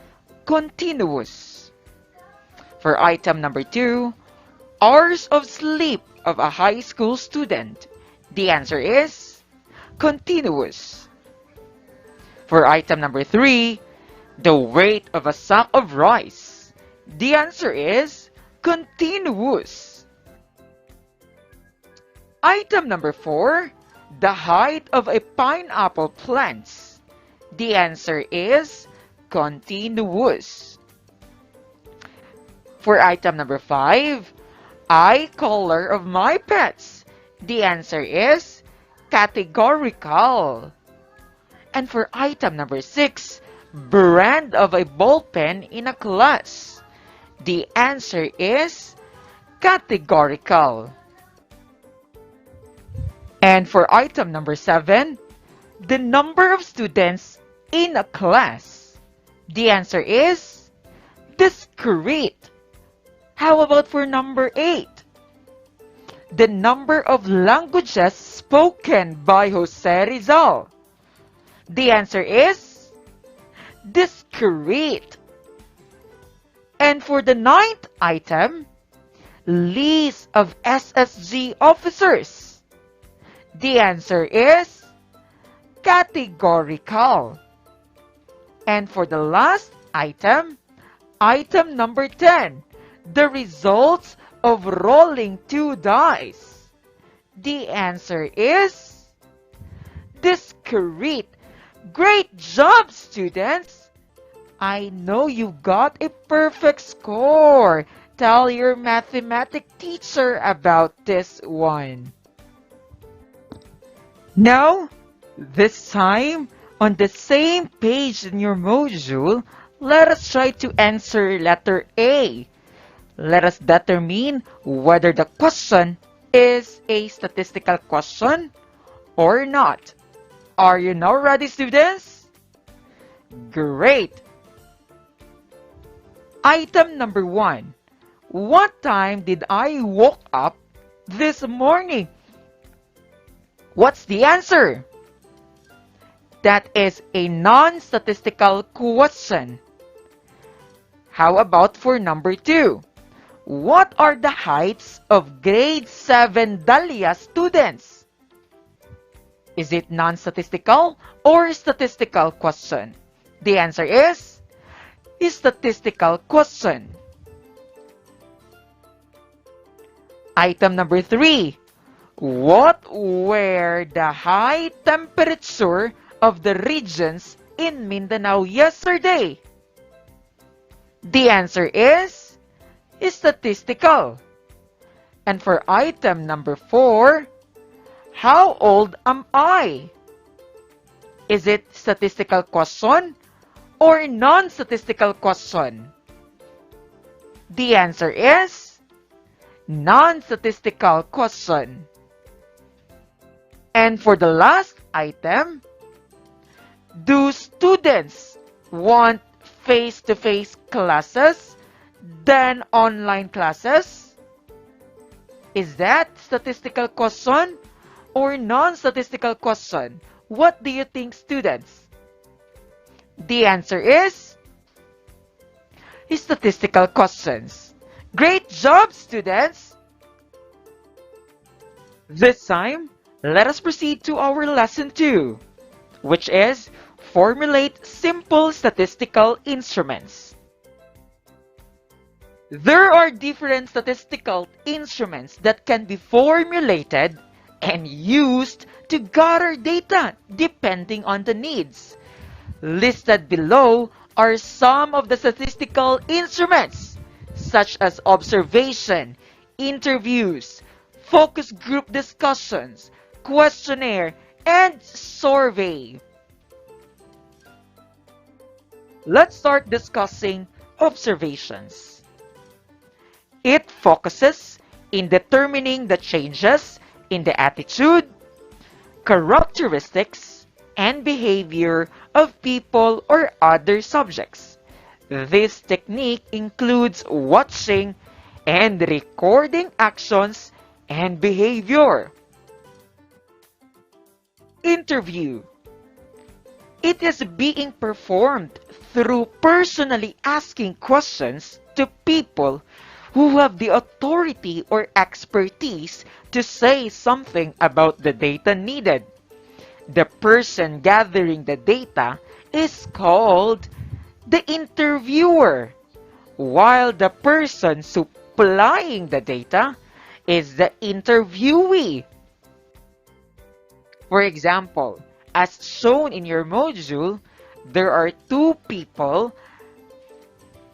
continuous. For item number 2, hours of sleep of a high school student. The answer is continuous. For item number 3, the weight of a sack of rice. The answer is continuous. Item number 4, the height of a pineapple plant. The answer is continuous. For item number 5, eye color of my pets. The answer is categorical. And for item number 6, brand of a ball pen in a class. The answer is categorical. And for item number 7, the number of students in a class. The answer is discrete. How about for number 8? The number of languages spoken by Jose Rizal. The answer is discrete. And for the 9th item, list of SSG officers. The answer is categorical. And for the last item, item number 10, the results of rolling 2 dice? The answer is discrete. Great job, students! I know you got a perfect score. Tell your mathematics teacher about this one. Now, this time, on the same page in your module, let us try to answer letter A. Let us determine whether the question is a statistical question or not. Are you now ready, students? Great! Item number 1. What time did I woke up this morning? What's the answer? That is a non-statistical question. How about for number 2? What are the heights of grade 7 Dahlia students? Is it non-statistical or statistical question? The answer is statistical question. Item number 3. What were the high temperature of the regions in Mindanao yesterday? The answer is statistical. And for item number 4, how old am I? Is it statistical question or non-statistical question? The answer is non-statistical question. And for the last item, do students want face-to-face classes than online classes? Is that statistical question or non-statistical question? What do you think, students? The answer is statistical questions. Great job, students! This time, let us proceed to our lesson 2, which is formulate simple statistical instruments. There are different statistical instruments that can be formulated and used to gather data depending on the needs. Listed below are some of the statistical instruments, such as observation, interviews, focus group discussions, questionnaire, and survey. Let's start discussing observations. It focuses in determining the changes in the attitude, characteristics, and behavior of people or other subjects. This technique includes watching and recording actions and behavior. Interview. It is being performed through personally asking questions to people who have the authority or expertise to say something about the data needed. The person gathering the data is called the interviewer, while the person supplying the data is the interviewee. For example, as shown in your module, there are 2 people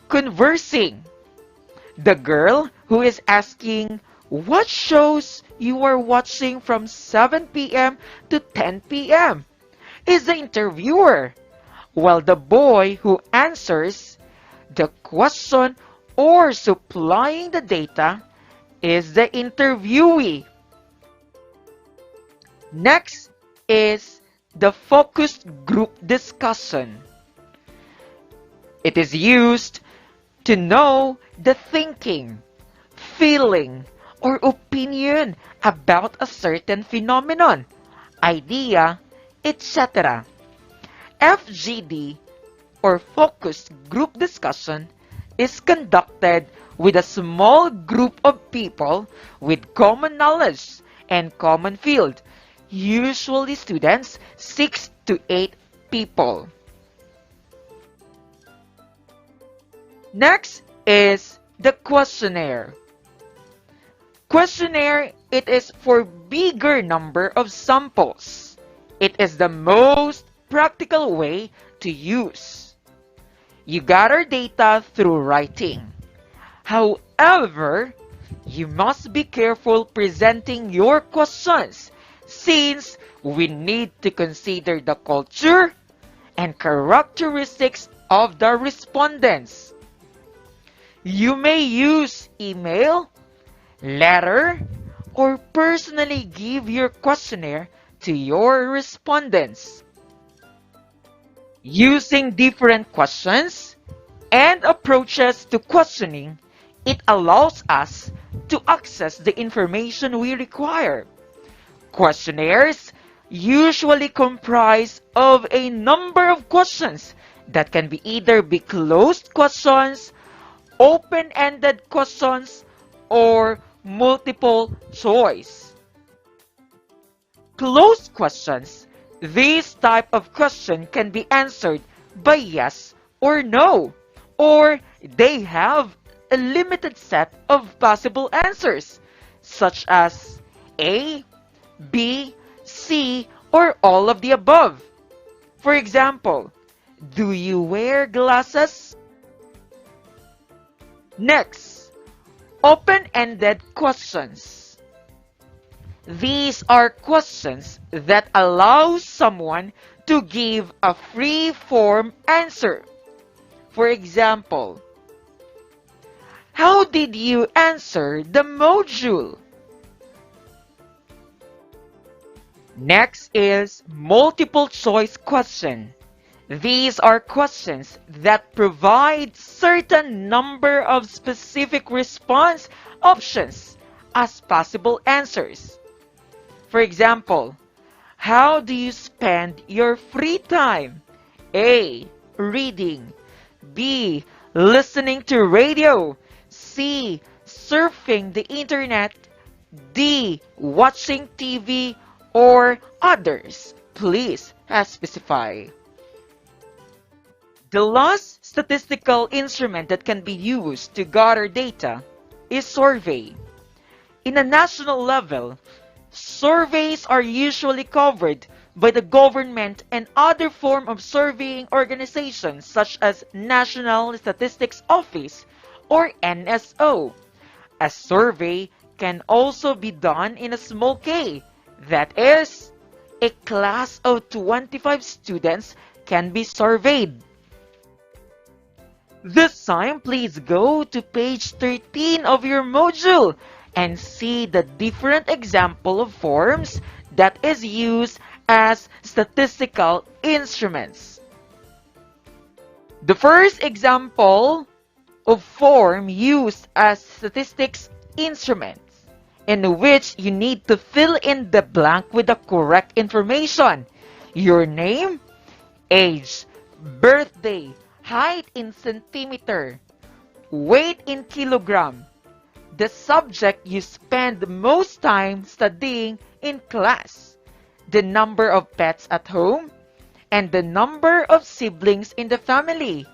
conversing. The girl who is asking what shows you are watching from 7 p.m. to 10 p.m. is the interviewer, while the boy who answers the question or supplying the data is the interviewee. Next is the focused group discussion. It is used to know the thinking, feeling, or opinion about a certain phenomenon, idea, etc. FGD, or focused group discussion, is conducted with a small group of people with common knowledge and common field, usually students 6 to 8 people. Next is the questionnaire. Questionnaire, it is for bigger number of samples. It is the most practical way to use. You gather data through writing. However, you must be careful presenting your questions since we need to consider the culture and characteristics of the respondents. You may use email, letter, or personally give your questionnaire to your respondents. Using different questions and approaches to questioning, it allows us to access the information we require. Questionnaires usually comprise of a number of questions that can be either be closed questions, open-ended questions, or multiple choice. Closed questions. This type of question can be answered by yes or no, or they have a limited set of possible answers, such as A, B, C, or all of the above. For example, do you wear glasses? Next, open-ended questions. These are questions that allow someone to give a free-form answer. For example, how did you answer the module? Next is multiple choice question. These are questions that provide certain number of specific response options as possible answers. For example, how do you spend your free time? A, reading. B, listening to radio. C, surfing the internet. D, watching TV, or others. Please specify. The last statistical instrument that can be used to gather data is survey. In a national level, surveys are usually covered by the government and other form of surveying organizations such as National Statistics Office or NSO. A survey can also be done in a small K, that is, a class of 25 students can be surveyed. This time, please go to page 13 of your module and see the different example of forms that is used as statistical instruments. The first example of form used as statistics instruments, in which you need to fill in the blank with the correct information. Your name, age, birthday, height in centimeter, weight in kilogram, the subject you spend most time studying in class, the number of pets at home, and the number of siblings in the family.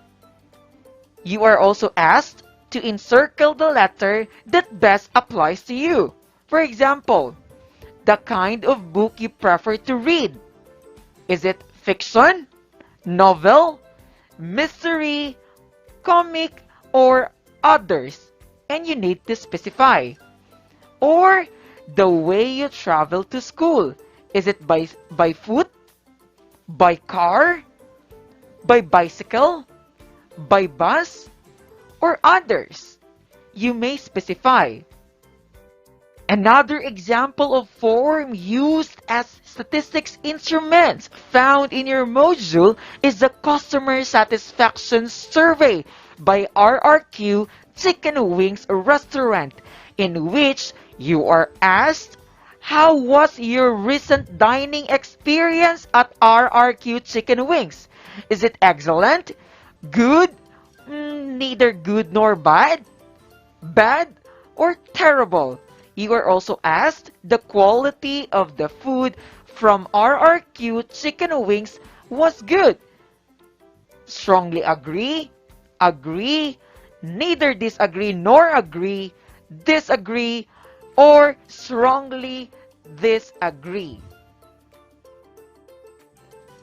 You are also asked to encircle the letter that best applies to you. For example, the kind of book you prefer to read. Is it fiction, novel, mystery, comic, or others? And you need to specify. Or the way you travel to school. Is it by foot, by car, by bicycle, by bus, or others? You may specify. Another example of form used as statistics instruments found in your module is the Customer Satisfaction Survey by RRQ Chicken Wings Restaurant, in which you are asked, how was your recent dining experience at RRQ Chicken Wings? Is it excellent, good, neither good nor bad, or terrible? You are also asked the quality of the food from RRQ Chicken Wings was good. Strongly agree, agree, neither disagree nor agree, disagree, or strongly disagree.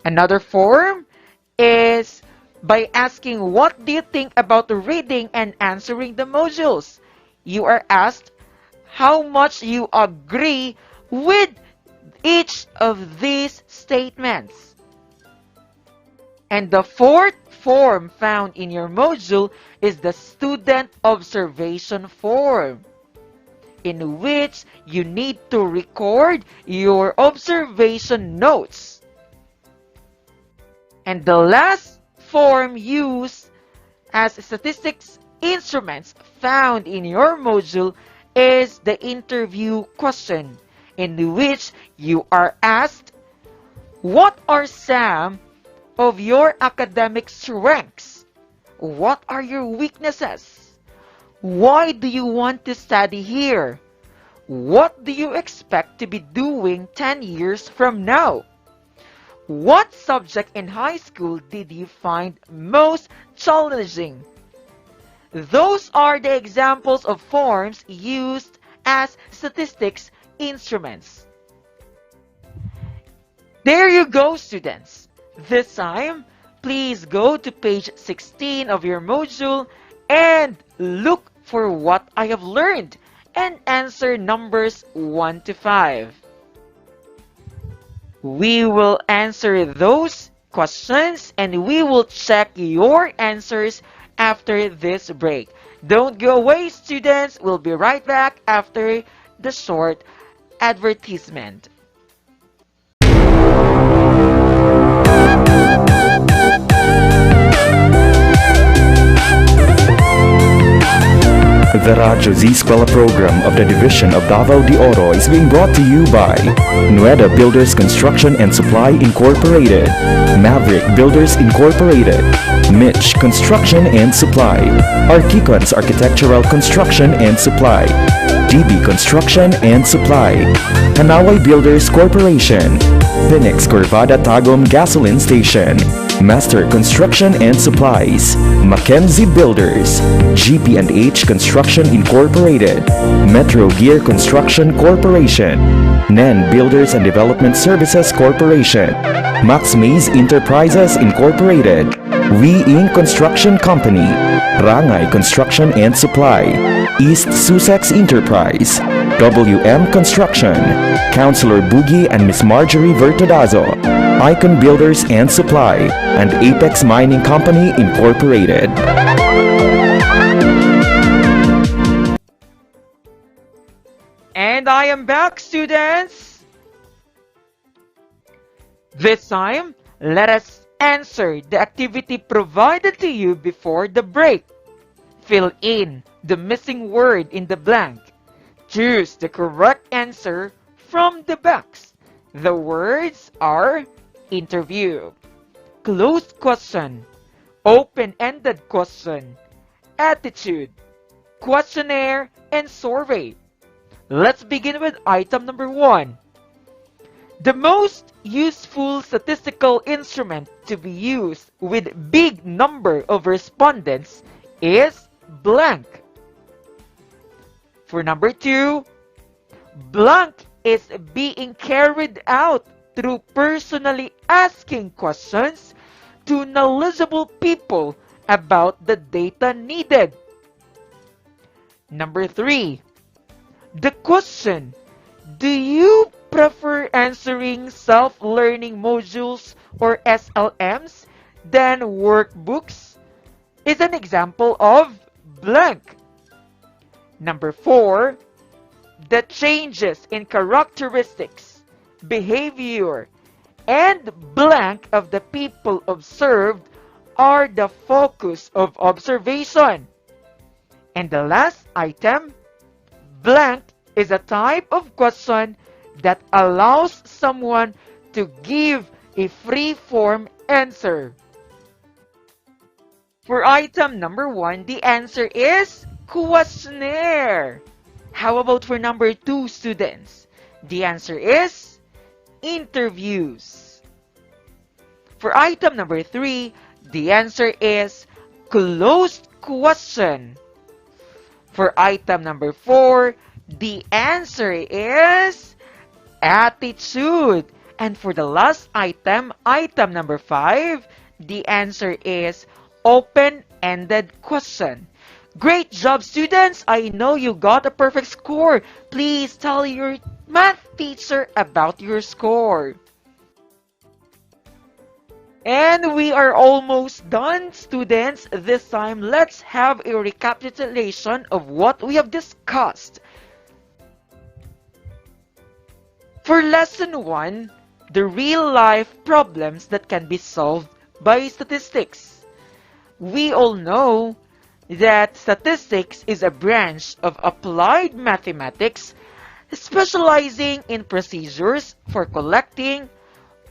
Another form is by asking, what do you think about reading and answering the modules? You are asked how much you agree with each of these statements. And the fourth form found in your module is the student observation form, in which you need to record your observation notes. And the last form used as statistics instruments found in your module is the interview question, in which you are asked, what are some of your academic strengths? What are your weaknesses? Why do you want to study here? What do you expect to be doing 10 years from now? What subject in high school did you find most challenging? Those are the examples of forms used as statistics instruments. There you go, students. This time, please go to page 16 of your module and look for what I have learned and answer numbers 1 to 5. We will answer those questions and we will check your answers after this break. Don't go away, students. We'll be right back after the short advertisement. The Radyo Z-Eskwela program of the Division of Davao de Oro is being brought to you by Nueda Builders Construction and Supply Incorporated, Maverick Builders Incorporated, Mitch Construction and Supply, Archicons Architectural Construction and Supply, DB Construction and Supply, Hanaway Builders Corporation, Phoenix Corvada Tagum Gasoline Station, Master Construction and Supplies, Mackenzie Builders, GP&H Construction Incorporated, Metro Gear Construction Corporation, NEN Builders and Development Services Corporation, Max Mays Enterprises Incorporated, We Inc. Construction Company, Rangay Construction and Supply, East Sussex Enterprise, WM Construction, Councilor Boogie and Miss Marjorie Vertodazo, Icon Builders and Supply, and Apex Mining Company Incorporated. And I am back, students! This time, let us answer the activity provided to you before the break. Fill in the missing word in the blank. Choose the correct answer from the box. The words are interview, closed question, open-ended question, attitude, questionnaire, and survey. Let's begin with item number 1. The most useful statistical instrument to be used with big number of respondents is blank. For number 2, blank is being carried out through personally asking questions to knowledgeable people about the data needed. Number 3, the question, do you prefer answering self-learning modules or SLMs than workbooks, is an example of blank. Number 4, the changes in characteristics, behavior, and blank of the people observed are the focus of observation. And the last item, blank is a type of question that allows someone to give a free-form answer. For item number 1, the answer is questionnaire. How about for number 2, students? The answer is interviews. For item number 3, the answer is closed question. For item number 4, The answer is attitude. And for the last item, item number 5, the answer is open-ended question. Great job, students! I know you got a perfect score. Please tell your math teacher about your score. And we are almost done, students. This time, let's have a recapitulation of what we have discussed. For lesson 1, the real-life problems that can be solved by statistics. We all know that statistics is a branch of applied mathematics specializing in procedures for collecting,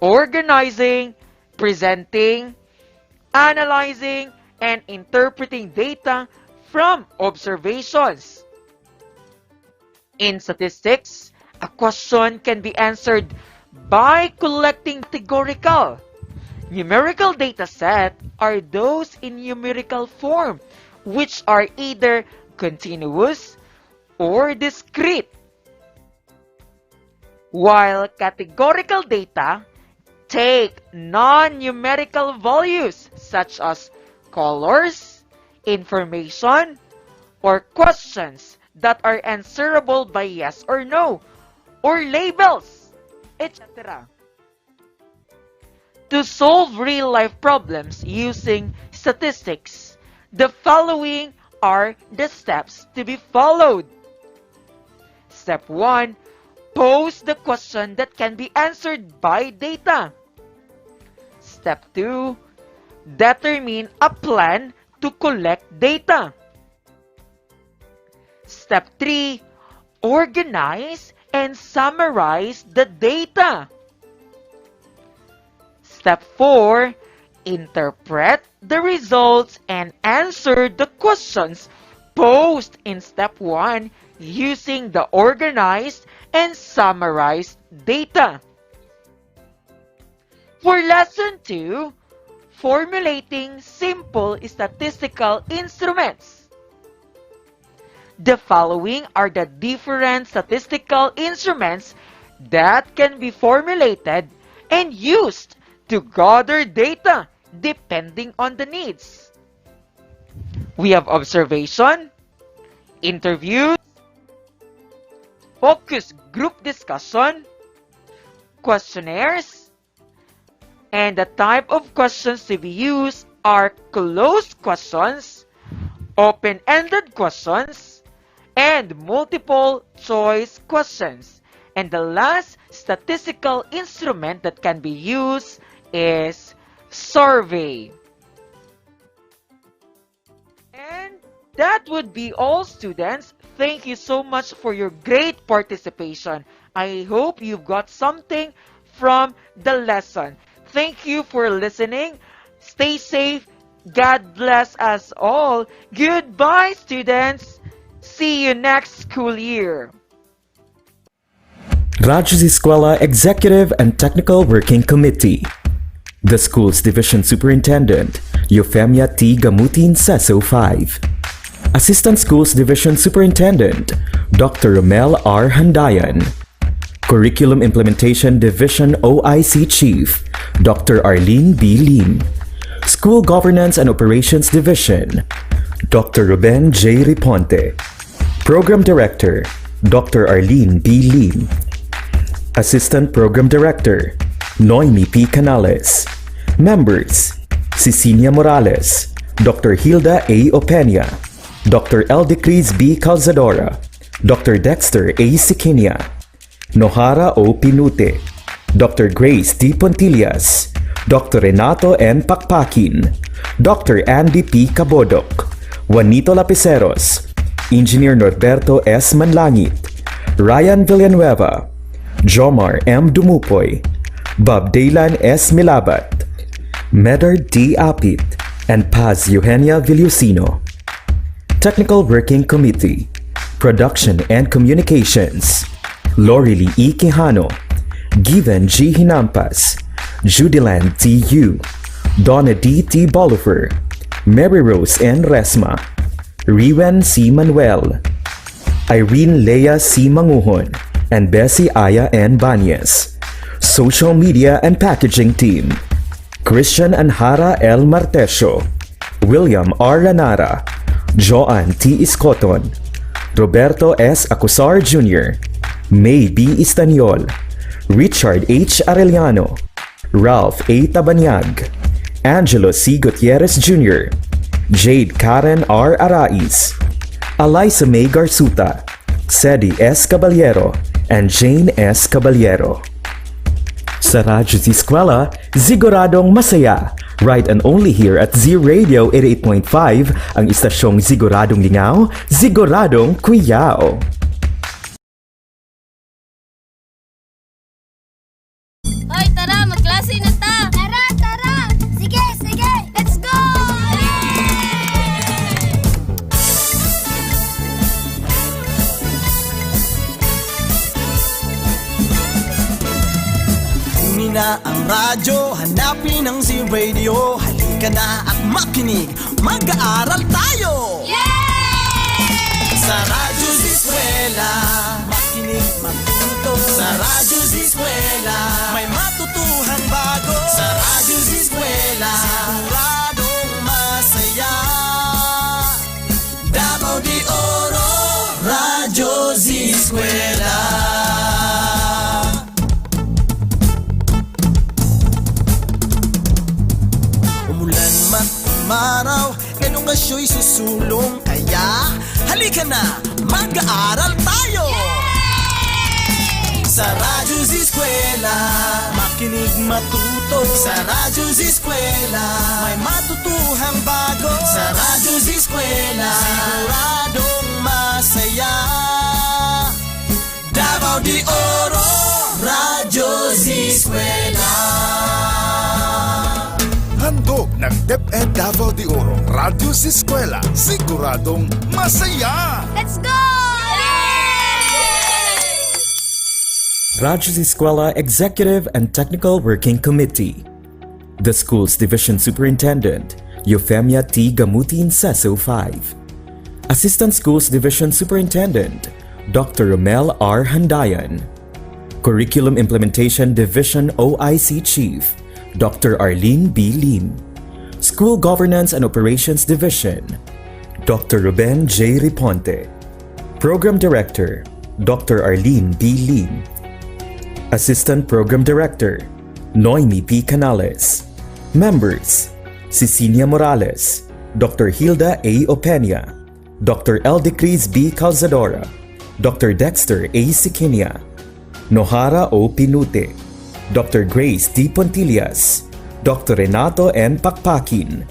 organizing, presenting, analyzing, and interpreting data from observations. In statistics, a question can be answered by collecting categorical. Numerical data set are those in numerical form, which are either continuous or discrete. While categorical data take non-numerical values such as colors, information, or questions that are answerable by yes or no, or labels, etc. To solve real-life problems using statistics, the following are the steps to be followed. Step 1. Pose the question that can be answered by data. Step 2. Determine a plan to collect data. Step 3. Organize and summarize the data. Step 4. Interpret the results and answer the questions posed in Step 1 using the organized and summarized data. For Lesson 2, formulating simple statistical instruments. The following are the different statistical instruments that can be formulated and used to gather data depending on the needs. We have observation, interviews, focus group discussion, questionnaires, and the type of questions to be used are closed questions, open-ended questions, and multiple choice questions. And the last statistical instrument that can be used is survey. And that would be all, students. Thank you so much for your great participation. I hope you've got something from the lesson. Thank you for listening. Stay safe. God bless us all. Goodbye, students. See you next school year. Radyo Z-Eskwela Executive and Technical Working Committee. The school's division superintendent, Euphemia T. Gamutin, CESO 5. Assistant Schools Division Superintendent, Dr. Romel R. Handayan. Curriculum Implementation Division OIC Chief, Dr. Arlene B. Lim. School Governance and Operations Division, Dr. Ruben J. Riponte. Program Director, Dr. Arlene B. Lim. Assistant Program Director, Noemi P. Canales. Members, Cecilia Morales, Dr. Hilda A. Opeña, Dr. Eldecris B. Calzadora, Dr. Dexter A. Siquinia, Nohara O. Pinute, Dr. Grace D. Pontillas, Dr. Renato N. Pakpakin, Dr. Andy P. Cabodok, Juanito Lapiceros, Engineer Norberto S. Manlangit, Ryan Villanueva, Jomar M. Dumupoy, Bob Daylan S. Milabat, Medard D. Apit, and Paz Eugenia Villusino. Technical Working Committee, Production and Communications, Lorely E. Quijano, Given G. Hinampas, Judiland T. U, Donna D. T. Bolivar, Mary Rose N. Resma, Riwen C. Manuel, Irene Lea C. Manguhon and Bessie Aya N. Banyes. Social Media and Packaging Team, Christian Anhara L. Martesio, William R. Lanara, Joan T. Iscoton, Roberto S. Acusar Jr., May B. Istaniol, Richard H. Arellano, Ralph A. Tabanyag, Angelo C. Gutierrez Jr., Jade Karen R. Arais, Eliza May Garsuta, Sedi S. Caballero, and Jane S. Caballero. Sa Radyo Z-Eskwela, siguradong masaya. Right and only here at Z Radio 88.5, ang istasyong siguradong lingaw, siguradong kuyaw. Hoy, tara, magklase na ta! Tara, tara! Sige, sige! Let's go! Kunin na ang radyo, hanapin ang Z-Radio. Halika na at makinig, mag-aaral tayo! Sa Radyo Z-Eskwela, makinig, matuto. Sa Radyo Z-Eskwela, may matutuhang bago. Sa Radyo Z-Eskwela, siguradong masaya. Davao de Oro, Radyo Z-Eskwela. Umulan man umaraw, ganun nga siya'y susulong. Kaya halika na, mag-aaral tayo! Sa Radyo Z-Eskwela, makinig matuto. Sa Radyo Z-Eskwela, may matutuhang bago. Sa Radyo Z-Eskwela, siguradong masaya. Davao de Oro, Radyo Z-Eskwela. Handog ng DepEd Davao de Oro, Radyo Z-Eskwela, siguradong masaya! Let's go! Radyo Z-Eskwela Executive and Technical Working Committee. The School's Division Superintendent, Euphemia T. Gamutin Seso 5. Assistant Schools Division Superintendent, Dr. Romel R. Handayan. Curriculum Implementation Division OIC Chief, Dr. Arlene B. Lim. School Governance and Operations Division, Dr. Ruben J. Riponte. Program Director, Dr. Arlene B. Lim. Assistant Program Director, Noemi P. Canales. Members, Cecilia Morales, Dr. Hilda A. Opeña, Dr. Eldecris B. Calzadora, Dr. Dexter A. Siquinia, Nohara O. Pinute, Dr. Grace D. Pontillas, Dr. Renato N. Pakpakin,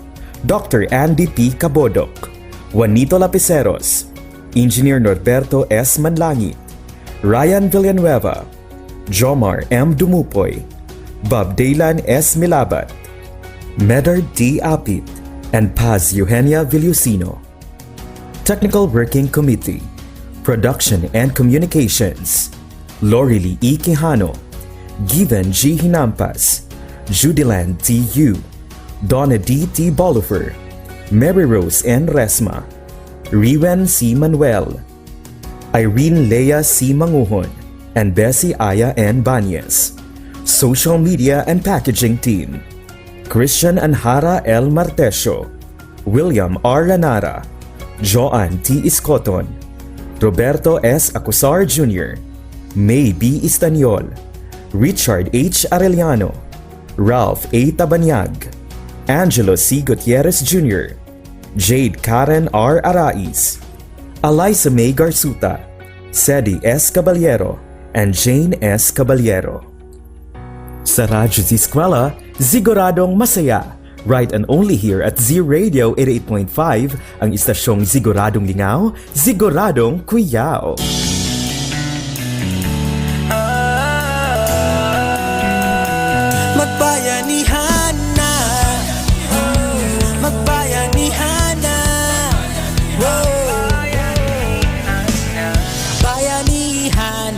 Dr. Andy P. Cabodok, Juanito Lapiceros, Engineer Norberto S. Manlangit, Ryan Villanueva, Jomar M. Dumupoy, Bob Daylan S. Milabat, Medard D. Apit, and Paz Eugenia Villusino. Technical Working Committee, Production and Communications, Lorely E. Quijano, Given G. Hinampas, Judilan T. Yu, Donna D. T. Bolifer, Mary Rose N. Resma, Riwen C. Manuel, Irene Lea C. Manguhon, and Bessie Aya N. Banyes. Social Media and Packaging Team, Christian Anhara L. Martesio, William R. Lanara, Joan T. Iscoton, Roberto S. Acusar Jr., May B. Istaniol, Richard H. Arellano, Ralph A. Tabanyag, Angelo C. Gutierrez Jr., Jade Karen R. Arais, Eliza May Garsuta, Sedi S. Caballero, and Jane S. Caballero. Sa Radyo Z-Eskwela, siguradong masaya. Right and only here at Z Radio 88.5, ang istasyong siguradong lingaw, siguradong kuyaw. Magbayanihan na, magbayanihan na, bayanihan,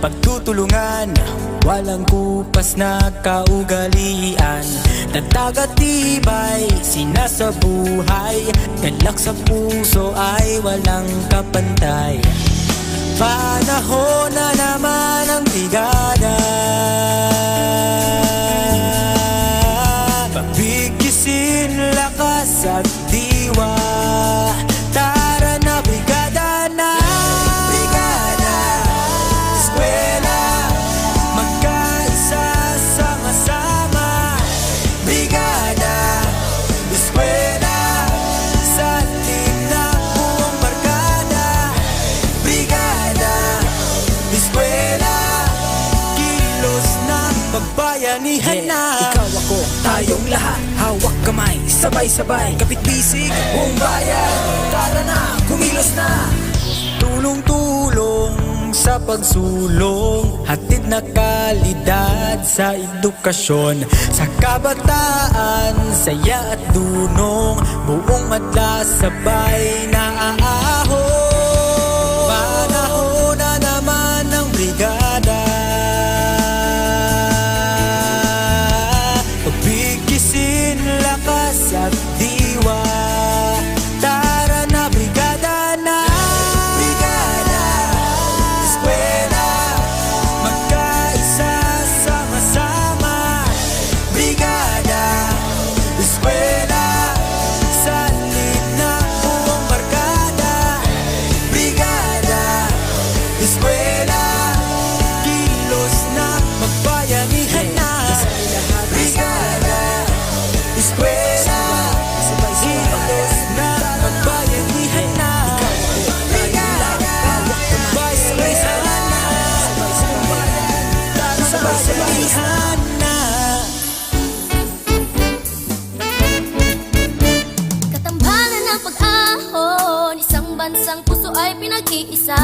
pagtutulungan, walang kupas na kaugalian. Tatag at tibay, sinasabuhay, galak sa puso ay walang kapantay. Panahon na naman ang brigada. Pabigisin lakas at diwa. Tara na brigada na. Brigada, eskwela, magkaisa sama-sama. Brigada, eskwela, salin na buong barkada. Brigada, eskwela, kilos na pagbayanihan na. Ikaw ako, tayong lahat, hawak kamay, sabay-sabay, kapit-bisig, buong bayan. Tara na, kumilos na. Tulong-tulong sa pagsulong, hatid na kalidad sa edukasyon. Sa kabataan, saya at dunong, buong madla sabay na aahon. Panahon na naman ng brigada. Pagbigisin lakas at diwa. Tara na brigada na. Brigada, eskwela, magkaisa sama-sama. Brigada, eskwela, salin na buong barkada. Brigada, eskwela, kilos na magbayanihan na. Brigada, eskwela, kilos na magbayanihan na. Brigada, magbayanihan na. Sabay-sabayhan na. Katambalan ng pag-ahon, isang bansang puso ay pinag-iisa.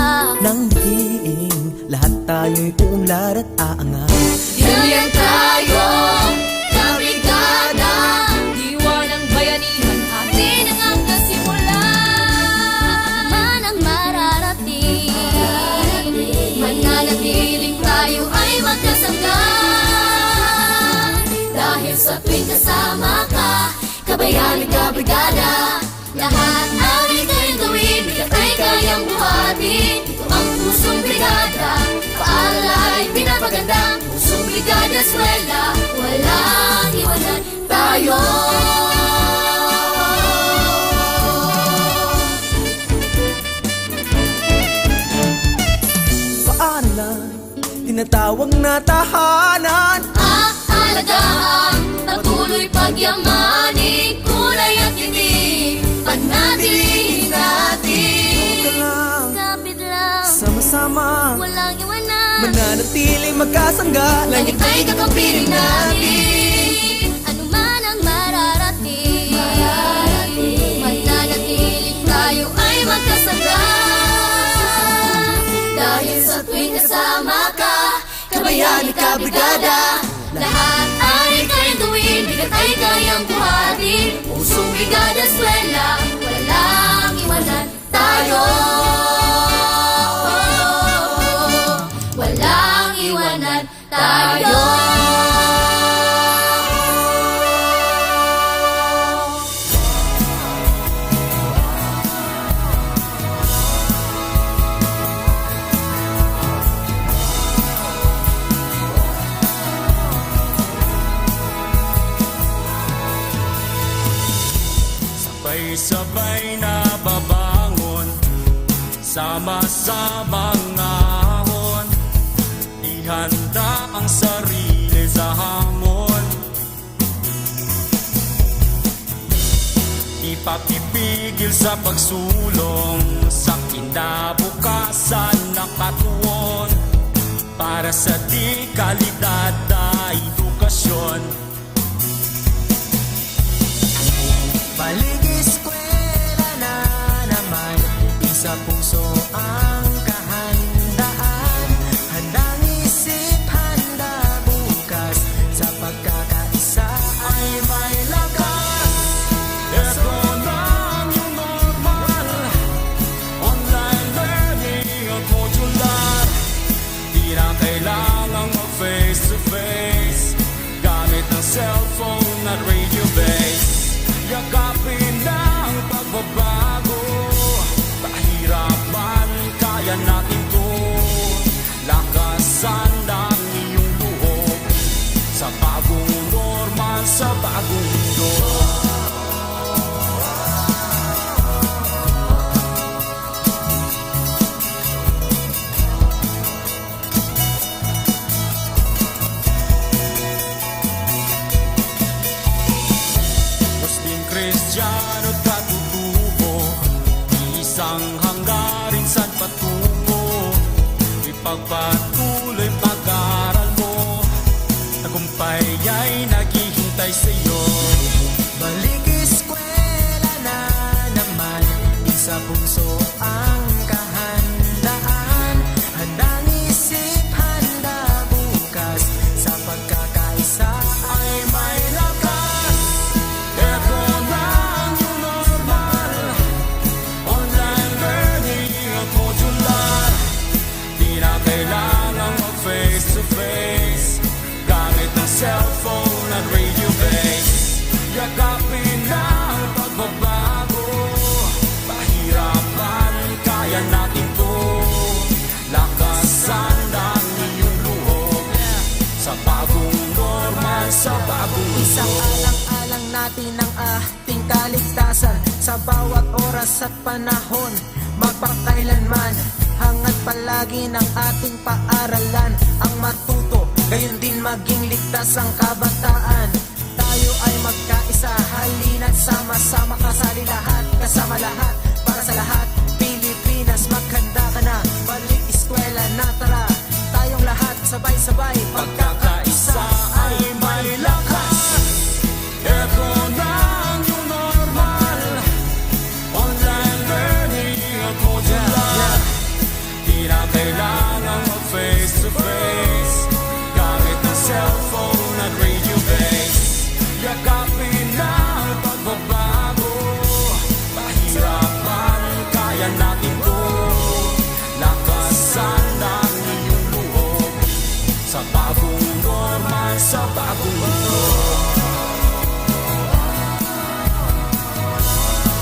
Nang diing, lahat tayo'y uunlad at aangat. Hilyan tayo, kabrigada, diwa ng bayanihan, atin ang hanggang simula. Man ang mararating, mananatiling tayo ay magkasangga. Dahil sa tuwing kasama ka, kabayani ka brigada. Lahat ang ikawin gawin, bigat ay kayang buhatin. Ito ang pusong brigada, paalala ay pinapaganda. Pusong brigada, eskwela, walang iwanan tayo. Paalan, tinatawag na tahanan. Aalagaan, patuloy pagyamanin, kulay at tinig, panatilihin natin. Ito lang, Kapit lang, sama-sama, walang iwanan. mananatiling magkasangga. Langit ay kakampiling natin. Ano man ang mararating, mananatiling tayo ay magkasangga. Dahil sa tuwing kasama ka, kabayani ka brigada. Lahat ay kayang gawin, bigat ay kayang buhatin. Pusong brigada, eskwela, walang iwanan tayo. Walang iwanan tayo. Sabay-sabay na babangon, sama-samang ahon. Ihanda ang sarili sa hamon. Ipapipigil sa pagsulong, sa kinabukasan na katuon. Para sa di kalidad na edukasyon. Balik eskwela na naman, isa puso ang kahandaan. Handang isip, handa bukas, sa pagkakaisa ay may lakas. Ito na ang new normal, online learning at modular. Di na kailangang mag-face to face. Ipagpatuloy pag-aaral mo, tagumpay ay naghihintay sa'yo. Balik eskwela na naman, isa puso ang kahandaan. Handang isip, handa bukas, sa pagkakaisa ay may lakas. Ito na ang new normal, online learning at modular. Di na kailangang mag-face to face, gamit ng cellphone at radio base. Yakapin na ang pagbabago, pahirapan, kaya natin to. Lakasan ng iyong loob, sa bagong normal, sa bagong mundo. Isang alang-alang natin ang ating kaligtasan, sa bawat oras at panahon, magpakailanman. Hangad palagi ng ating paaralan ang matuto, gayon din maging ligtas ang kabataan. Tayo ay magkaisa, halina't sama-sama, kasali lahat, kasama lahat, para sa lahat. Pilipinas, maghanda ka na, balik eskwela na, tara. Tayong lahat, sabay-sabay, pagkakaisa ay may lakas. Ito na ang new normal, online learning at modular. Di na kailangang mag-face to face, gamit ng cellphone at radio base. Yakapin na ang pagbabago, pahirapan, kaya natin to. Lakasan ng iyong loob, sa bagong normal, sa bagong mundo.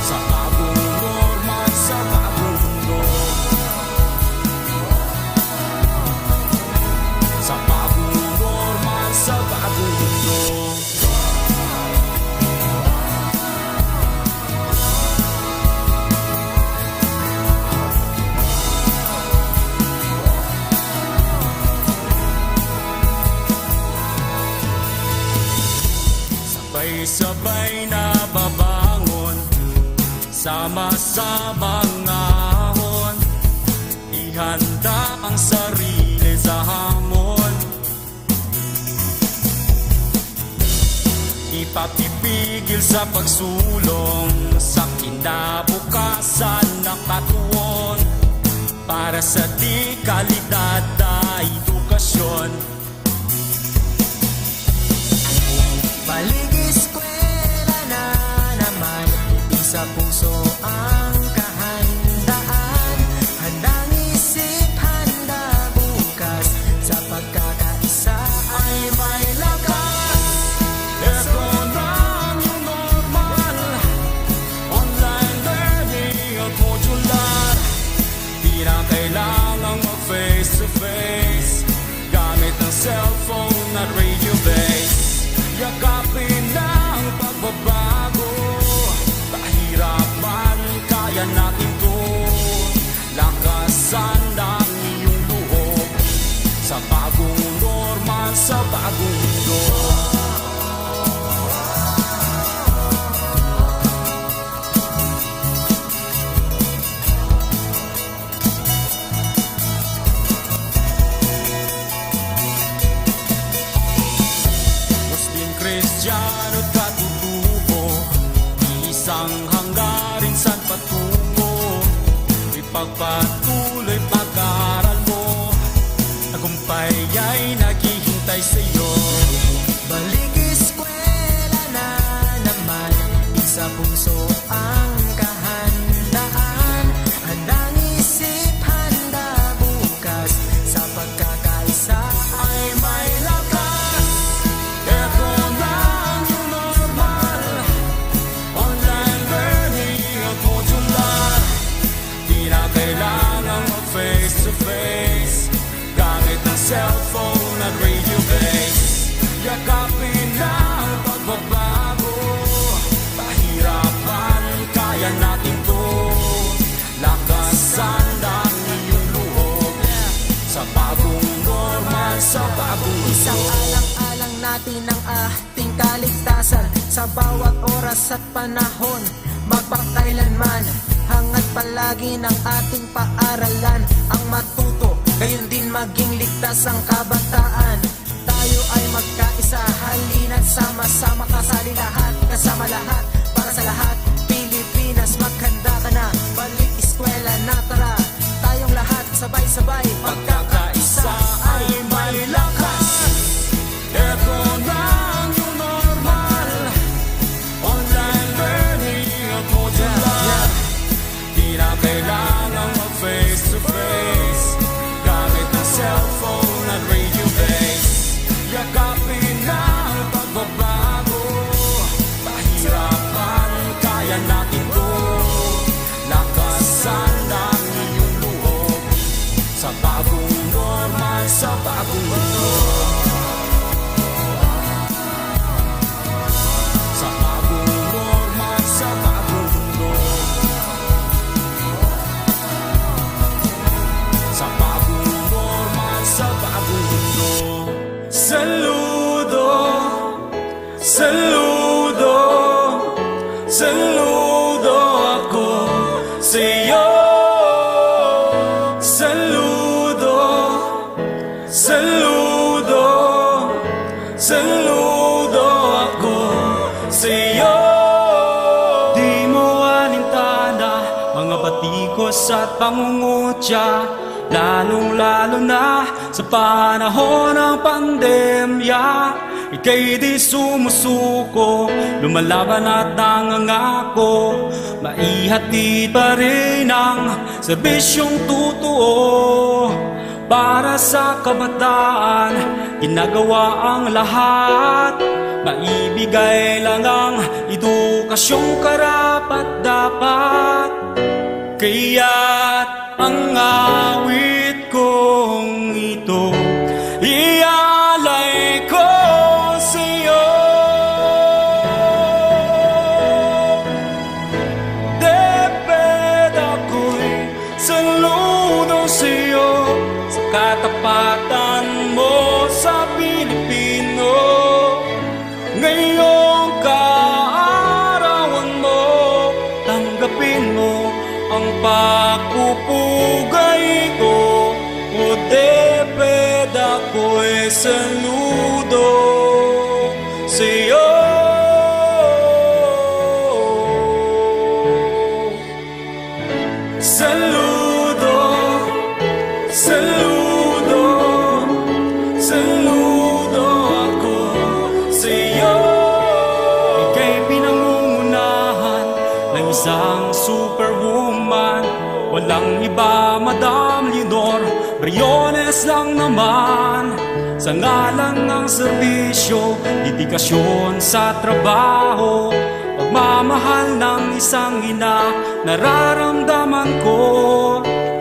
Sa bagong normal, sa bagong mundo. Sa bagong normal, sa bagong mundo. Sabay-sabay na babangon, sama-samang ahon, ihanda ang sarili sa hamon. Ipapipigil sa pagsulong, sa kinabukasan na katuon, para sa di kalidad na edukasyon. Balik eskwela na naman, isa puso ang kahandaan. Handang isip, handa bukas, sa pagkakaisa ay may lakas. Ito na ang new normal, online learning at modular. Di na kailangang mag-face to face, gamit ng cellphone at radio base. Yakapin na ang pagbabago, pahirapan, kaya natin to. Lakasan ng iyong loob, sa bagong normal, sa bagong mundo. Kristiyano at katutubo, isang hanggarin san patungo. Ipagpatuloy pag-aaral mo, tagumpay ay naghihintay sa'yo. Balik eskwela na naman, isa puso ang kahandaan. Handang isip, handa bukas, sa pagkakaisa ay may lakas. Ito na ang new normal, online learning at modular. Di na kailangang mag-face to face, gamit ng cellphone at radio base. Yakapin na ang pagbabago, pahirapan, kaya natin to. Lakasan ng iyong loob, sa bagong normal, sa bagong mundo. Isang alang-alang natin ang ating kaligtasan, sa bawat oras at panahon, magpakailanman. Hangad palagi ng ating paaralan ang matuto, gayon din maging ligtas ang kabataan. Tayo ay magkaisa, halina't sama-sama, kasali lahat, kasama lahat, para sa lahat. Pilipinas, maghanda ka na, balik eskwela na, tara. Tayong lahat sabay-sabay, pagkakaisa ay may lakas. Ito na ang new normal, online learning at modular. Di na kailangang mag-face to face, gamit ang cellphone at radio base. Yakapin na ang pagbabago, pahirapan, kaya natin to. Lakasan ng inyong loob, sa bagong normal, sa bagong mundo. Sa bagong normal, sa bagong mundo. Sa bagong normal, sa bagong mundo. Saludo, saludo, saludo ako sa'yo. Saludo, saludo, saludo ako sa'yo. Di mo alintana mga batikos at pangungutya, lalong-lalo na sa panahon ng pandemya. Ika'y di sumusuko, lumalaban at nangangako, maihatid pa rin ang serbisyong totoo. Para sa kabataan, ginagawa ang lahat, maibigay lang ang edukasyong karapat-dapat. Kaya't ang awit kong ito ialay ko sa'yo. Deped ako'y saludo sa'yo, sa katapatan mo sa Pilipino. Ngayong kaarawan mo, tanggapin mo ang pagpupugay ko. O deped ako'y saludo sa'yo. Saludo, saludo, saludo ako sa'yo. Ika'y pinangungunahan ng isang superwoman, walang iba, Madam Leonor Briones lang naman. Sa ngalan ng serbisyo, dedikasyon sa trabaho, pagmamahal ng isang ina, nararamdaman ko.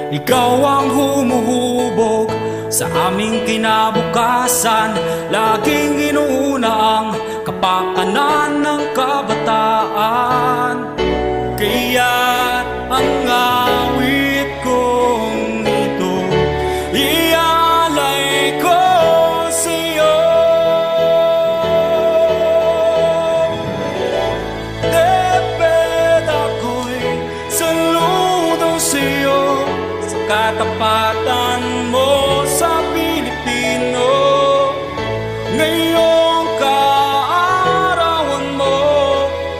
Ikaw ang humuhubog sa aming kinabukasan, laging inuuna ang kapakanan ng kabataan. Kaya't ang awit kong ito ialay ko sa'yo. Deped ako'y saludo sa'yo, sa katapatan mo sa Pilipino. Ngayong kaarawan mo,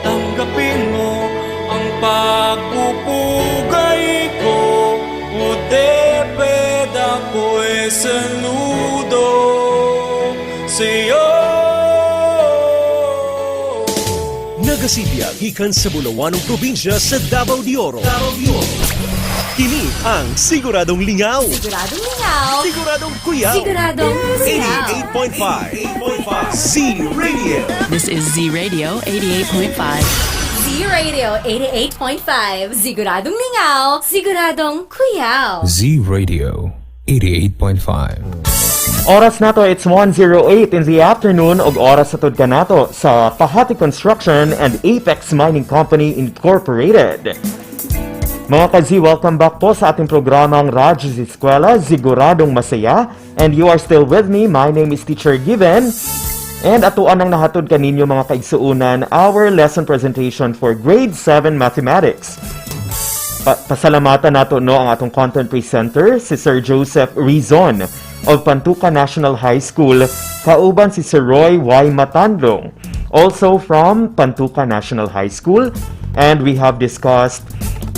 tanggapin mo ang pagpupugay ko. O deped ako'y saludo sa'yo. Nagasilya gikan sa Bulawanong probinsya sa Davao de Oro. Kini ang Siguradong Lingaw. Siguradong lingaw. Siguradong kuyaw. Siguradong kuyaw. 88.5 Z-Radio. This is Z-Radio 88.5. Z-Radio 88.5. Siguradong lingaw. Siguradong kuyaw. Z-Radio 88.5. Oras nato, it's 1:08 in the afternoon og oras sa ka nato sa Pahati Construction and Apex Mining Company Incorporated. Mga ka-Z, welcome back po sa ating programang Radyo Z-Eskwela, Siguradong Masaya. And you are still with me. My name is Teacher Given. And atuan ang nahatod kaninyo mga kaigsuunan, our lesson presentation for Grade 7 Mathematics. pasalamatan nato no ang atong content presenter si Sir Joseph Rizon of Pantuca National High School, kauban si Sir Roy Y. Matandlong, also from Pantuca National High School, and we have discussed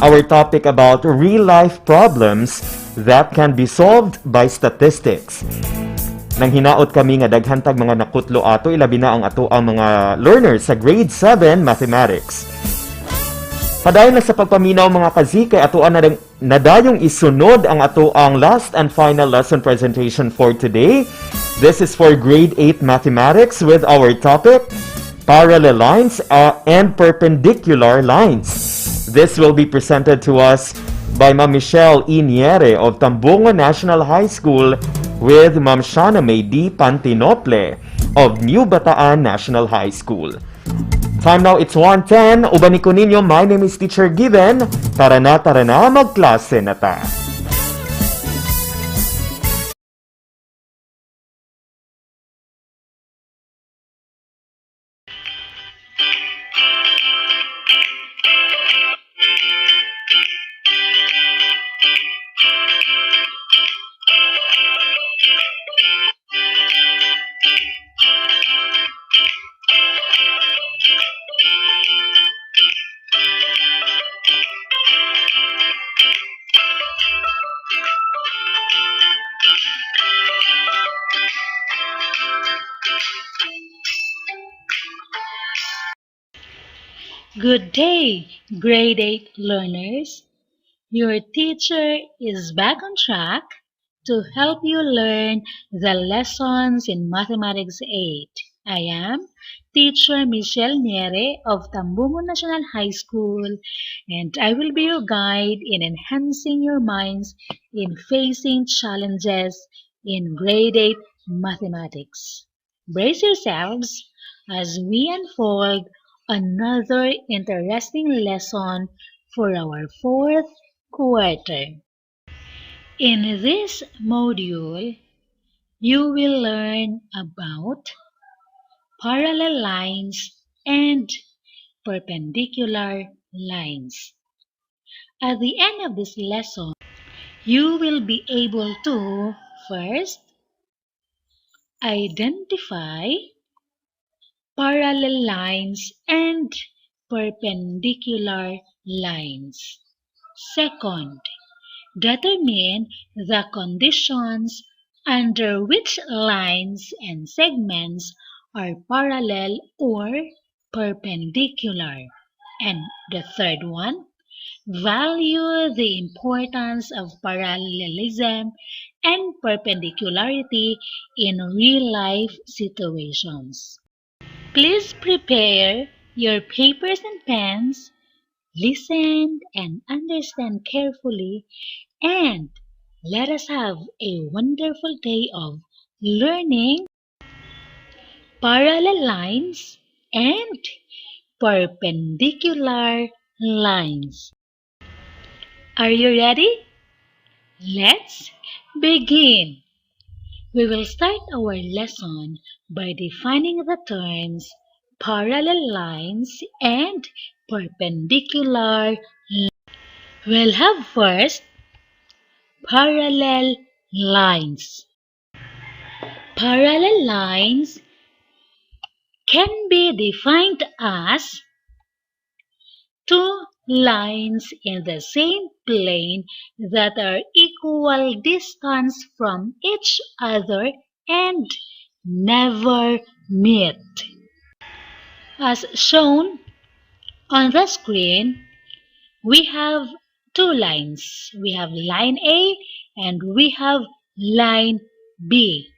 our topic about real-life problems that can be solved by statistics. Nang hinaot kami nga daghantag mga nakutlo ato, ilabi na ang ato ang mga learners sa grade 7 mathematics. Padayon na sa pagpaminaw mga kazi, kay ato nadayong isunod ang ato ang last and final lesson presentation for today. This is for grade 8 mathematics with our topic, parallel lines and perpendicular lines. This will be presented to us by Ma'am Michelle E. Niere of Tambungo National High School with Ma'am Shana May D. Pantinople of New Bataan National High School. Time now, it's 1:10. Uban ko ninyo, my name is Teacher Given. Tara na, magklase na ta. Good day, grade 8 learners. Your teacher is back on track to help you learn the lessons in Mathematics 8. I am Teacher Michelle Niere of Tambungo National High School, and I will be your guide in enhancing your minds in facing challenges in grade 8 mathematics. Brace yourselves as we unfold another interesting lesson for our fourth quarter. In this module, you will learn about parallel lines and perpendicular lines. At the end of this lesson, you will be able to first identify parallel lines and perpendicular lines. Second, determine the conditions under which lines and segments are parallel or perpendicular. And the third one, value the importance of parallelism and perpendicularity in real-life situations. Please prepare your papers and pens, listen and understand carefully, and let us have a wonderful day of learning parallel lines and perpendicular lines. Are you ready? Let's begin. We will start our lesson by defining the terms parallel lines and perpendicular lines. We'll have first parallel lines. Parallel lines can be defined as two lines in the same plane that are equal distance from each other and never meet. As shown on the screen, we have two lines. We have line A and we have line B.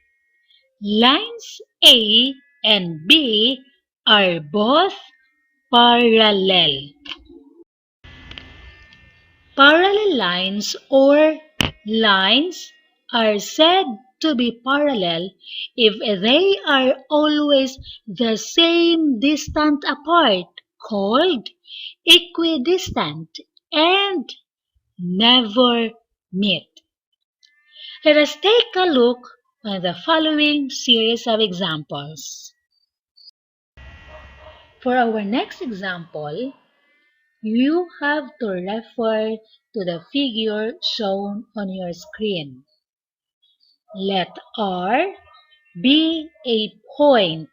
Lines A and B are both parallel. Parallel lines or lines are said to be parallel if they are always the same distance apart, called equidistant, and never meet. Let us take a look at the following series of examples. For our next example, you have to refer to the figure shown on your screen. Let R be a point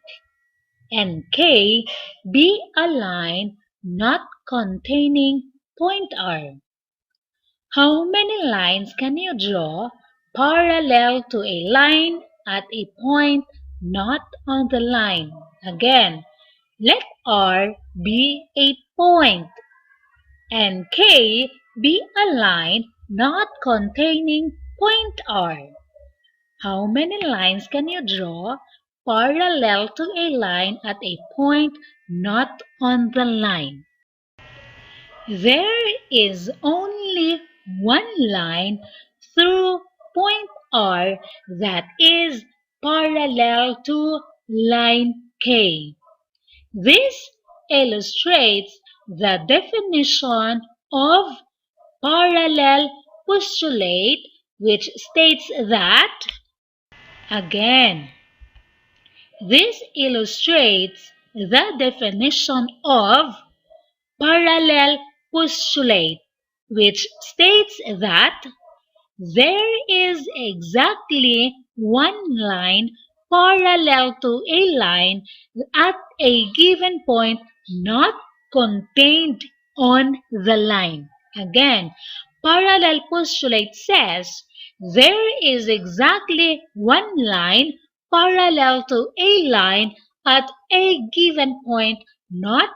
and K be a line not containing point R. How many lines can you draw parallel to a line at a point not on the line? Again, let R be a point and K be a line not containing point R. How many lines can you draw parallel to a line at a point not on the line? There is only one line through point R that is parallel to line K. This illustrates the definition of parallel postulate, which states that, again, this illustrates the definition of parallel postulate, which states that there is exactly one line parallel to a line at a given point not contained on the line. Again, parallel postulate says there is exactly one line parallel to a line at a given point not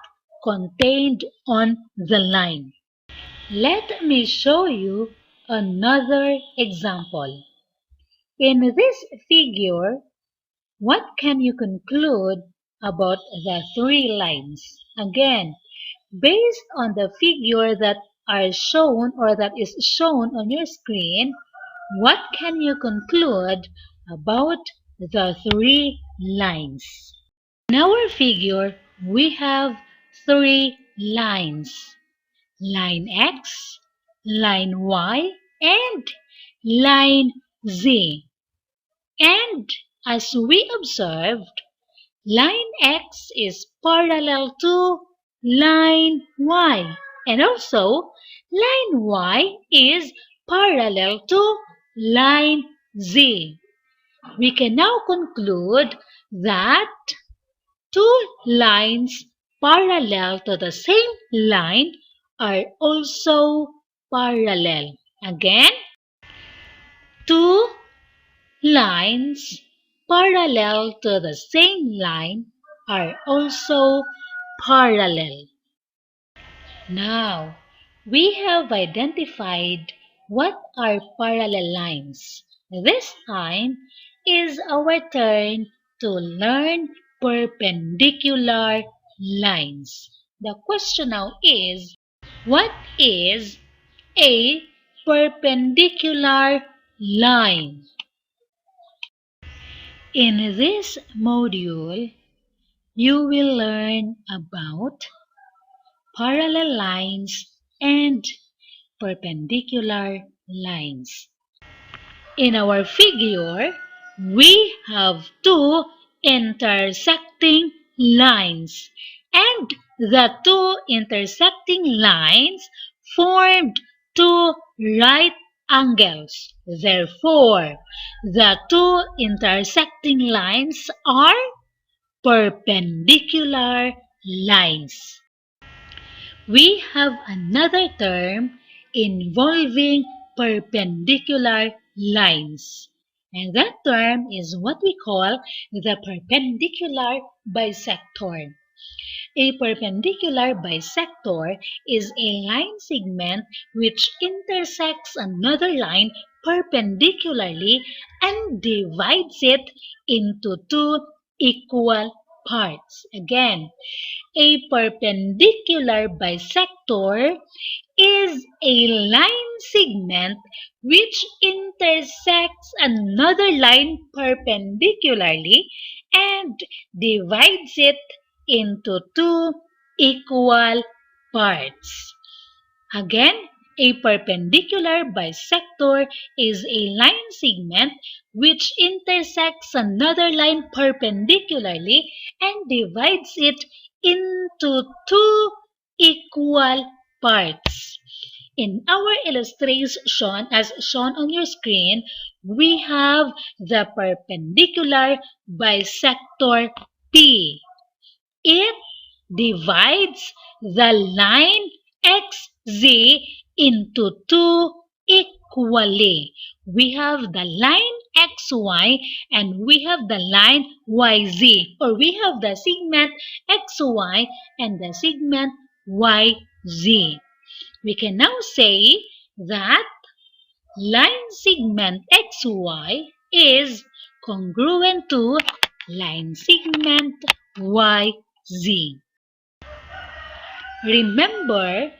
contained on the line. Let me show you another example. In this figure, what can you conclude about the three lines? Again, based on the figure that are shown or that is shown on your screen, what can you conclude about the three lines? In our figure, we have three lines. Line X, line Y, and line Z. And as we observed, line X is parallel to line Y, and also line Y is parallel to line Z. We can now conclude that two lines parallel to the same line are also parallel. Again, two lines parallel to the same line are also parallel. Now, we have identified what are parallel lines. This time is our turn to learn perpendicular lines. The question now is, what is a perpendicular line? In this module, you will learn about parallel lines and perpendicular lines. In our figure, we have two intersecting lines, and the two intersecting lines formed two right angles. Therefore, the two intersecting lines are perpendicular lines. We have another term involving perpendicular lines, and that term is what we call the perpendicular bisector. A perpendicular bisector is a line segment which intersects another line perpendicularly and divides it into two equal parts. Again, a perpendicular bisector is a line segment which intersects another line perpendicularly and divides it into two equal parts. Again, a perpendicular bisector is a line segment which intersects another line perpendicularly and divides it into two equal parts. In our illustration, as shown on your screen, we have the perpendicular bisector P. It divides the line XZ into two equally. We have the line XY and we have the line YZ, or we have the segment XY and the segment YZ. We can now say that line segment XY is congruent to line segment YZ. Remember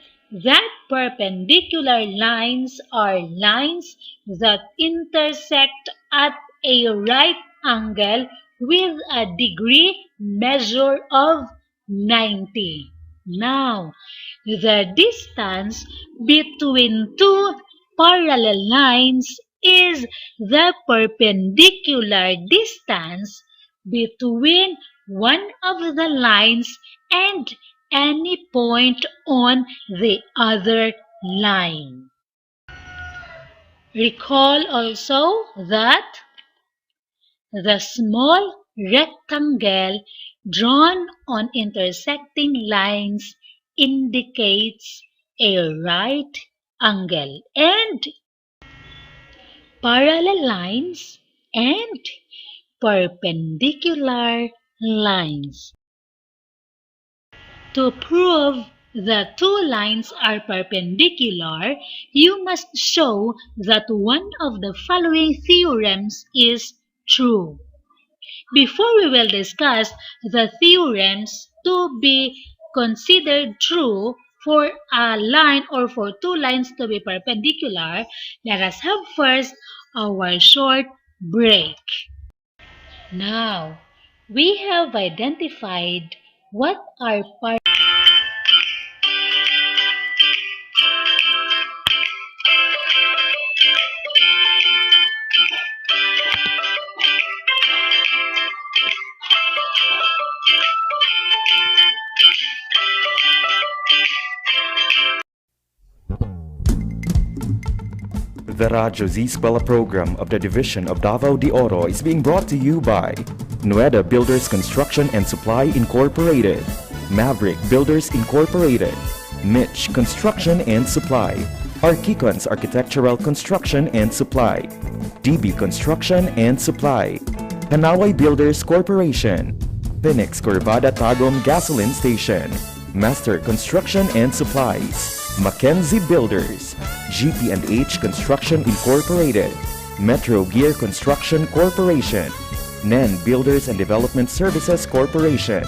that perpendicular lines are lines that intersect at a right angle with a degree measure of 90. Now, the distance between two parallel lines is the perpendicular distance between one of the lines and any point on the other line. Recall also that the small rectangle drawn on intersecting lines indicates a right angle, and parallel lines and perpendicular lines. To prove that two lines are perpendicular, you must show that one of the following theorems is true. Before we will discuss the theorems to be considered true for a line or for two lines to be perpendicular, let us have first our short break. Now, we have identified what are The Radyo Z-Eskwela program of the Division of Davao de Oro is being brought to you by Nueda Builders Construction and Supply Incorporated, Maverick Builders Incorporated, Mitch Construction and Supply, Archicons Architectural Construction and Supply, DB Construction and Supply, Hanaway Builders Corporation, Phoenix Corvada Tagum Gasoline Station, Master Construction and Supplies, Mackenzie Builders, GP&H Construction Incorporated, Metro Gear Construction Corporation, NEN Builders and Development Services Corporation,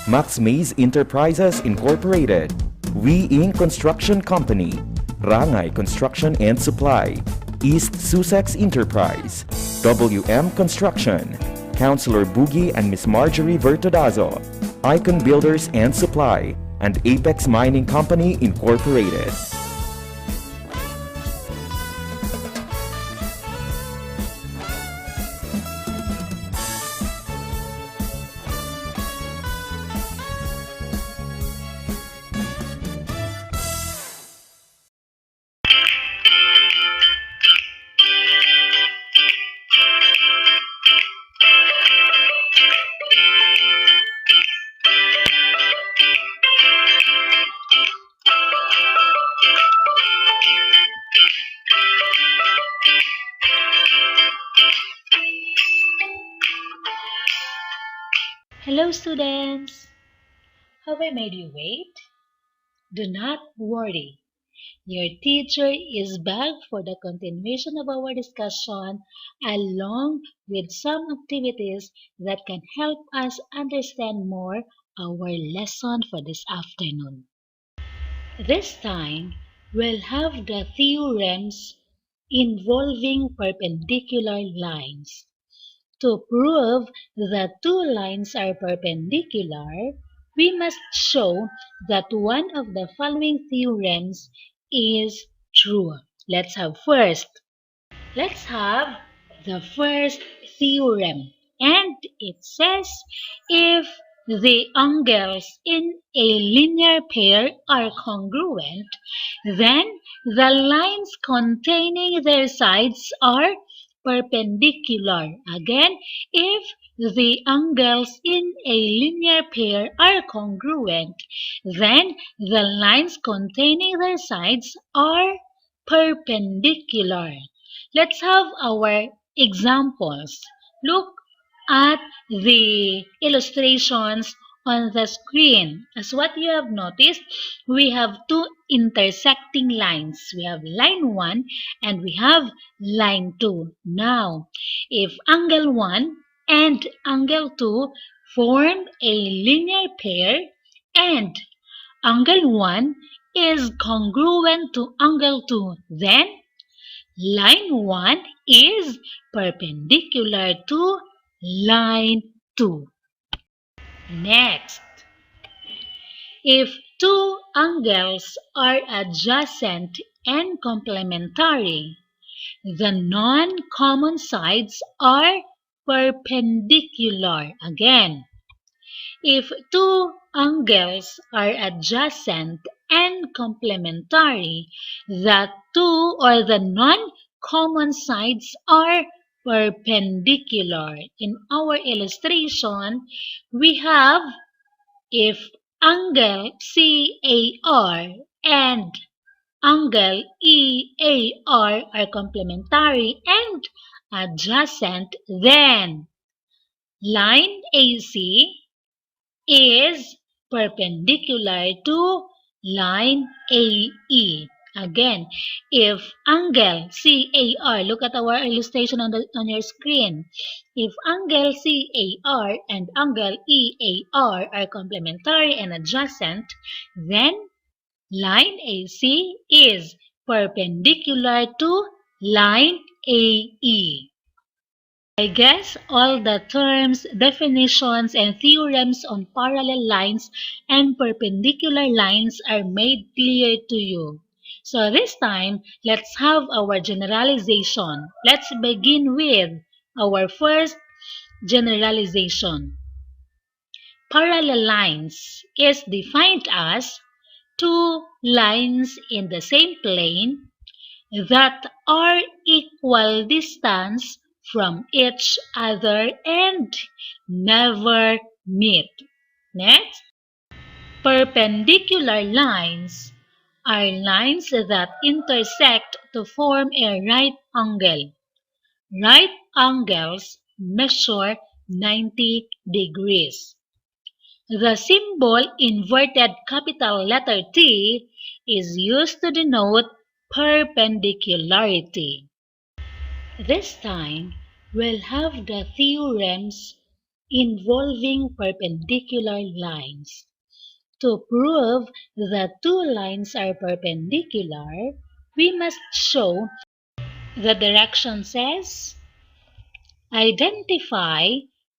Max Mays Enterprises Incorporated, We Inc. Construction Company, Rangay Construction and Supply, East Sussex Enterprise, WM Construction, Councilor Boogie and Miss Marjorie Vertodazo, Icon Builders and Supply, and Apex Mining Company Incorporated. Hello students! Have I made you wait? Do not worry. Your teacher is back for the continuation of our discussion along with some activities that can help us understand more our lesson for this afternoon. This time, we'll have the theorems involving perpendicular lines. To prove that two lines are perpendicular, we must show that one of the following theorems is true. Let's have the first theorem. And it says, if the angles in a linear pair are congruent, then the lines containing their sides are perpendicular. Again, if the angles in a linear pair are congruent, then the lines containing their sides are perpendicular. Let's have our examples. Look at the illustrations on the screen. As what you have noticed, we have two intersecting lines. We have line 1 and we have line 2. Now, if angle 1 and angle 2 form a linear pair and angle 1 is congruent to angle 2, then line 1 is perpendicular to line 2. Next, if two angles are adjacent and complementary, the non-common sides are perpendicular. Again, if two angles are adjacent and complementary, the two or the non-common sides are perpendicular. In our illustration, we have if angle CAR and angle EAR are complementary and adjacent, then line AC is perpendicular to line AE. Again, if angle CAR, look at our illustration on your screen. If angle CAR and angle EAR are complementary and adjacent, then line AC is perpendicular to line AE. I guess all the terms, definitions, and theorems on parallel lines and perpendicular lines are made clear to you. So this time, let's have our generalization. Let's begin with our first generalization. Parallel lines is defined as two lines in the same plane that are equal distance from each other and never meet. Next, perpendicular lines are lines that intersect to form a right angle. Right angles measure 90 degrees. The symbol inverted capital letter T is used to denote perpendicularity. This time, we'll have the theorems involving perpendicular lines. To prove that two lines are perpendicular, we must show the direction says, identify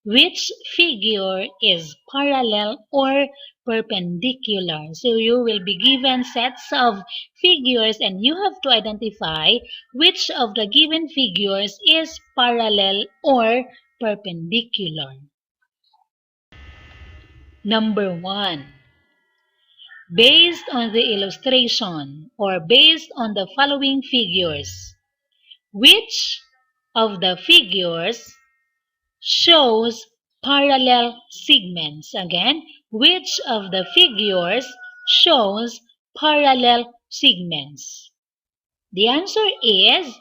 which figure is parallel or perpendicular. So you will be given sets of figures and you have to identify which of the given figures is parallel or perpendicular. Number 1. Based on the illustration or based on the following figures, which of the figures shows parallel segments? Again, which of the figures shows parallel segments? The answer is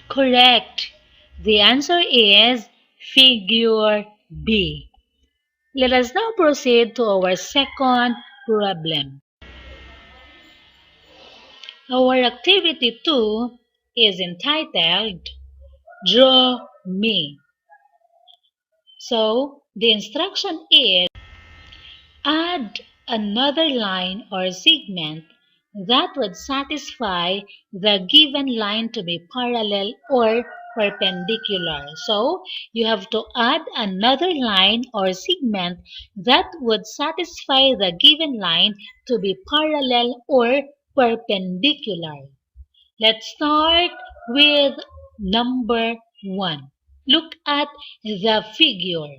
correct. The answer is figure B. Let us now proceed to our second problem. Our activity 2 is entitled Draw Me. So, the instruction is add another line or segment that would satisfy the given line to be parallel or perpendicular. So, you have to add another line or segment that would satisfy the given line to be parallel or perpendicular. Let's start with number 1. Look at the figure.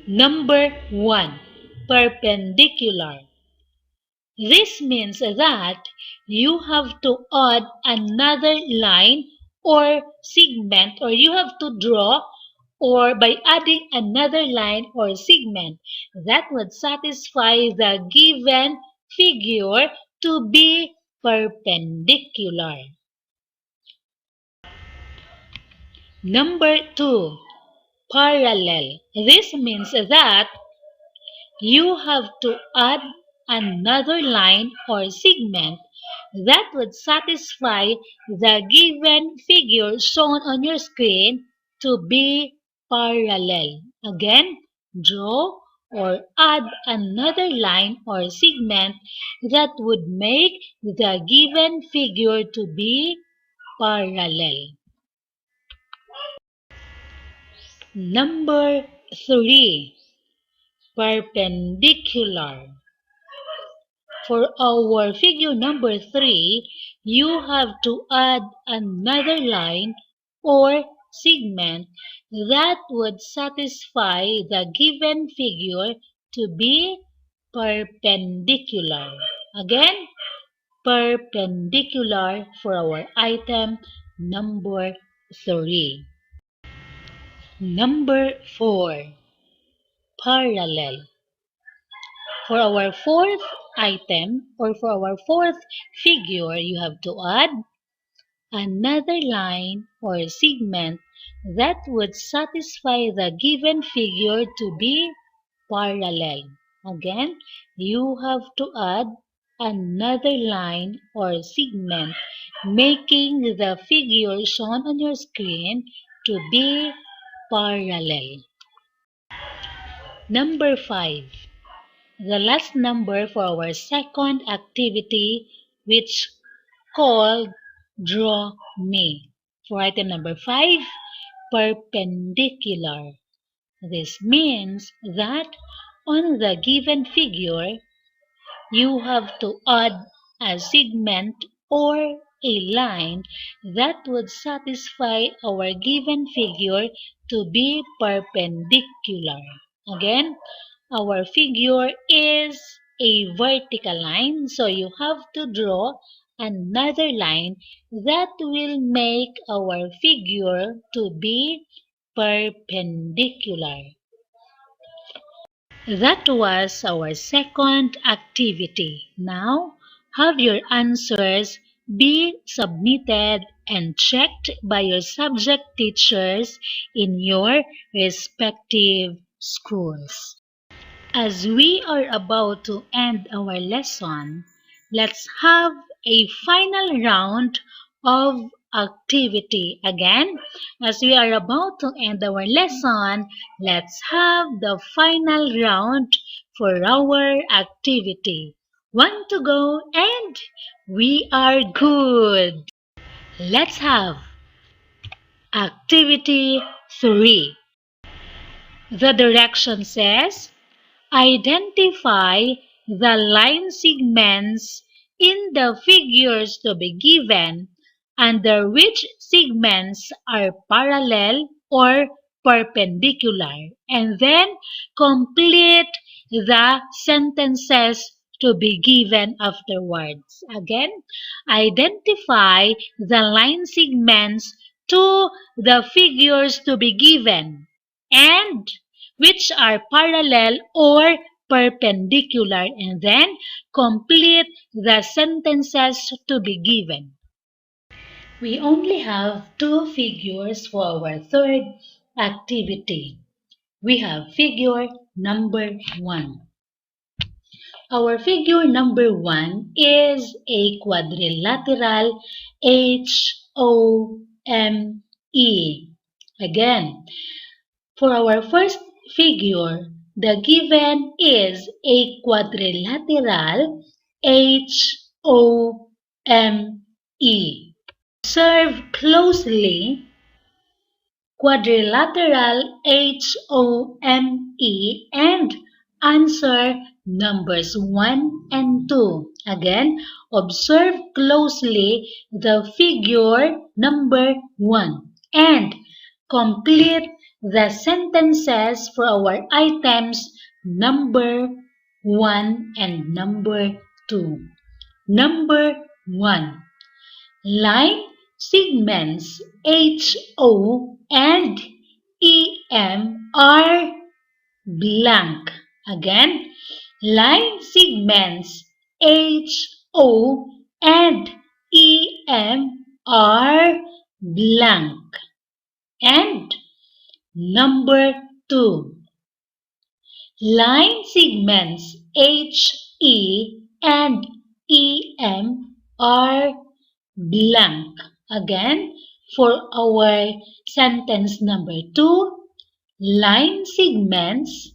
Number 1. Perpendicular. This means that you have to add another line or segment, or you have to draw, or by adding another line or segment that would satisfy the given figure to be perpendicular. Number 2. Parallel. This means that you have to add another line or segment that would satisfy the given figure shown on your screen to be parallel. Again, draw or add another line or segment that would make the given figure to be parallel. Number 3. Perpendicular. For our figure number 3, you have to add another line or segment that would satisfy the given figure to be perpendicular. Again, perpendicular for our item number 3. Number 4. Parallel. For our fourth item, or for our fourth figure, you have to add another line or segment that would satisfy the given figure to be parallel. Again, you have to add another line or segment making the figure shown on your screen to be parallel. Number 5. The last number for our second activity, which called Draw Me. For item number 5, perpendicular. This means that on the given figure, you have to add a segment or a line that would satisfy our given figure to be perpendicular. Again, our figure is a vertical line, so you have to draw another line that will make our figure to be perpendicular. That was our second activity. Now, have your answers be submitted and checked by your subject teachers in your respective schools. As we are about to end our lesson, let's have a final round of activity. Again, as we are about to end our lesson, let's have the final round for our activity. 1 to go and we are good. Let's have activity 3. The direction says, identify the line segments in the figures to be given under which segments are parallel or perpendicular, and then complete the sentences to be given afterwards. Again, identify the line segments to the figures to be given and which are parallel or perpendicular, and then complete the sentences to be given. We only have 2 figures for our third activity. We have figure number 1. Our figure number 1 is a quadrilateral HOME. Again, for our first figure, the given is a quadrilateral HOME. Observe closely quadrilateral HOME and answer numbers 1 and 2. Again, observe closely the figure number 1 and complete the sentences for our items number 1 and number 2. Number 1. Line segments HO and EM are blank. Again, line segments HO and EM are blank. And number 2. Line segments HE and EM are blank. Again, for our sentence number 2, line segments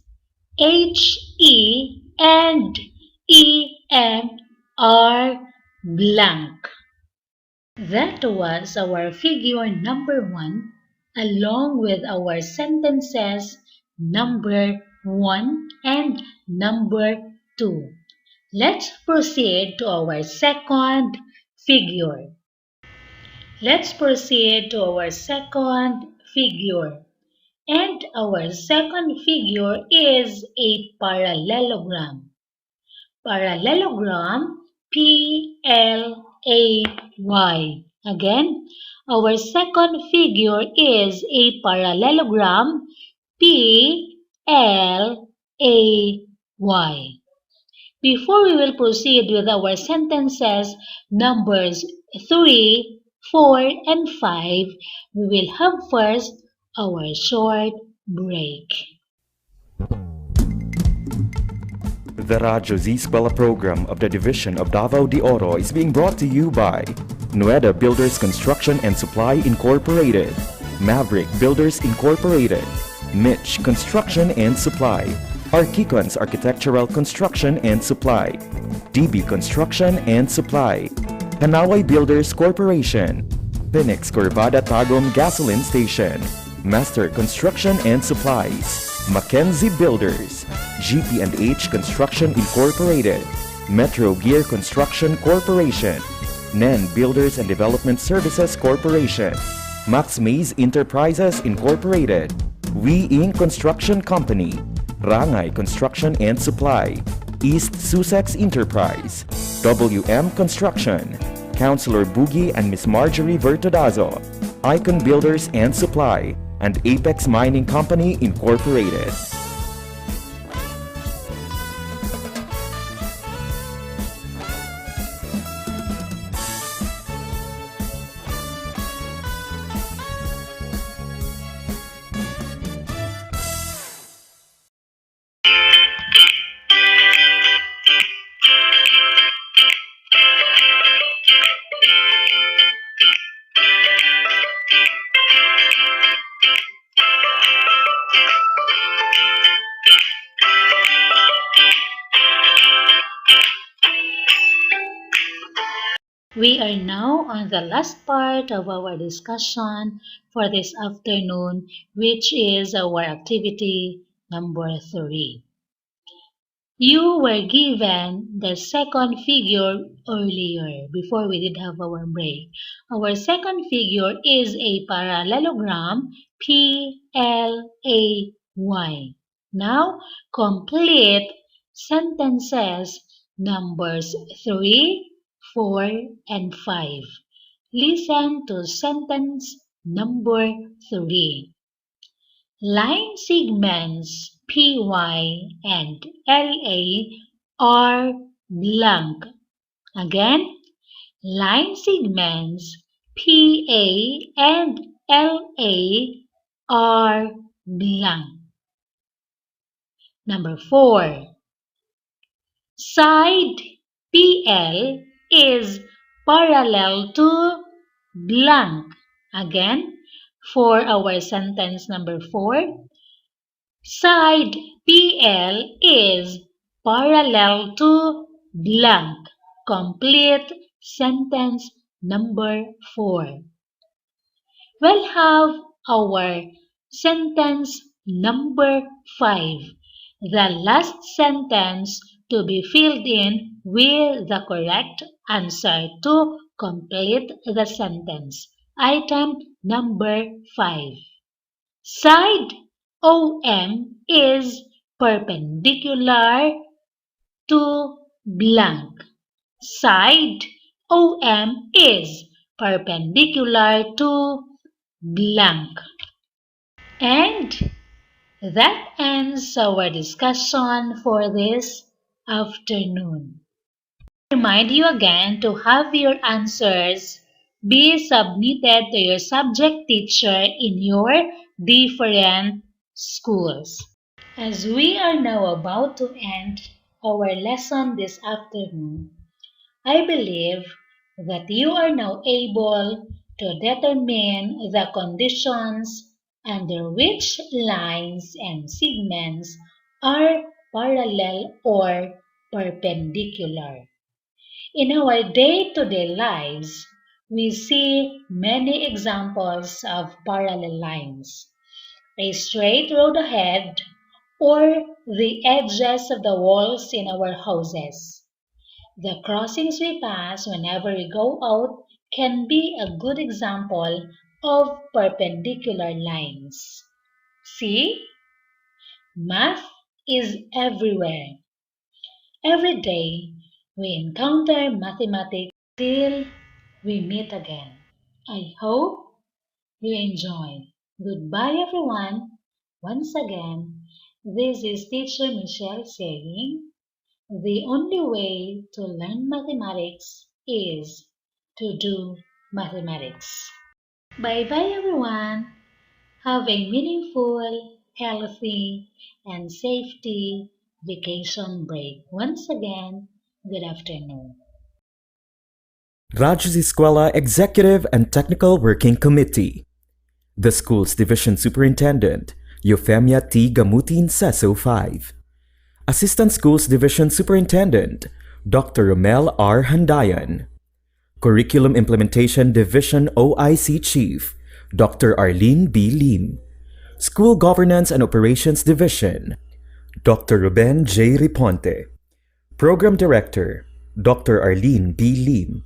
HE and EM are blank. That was our figure number 1 along with our sentences number 1 and number 2. Let's proceed to our second figure. Let's proceed to our second figure. And our second figure is a parallelogram. Parallelogram, P-L-A-Y. Again, our second figure is a parallelogram, P-L-A-Y. Before we will proceed with our sentences numbers 3, 4, and 5, we will have first our short break. The Radyo Z-Eskwela program of the Division of Davao de Oro is being brought to you by Nueda Builders Construction and Supply Incorporated, Maverick Builders Incorporated, Mitch Construction and Supply, Archicons Architectural Construction and Supply, DB Construction and Supply, Hanaway Builders Corporation, Phoenix Corvada Tagum Gasoline Station, Master Construction and Supplies, Mackenzie Builders, GP&H Construction Incorporated, Metro Gear Construction Corporation, NEN Builders and Development Services Corporation, Max Mays Enterprises Incorporated, We Inc. Construction Company, Rangay Construction and Supply, East Sussex Enterprise, WM Construction, Councilor Boogie and Miss Marjorie Vertodazo, Icon Builders and Supply, and Apex Mining Company Incorporated. We are now on the last part of our discussion for this afternoon, which is our activity number 3. You were given the second figure earlier, before we did have our break. Our second figure is a parallelogram, P-L-A-Y. Now, complete sentences numbers 3, 4, and 5. Listen to sentence number 3. Line segments PY and LA are blank. Again, line segments PA and LA are blank. Number 4. Side PL is parallel to blank. Again, for our sentence number 4, side PL is parallel to blank. Complete sentence number 4. We'll have our sentence number 5, the last sentence to be filled in with the correct answer to complete the sentence. Item number 5. Side OM is perpendicular to blank. Side OM is perpendicular to blank. And that ends our discussion for this afternoon. I remind you again to have your answers be submitted to your subject teacher in your different schools. As we are now about to end our lesson this afternoon, I believe that you are now able to determine the conditions under which lines and segments are parallel or perpendicular. In our day-to-day lives, we see many examples of parallel lines. A straight road ahead, or the edges of the walls in our houses. The crossings we pass whenever we go out can be a good example of perpendicular lines. See? Math is everywhere. Every day we encounter mathematics till we meet again. I hope you enjoy. Goodbye everyone. Once again, this is Teacher Michelle saying, the only way to learn mathematics is to do mathematics. Bye-bye everyone. Have a meaningful, healthy, and safety vacation break. Once again, good afternoon. Radyo Z-Eskwela Executive and Technical Working Committee. The school's division superintendent, Euphemia T. Gamutin, Seso 5. Assistant Schools Division Superintendent, Dr. Romel R. Handayan. Curriculum Implementation Division OIC Chief, Dr. Arlene B. Lim. School Governance and Operations Division, Dr. Ruben J. Riponte. Program Director, Dr. Arlene B. Lim.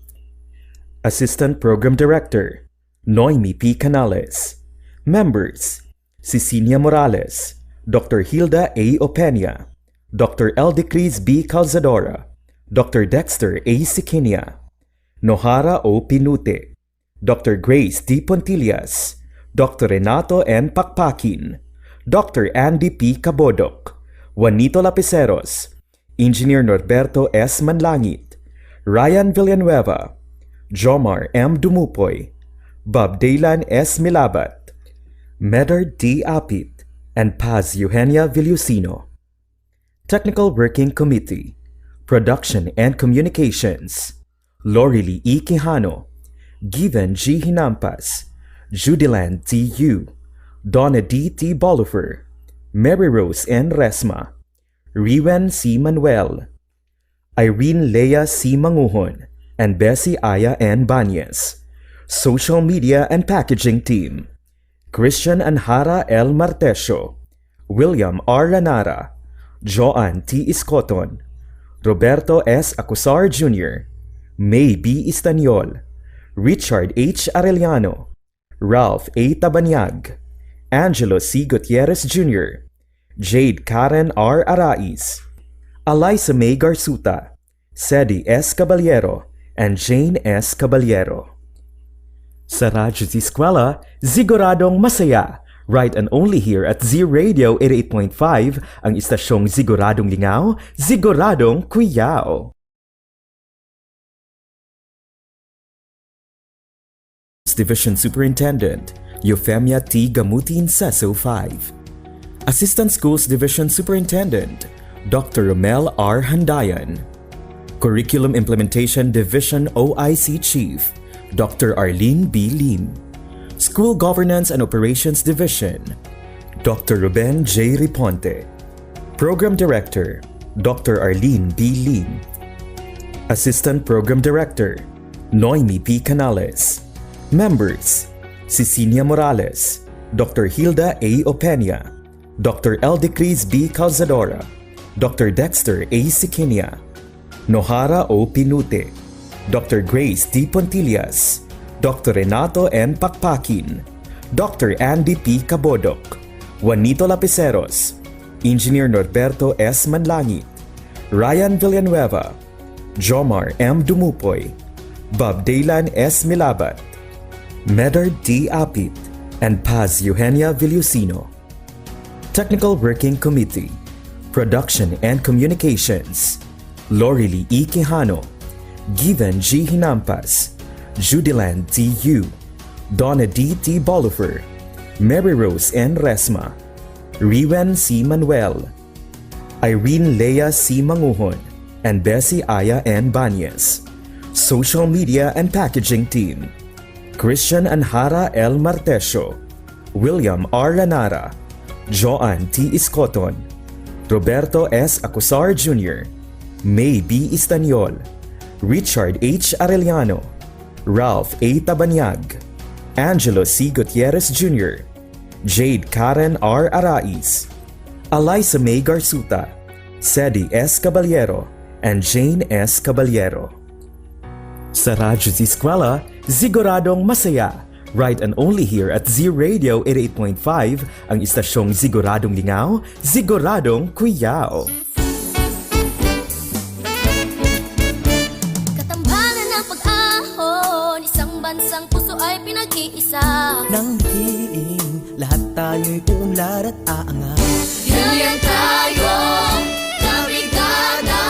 Assistant Program Director, Noemi P. Canales. Members, Cecilia Morales, Dr. Hilda A. Opena, Dr. Eldecris B. Calzadora, Dr. Dexter A. Sikinia, Nohara O. Pinute, Dr. Grace D. Pontillas, Dr. Renato N. Pakpakin, Dr. Andy P. Cabodok, Juanito Lapiceros, Engineer Norberto S. Manlangit, Ryan Villanueva, Jomar M. Dumupoy, Bob Daylan S. Milabat, Medard D. Apit, and Paz Eugenia Villusino. Technical Working Committee, Production and Communications, Lorely E. Quijano, Given G. Hinampas, Judiland T. U, Donna D. T. Bolifer, Mary Rose N. Resma, Riwen C. Manuel, Irene Lea C. Manguhon, and Bessie Aya N. Banyes. Social Media and Packaging Team, Christian Anhara L. Martesio, William R. Lanara, Joan T. Iscoton, Roberto S. Acusar Jr., May B. Istaniol, Richard H. Arellano, Ralph A. Tabanyag, Angelo C. Gutierrez Jr., Jade Karen R. Arais, Eliza May Garsuta, Sedi S. Caballero, and Jane S. Caballero. Sa Radyo Z-Eskwela, siguradong masaya. Right and only here at Z Radio 88.5, ang istasyong siguradong lingaw, siguradong kuyaw. Division Superintendent, Euphemia T. Gamutin, Seso 5. Assistant Schools Division Superintendent, Dr. Romel R. Handayan. Curriculum Implementation Division OIC Chief, Dr. Arlene B. Lim. School Governance and Operations Division, Dr. Ruben J. Riponte. Program Director, Dr. Arlene B. Lim. Assistant Program Director, Noemi P. Canales. Members, Cecilia Morales, Dr. Hilda A. Opena, Dr. Eldecris B. Calzadora, Dr. Dexter A. Sikinia, Nohara O. Pinute, Dr. Grace D. Pontillas, Dr. Renato N. Pakpakin, Dr. Andy P. Cabodok, Juanito Lapiceros, Engineer Norberto S. Manlangit, Ryan Villanueva, Jomar M. Dumupoy, Bob Daylan S. Milabat, Medard D. Apit, and Paz Eugenia Villusino. Technical Working Committee, Production and Communications, Lorely E. Quijano, Given G. Hinampas, Judiland T. Yu, Donna D. T. Bolifer, Mary Rose N. Resma, Riwen C. Manuel, Irene Lea C. Manguhon, and Bessie Aya N. Banyes. Social Media and Packaging Team, Christian Anhara L. Martesio, William R. Lanara, Joan T. Iscoton, Roberto S. Acusar Jr., May B. Istanyol, Richard H. Arellano, Ralph A. Tabanyag, Angelo C. Gutierrez Jr., Jade Karen R. Arais, Eliza May Garsuta, Sedi S. Caballero, and Jane S. Caballero. Sa Radyo Z-Eskwela, siguradong masaya. Right and only here at Z Radio 88.5, ang istasyong siguradong lingaw, siguradong kuyaw. Katambalan ng pag-ahon, isang bansang puso ay pinag-iisa. Nang dikiing, lahat tayo'y uunlad at aangat. Yan tayo, kabrigada,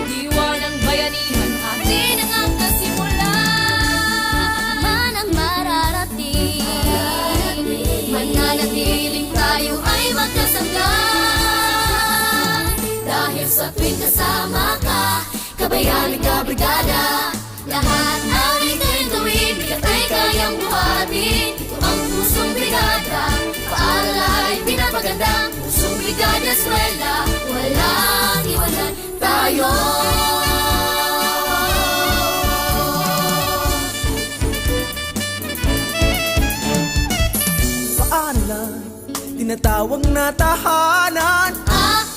diwa ng bayanihan, atin ang hanggang man ang mararating, mananatiling tayo ay magkasangga. Dahil sa tuwing kasama ka, kabayani kabrigada, lahat ang ikawin gawin, bigat ay kayang buhatin. Ito ang pusong brigada, paaral ay pinapaganda. Pusong brigada eskwela, walang iwanan tayo. Paaralan, tinatawag na tahanan.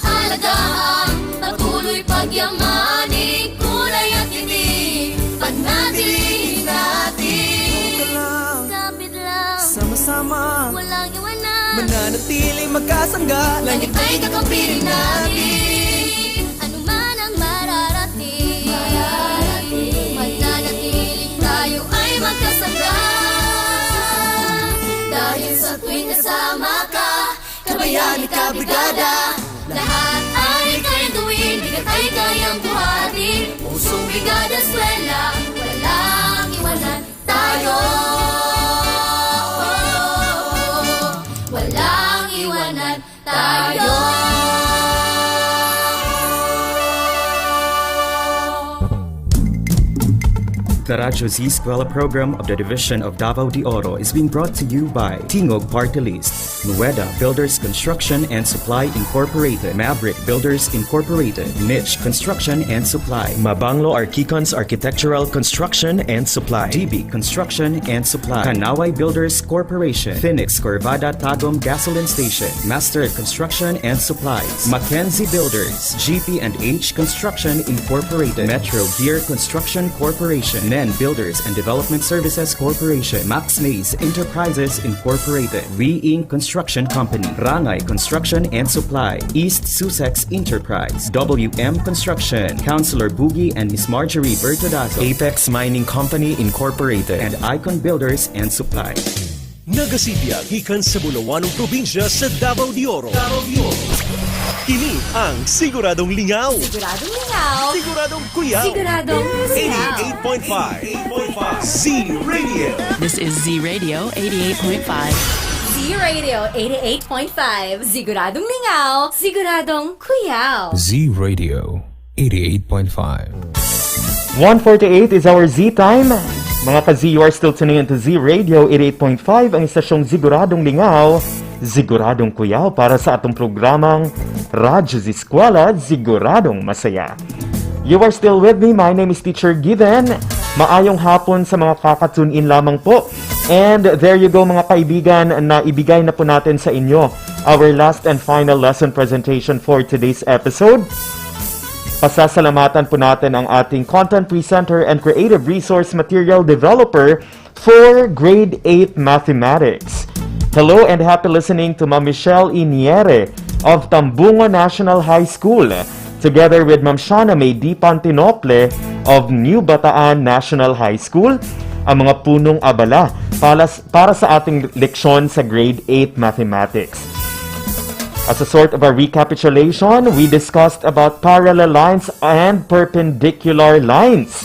Aalagaan, patuloy pagyamanin, kulay at tinig, panatilihin natin. Kapit lang, Sama-sama, walang iwanan, mananatiling magkasangga. langit ay kakampiling natin. Ano man ang mararating, mananatiling tayo ay magkasangga. Dahil sa tuwing kasama ka, kabayani kabrigada, lahat ay kayang gawin, bigat ay kayang buhatin. Pusong brigada eskwela, walang iwanan tayo. Walang iwanan tayo. The Radyo Z-Eskwela program of the Division of Davao de Oro is being brought to you by Tingog Party List, Nueda Builders Construction and Supply Incorporated, Maverick Builders Incorporated, Niche Construction and Supply, Mabanglo Archicons Architectural Construction and Supply, DB Construction and Supply, Kanaway Builders Corporation, Phoenix Corvada Tagum Gasoline Station, Master Construction and Supplies, Mackenzie Builders, GP&H Construction Incorporated, Metro Gear Construction Corporation, NEN Builders and Development Services Corporation, Max Mays Enterprises Incorporated, We-Ing Construction Company, Rangay Construction and Supply, East Sussex Enterprise, WM Construction, Councilor Boogie and Miss Marjorie Bertodazo, Apex Mining Company Incorporated, and Icon Builders and Supply. Nagasibiyag gikan sa Bulawanong Probinsya sa Davao de Oro. Kini ang Siguradong Lingaw. Siguradong lingaw. Siguradong kuyaw. Siguradong kuyaw. 88.5 Z Radio. This is Z Radio 88.5. Z Radio 88.5. Siguradong lingaw. Siguradong kuyaw. Z Radio 88.5. 1:48 is our Z time. Mga ka-Z, you are still tuning into Z Radio 88.5, ang istasyong siguradong lingaw, siguradong kuyaw para sa atong programang Radyo Z-Eskwela, siguradong masaya. You are still with me. My name is Teacher Given. Maayong hapon sa mga kakatune-in lamang po. And there you go mga kaibigan, na ibigay na po natin sa inyo our last and final lesson presentation for today's episode. Pasasalamatan po natin ang ating content presenter and creative resource material developer for Grade 8 Mathematics. Hello and happy listening to Ma'am Michelle Iniere of Tambungo National High School, together with Ma'am Shana May D. Pantinople of New Bataan National High School, ang mga punong abala para sa ating leksyon sa Grade 8 Mathematics. As a sort of a recapitulation, we discussed about parallel lines and perpendicular lines.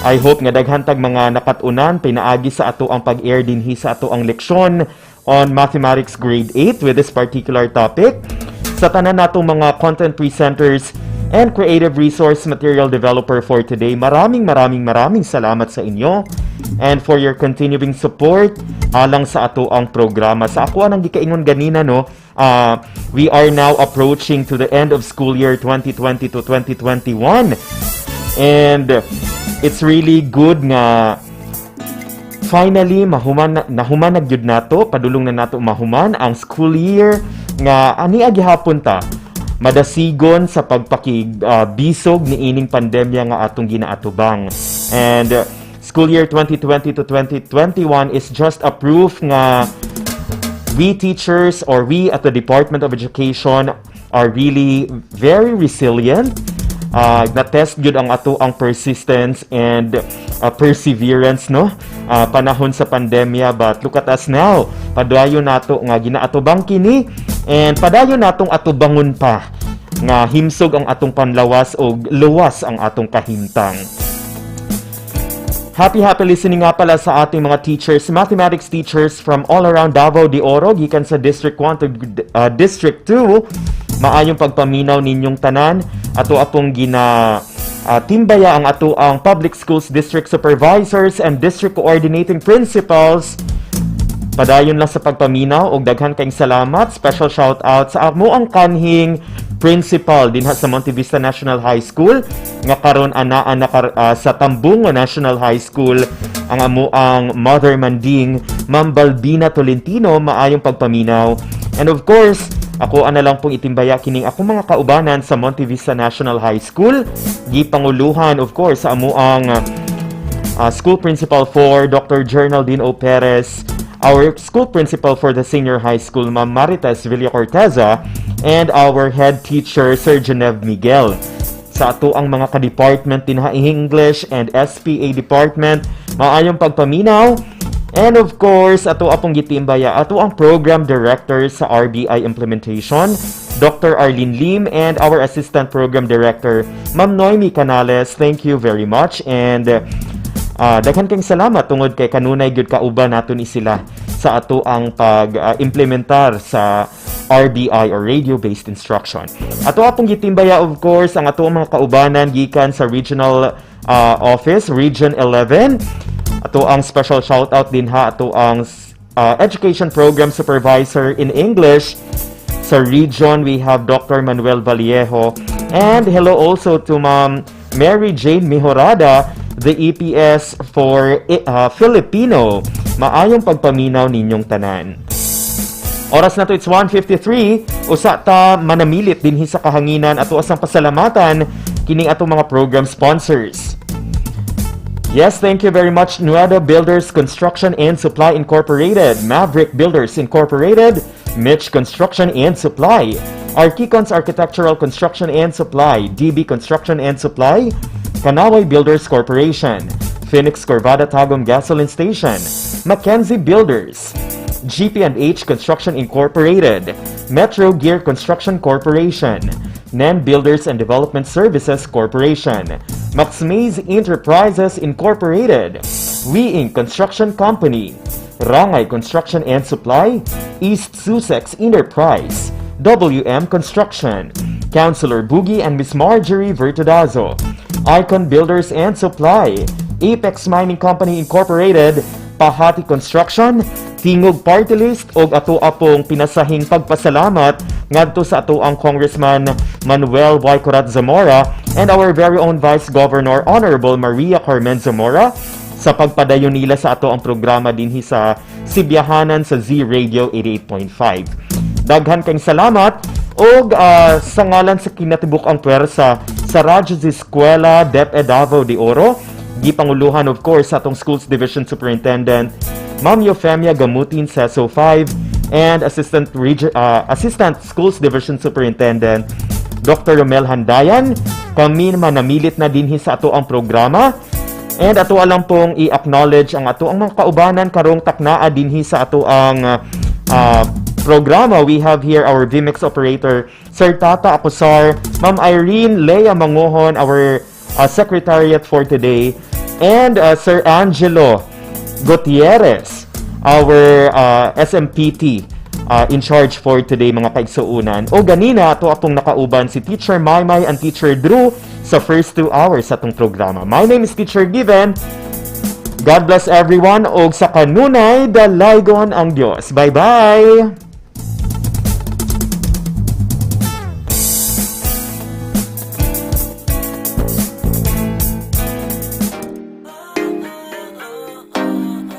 I hope nga daghantag mga nakatunan pinaagi sa ato ang pag-air dinhi sa ato ang leksyon on Mathematics Grade 8 with this particular topic. Sa tanan natong mga content presenters and creative resource material developer for today, maraming salamat sa inyo and for your continuing support alang sa ato ang programa. Sa ako anang gikaingon ganina no, we are now approaching to the end of school year 2020 to 2021, and it's really good nga finally nahuman na gyud nato, padulong na nato mahuman ang school year nga ani agihapon ta madasigon sa pagpakibisog ni ining pandemya nga atong ginaatubang. And school year 2020 to 2021 is just a proof nga we teachers or we at the Department of Education are really very resilient. Na-test yun ang ato ang persistence and perseverance, no? Panahon sa pandemya, but look at us now. Padayon nato nga ginaatubang kini and padayon natong atubangon pa nga himsog ang atong panlawas o luwas ang atong kahimtang. Happy listening nga pala sa ating mga teachers, mathematics teachers from all around Davao de Oro, gikan sa District 1 to District 2. Maayong pagpaminaw ninyong tanan. Ato apong timbaya ang ato ang public schools district supervisors and district coordinating principals. Padayon lang sa pagpaminaw og daghan kayong salamat. Special shout out sa amo ang kanhing principal dinha sa Monte Vista National High School nga karon anaa sa Tambungo National High School, ang amo ang mother manding Ma'am Balbina Tolentino. Maayong pagpaminaw. And of course, ako ana lang pong itimbaya kining ako mga kaubanan sa Monte Vista National High School. Gipanguluhan of course sa amo ang school principal for Dr. Jernaldine O. Perez, our school principal for the senior high school, Ma'am Marites Villacorteza, and our head teacher, Sir Genev Miguel. Sa ato ang mga ka-department din English and SPA department, maayong pagpaminaw. And of course, ato apong gitimbaya, ato ang program director sa RBI implementation, Dr. Arlene Lim, and our assistant program director, Ma'am Noemi Canales. Thank you very much, and daghan kayong salamat tungod kay kanunay gyud kauban naton sila sa ato ang pag-implementar sa RBI or radio-based instruction. Ato apong gitimbaya of course ang ato mga kaubanan gikan sa regional office, Region 11. Ato ang special shout out din ato ang education program supervisor in English sa region. We have Dr. Manuel Vallejo, and hello also to Ma'am Mary Jane Mejorada, the EPS for Filipino. Maayong pagpaminaw ninyong tanan. Oras na to, it's 1:53. Usa ta manamilit dinhi sa kahanginan ato asang pasalamatan kining ato mga program sponsors. Yes, thank you very much, Nueda Builders Construction and Supply Incorporated, Maverick Builders Incorporated, Mitch Construction and Supply, Archicons Architectural Construction and Supply, DB Construction and Supply, Kanaway Builders Corporation, Phoenix Corvada Tagum Gasoline Station, Mackenzie Builders, GP&H Construction Incorporated, Metro Gear Construction Corporation, NEN Builders and Development Services Corporation, Max Mays Enterprises Incorporated, We Inc. Construction Company, Rangay Construction and Supply, East Sussex Enterprise, WM Construction, Councilor Boogie and Miss Marjorie Vertudazo, Icon Builders and Supply, Apex Mining Company Incorporated, Pahati Construction, Tingog Party List, og ato apong pinasahing pagpasalamat ngadto sa ato ang Congressman Manuel Y. Corat Zamora and our very own Vice Governor Honorable Maria Carmen Zamora sa pagpadayon nila sa ato ang programa dinhi sa Sibyahanan sa Z-Radio 88.5. Daghan kayong salamat og sa ngalan sa kinatibuk ang pwersa sa Radyo Z-Eskwela DepEd Davao de Oro, gipanguluhan of course sa atong Schools Division Superintendent Ma'am Eufemia Gamutin Seso 5, and Assistant Schools Division Superintendent Dr. Romel Handayan. Kami manamilit na dinhi sa ato ang programa. And ato alam pong i-acknowledge ang ato ang mga kaubanan karong taknaa dinhi sa ato ang programa. We have here our VMix operator, Sir Tata Acosar, Ma'am Irene Lea Mangohon, our secretariat for today, and Sir Angelo Gutierrez, our SMPT in charge for today, mga kaigsuunan. O ganina, ato atong nakauban si Teacher Maymay and Teacher Drew sa first 2 hours sa atong programa. My name is Teacher Given. God bless everyone. Og sa kanunay, dalaygon ang Diyos. Bye-bye!